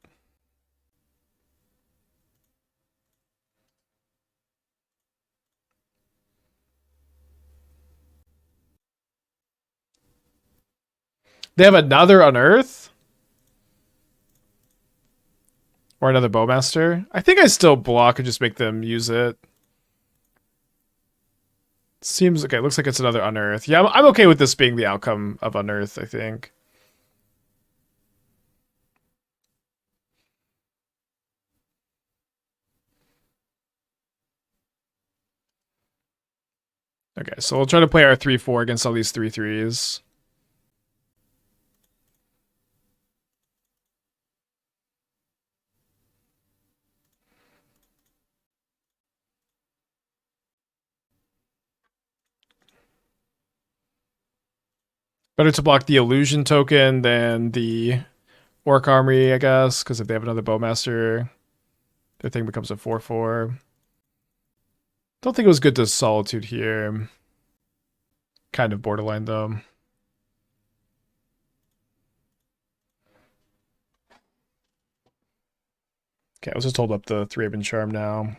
They have another Unearth? Or another Bowmaster? I think I still block and just make them use it. Seems okay. Looks like it's another Unearth. Yeah, I'm okay with this being the outcome of Unearth, I think. Okay, so we'll try to play our 3-4 against all these 3-3s. Better to block the Illusion token than the Orc Armory, I guess, because if they have another Bowmaster, their thing becomes a 4-4. Don't think it was good to Solitude here. Kind of borderline, though. Okay, let's just hold up the Thraben Charm now.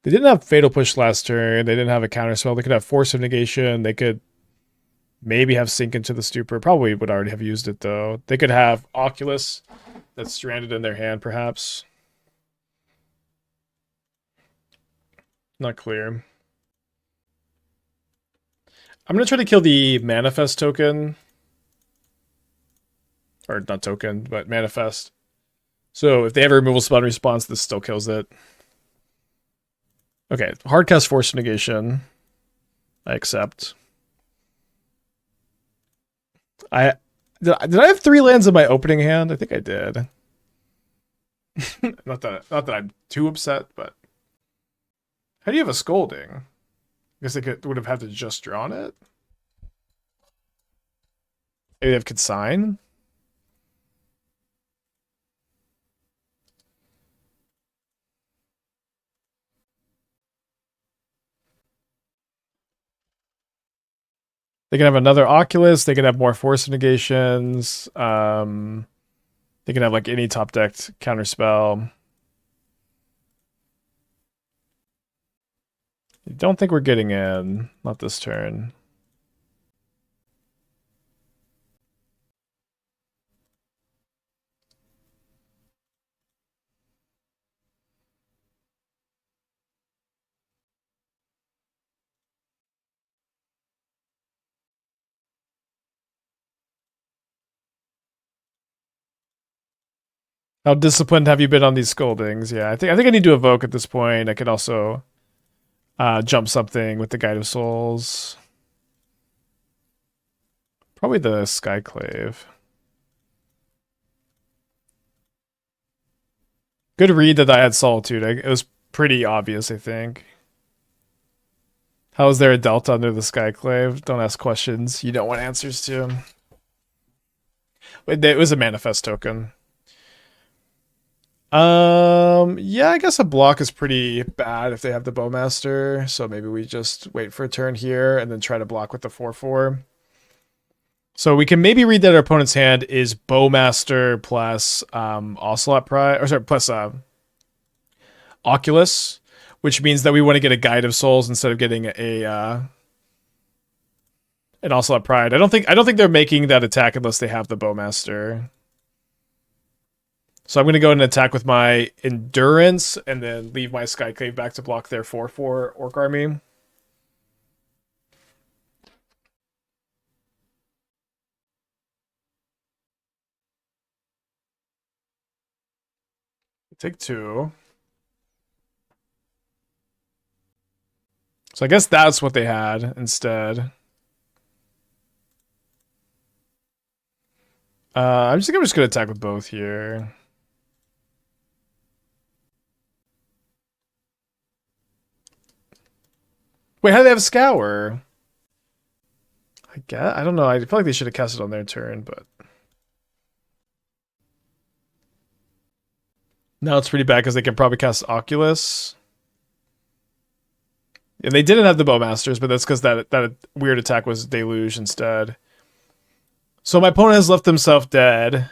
They didn't have Fatal Push last turn. They didn't have a counterspell. They could have Force of Negation. They could maybe have Sink into the Stupor. Probably would already have used it, though. They could have Oculus that's stranded in their hand, perhaps. Not clear. I'm going to try to kill the Manifest token. Or not token, but Manifest. So if they have a removal spell in response, this still kills it. Okay, hardcast Force Negation. I accept. Did I have 3 lands in my opening hand? I think I did. not that I'm too upset, but how do you have a Scolding? I guess they would have had to just drawn it. Maybe they have Consign. They can have another Oculus. They can have more Force Negations. They can have like any top decked counterspell. I don't think we're getting in. Not this turn. How disciplined have you been on these Scoldings? Yeah, I think I need to evoke at this point. I could also jump something with the Guide of Souls. Probably the Skyclave. Good read that I had Solitude. It was pretty obvious, I think. How is there a delta under the Skyclave? Don't ask questions you don't want answers to. Wait, it was a Manifest token. Yeah, I guess a block is pretty bad if they have the Bowmaster, so maybe we just wait for a turn here and then try to block with the 4-4. So we can maybe read that our opponent's hand is Bowmaster plus Ocelot Pride, or sorry, plus Oculus, which means that we want to get a Guide of Souls instead of getting an Ocelot Pride. I don't think they're making that attack unless they have the Bowmaster. So I'm going to go and attack with my Endurance and then leave my Skyclave back to block their 4-4 Orc Army. Take 2. So I guess that's what they had instead. I'm just gonna attack with both here. Wait, how do they have a Scour? I guess I don't know. I feel like they should have cast it on their turn, but now it's pretty bad because they can probably cast Oculus. And they didn't have the Bowmasters, but that's because that weird attack was Deluge instead. So my opponent has left himself dead.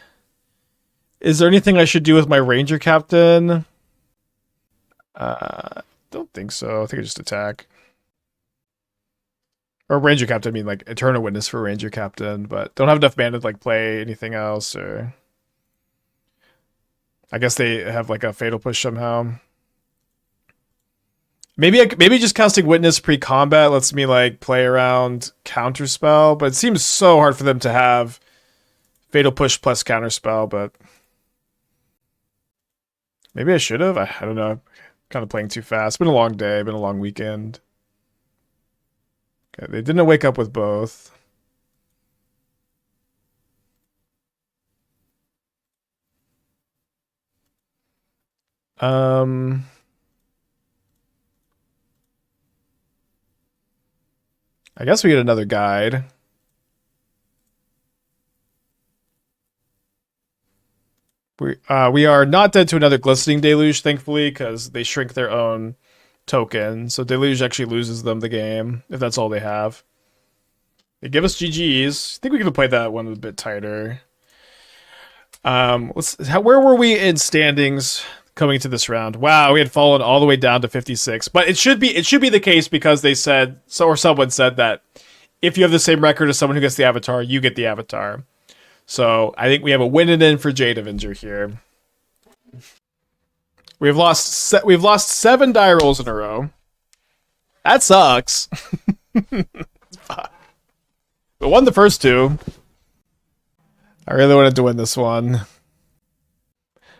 Is there anything I should do with my Ranger Captain? Don't think so. I think I just attack. Or Ranger Captain, I mean like Eternal Witness for Ranger Captain, but don't have enough mana to like play anything else, or I guess they have like a Fatal Push somehow. Maybe just casting Witness pre-combat lets me like play around Counterspell, but it seems so hard for them to have Fatal Push plus Counterspell, but maybe I should have. I don't know. Kind of playing too fast. It's been a long day, been a long weekend. Okay, they didn't wake up with both. I guess we get another guide. We are not dead to another Glistening Deluge, thankfully, because they shrink their own token. So Deluge actually loses them the game, if that's all they have. They give us GGs. I think we could have played that one a bit tighter. Where were we in standings coming to this round? Wow, we had fallen all the way down to 56. But it should be the case because they said or someone said that if you have the same record as someone who gets the avatar, you get the avatar. So I think we have a win and in for Jade Avenger here. We've lost 7 die rolls in a row. That sucks. But won the first 2. I really wanted to win this one.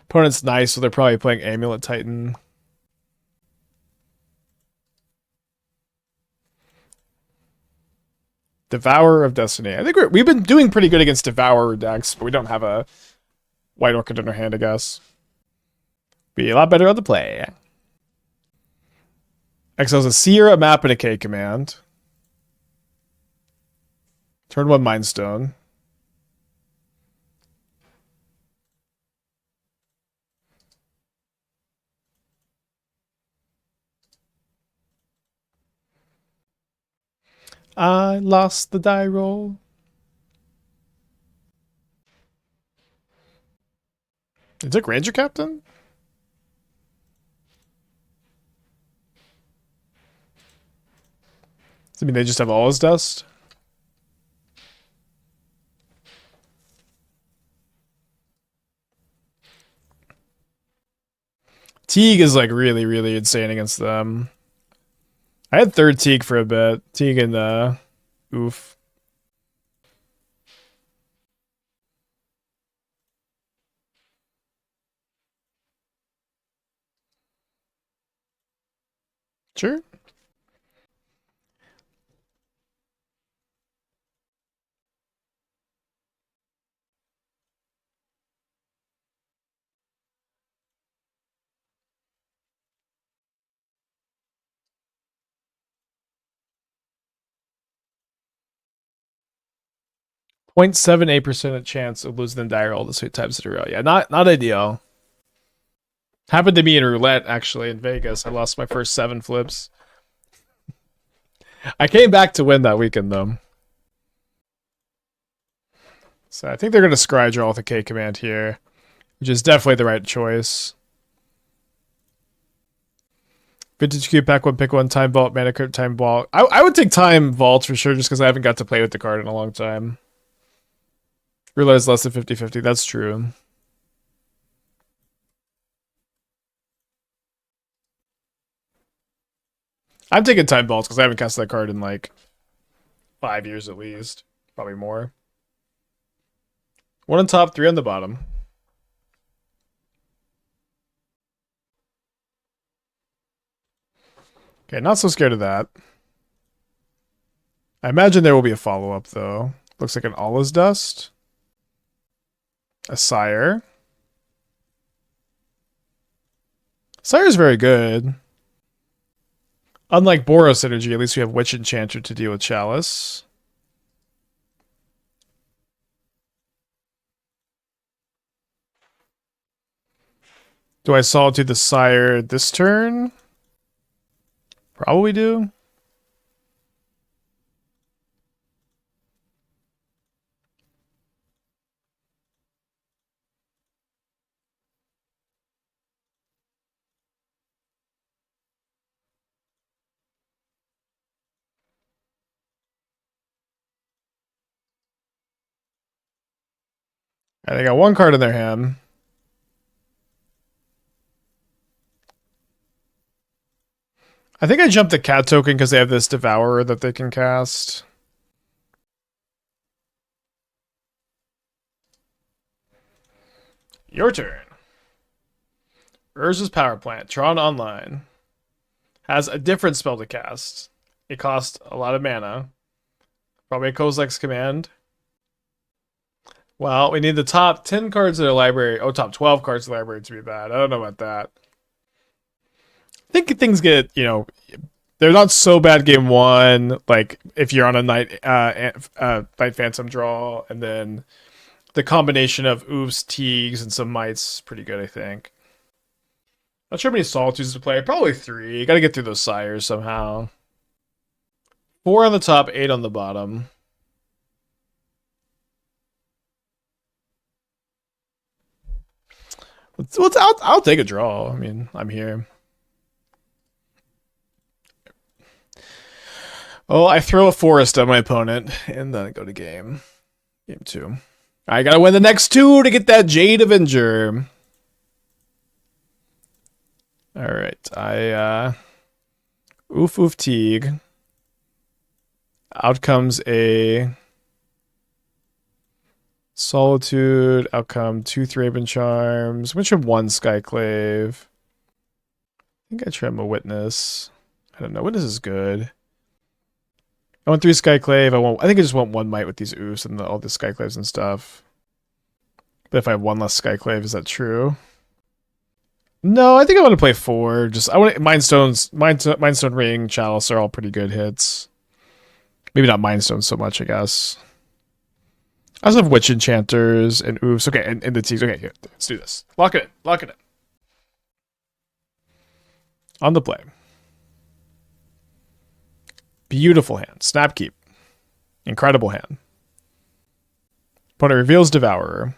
Opponent's nice, so they're probably playing Amulet Titan. Devourer of Destiny. I think we've been doing pretty good against Devourer decks, but we don't have a White Orchid in our hand, I guess. Be a lot better on the play. Exiles a Seer, a Map, and a K command. Turn 1 Mind Stone. I lost the die roll. It took Ranger Captain? Does it mean they just have all his dust? Teeg is like really, really insane against them. I had third Teeg for a bit. Teeg and oof. Sure. .78% chance of losing the die roll this 2 times in a row. Yeah, not ideal. Happened to me in roulette actually in Vegas. I lost my first 7 flips. I came back to win that weekend though. So I think they're gonna scry draw with a K command here, which is definitely the right choice. Vintage Cube, pack 1, pick 1, Time Vault, Mana Crypt, Time Vault. I would take Time Vault for sure just because I haven't got to play with the card in a long time. Roulette is less than 50-50, that's true. I'm taking Time Vaults because I haven't cast that card in like 5 years at least. Probably more. 1 on top, 3 on the bottom. Okay, not so scared of that. I imagine there will be a follow-up, though. Looks like an Allah's Dust. A Sire. Sire's very good. Unlike Boros Energy, at least we have Witch Enchanter to deal with Chalice. Do I Solitude the Sire this turn? Probably do. And they got one card in their hand. I think I jumped the cat token because they have this Devourer that they can cast. Your turn. Urza's Power Plant, Tron Online. Has a different spell to cast. It costs a lot of mana. Probably a Kozilek's Command. Well, we need the top 10 cards of the library. Oh, top 12 cards of the library to be bad. I don't know about that. I think things get, you know, they're not so bad game one. Like if you're on a Night Phantom draw, and then the combination of Oofs, Teegs, and some Mites pretty good, I think. Not sure how many Solitudes to play. Probably 3. Got to get through those Sires somehow. 4 on the top, 8 on the bottom. I'll take a draw. I mean, I'm here. Oh, I throw a forest at my opponent, and then I go to game. Game 2. I gotta win the next 2 to get that Jade Avenger. Alright, Oof Teeg. Out comes a Solitude. Out come 2 Thraben Charms. Which of 1 Skyclave? I think I trim a Witness. I don't know. Witness is good. I want 3 Skyclave. I think I just want 1 Mite with these Oofs and all the Skyclaves and stuff. But if I have 1 less Skyclave, is that true? No, I think I want to play 4. I want Mindstone Ring, Chalice are all pretty good hits. Maybe not Mindstone so much, I guess. I also have Witch Enchanters and Oofs. Okay, and the Tees. Okay, here, let's do this. Lock it in. Lock it in. On the play. Beautiful hand. Snapkeep. Incredible hand. Opponent reveals Devourer.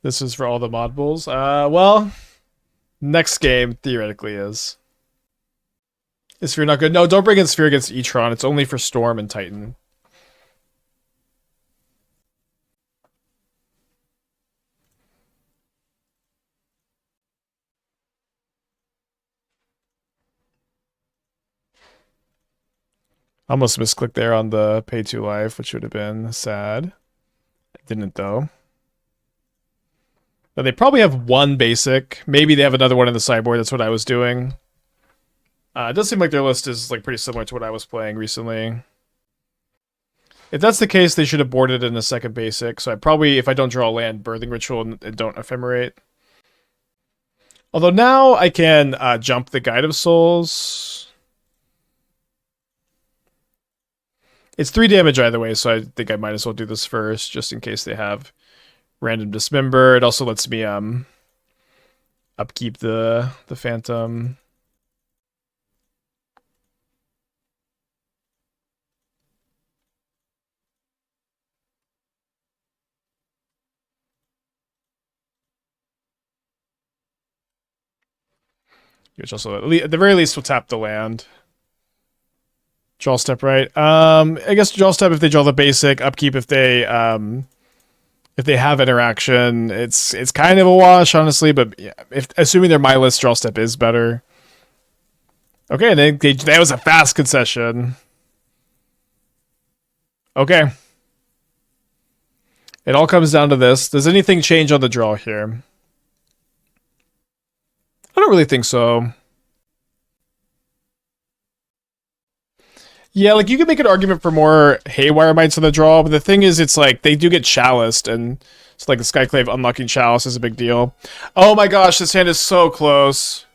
This is for all the mod bulls. Well, next game theoretically is. Is Sphere not good? No, don't bring in Sphere against Etron. It's only for Storm and Titan. Almost misclicked there on the pay 2 life, which would have been sad. I didn't though. But they probably have 1 basic. Maybe they have another one in the sideboard. That's what I was doing. It does seem like their list is like pretty similar to what I was playing recently. If that's the case, they should have boarded in a second basic. So I probably, if I don't draw a land, Birthing Ritual and don't Ephemerate. Although now I can jump the Guide of Souls. It's 3 damage either way, so I think I might as well do this first, just in case they have random Dismember. It also lets me upkeep the Phantom. Which also, at the very least, will tap the land. Draw step, right? I guess draw step if they draw the basic, upkeep if they have interaction. It's kind of a wash, honestly, but yeah, assuming they're my list, draw step is better. Okay, and that was a fast concession. Okay. It all comes down to this. Does anything change on the draw here? I don't really think so. Yeah, like you could make an argument for more Haywire Mites on the draw, but the thing is, it's like they do get chaliced, and it's like the Skyclave unlocking Chalice is a big deal. Oh my gosh, this hand is so close.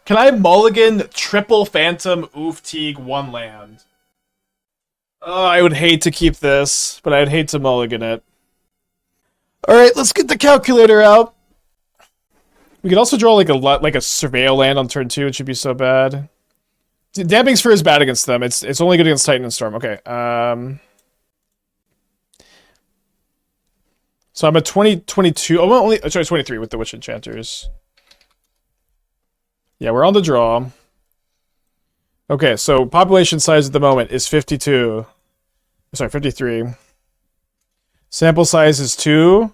Can I mulligan triple Phantom Oof Teeg 1 land? Oh, I would hate to keep this, but I'd hate to mulligan it. Alright, let's get the calculator out. We could also draw like a Surveil land on turn 2, it should be so bad. Damping Sphere is bad against them. It's only good against Titan and Storm. Okay. So I'm at 2022. Oh, only sorry, 23 with the Witch Enchanters. Yeah, we're on the draw. Okay, so population size at the moment is 52. Sorry, 53. Sample size is 2.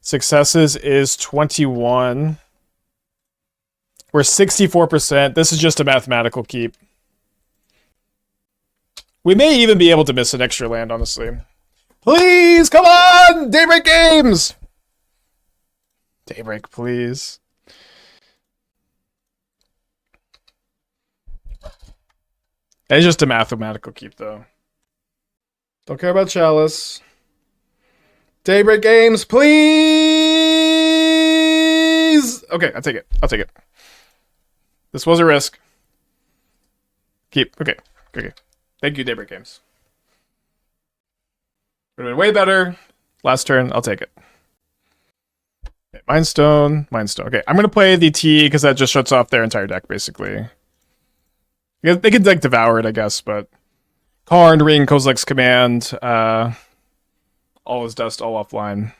Successes is 21. We're 64%. This is just a mathematical keep. We may even be able to miss an extra land, honestly. Please, come on! Daybreak Games! Daybreak, please. It's just a mathematical keep, though. Don't care about Chalice. Daybreak Games, please! Okay, I'll take it. I'll take it. This was a risk. Keep. Okay. Okay. Thank you, Daybreak Games. Would have been way better. Last turn, I'll take it. Okay, Mindstone. Mindstone. Okay, I'm going to play the T because that just shuts off their entire deck, basically. They could, like, devour it, I guess, but... Karn, Ring, Kozilek's Command. All is dust, all offline.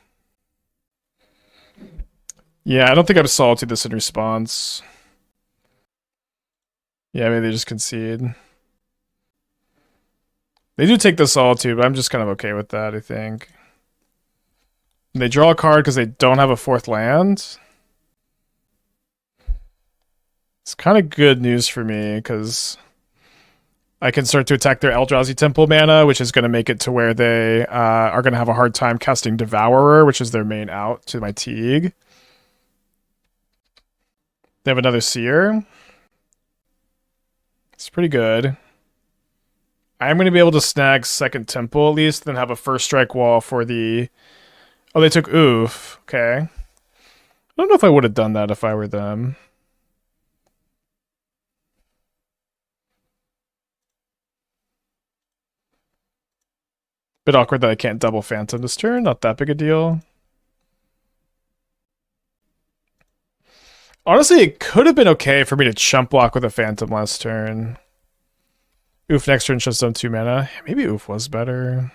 Yeah, I don't think I'm Solitude this in response. Yeah, maybe they just concede. They do take the Solitude, but I'm just kind of okay with that, I think. And they draw a card because they don't have a 4th land. It's kind of good news for me, because I can start to attack their Eldrazi Temple mana, which is going to make it to where they are going to have a hard time casting Devourer, which is their main out to my Teeg. They have another Seer. It's pretty good. I'm going to be able to snag 2nd Temple at least, then have a first strike wall for the... Oh, they took Oof. Okay. I don't know if I would have done that if I were them. Bit awkward that I can't double Phantom this turn. Not that big a deal. Honestly, it could have been okay for me to chump block with a Phantom last turn. Oof next turn shuts down 2 mana. Maybe Oof was better.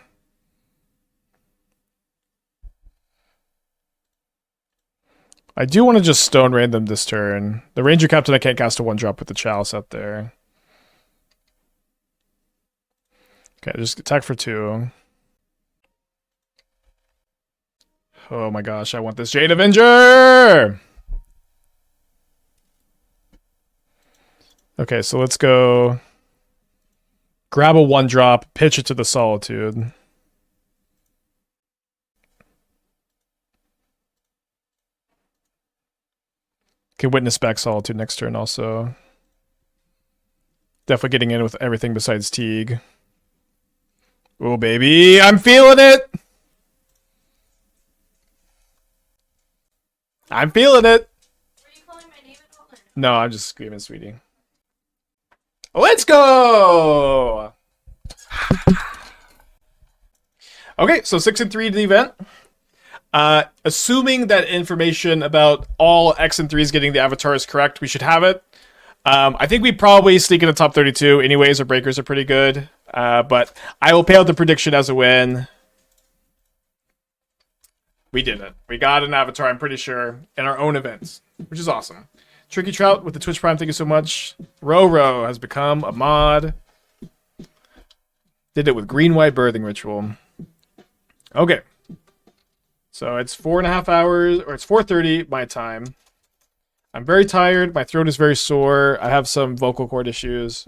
I do want to just Stone Rain them this turn. The Ranger-Captain I can't cast a 1-drop with the Chalice out there. Okay, just attack for 2. Oh my gosh, I want this Jade Avenger! Okay, so let's go grab a 1-drop, pitch it to the Solitude. Okay, witness back Solitude next turn also. Definitely getting in with everything besides Teeg. Oh, baby, I'm feeling it! I'm feeling it! Were you calling my name at all? No, I'm just screaming, sweetie. Let's go! Okay, so 6 and 3 to the event. Assuming that information about all X and 3s getting the avatar is correct, we should have it. I think we probably sneak in the top 32 anyways. Our breakers are pretty good. But I will pay out the prediction as a win. We did it. We got an avatar, I'm pretty sure, in our own events, which is awesome. Tricky Trout with the Twitch Prime, thank you so much. Roro has become a mod. Did it with Green-White Birthing Ritual. Okay. So it's 4.5 hours, or it's 4:30 my time. I'm very tired. My throat is very sore. I have some vocal cord issues.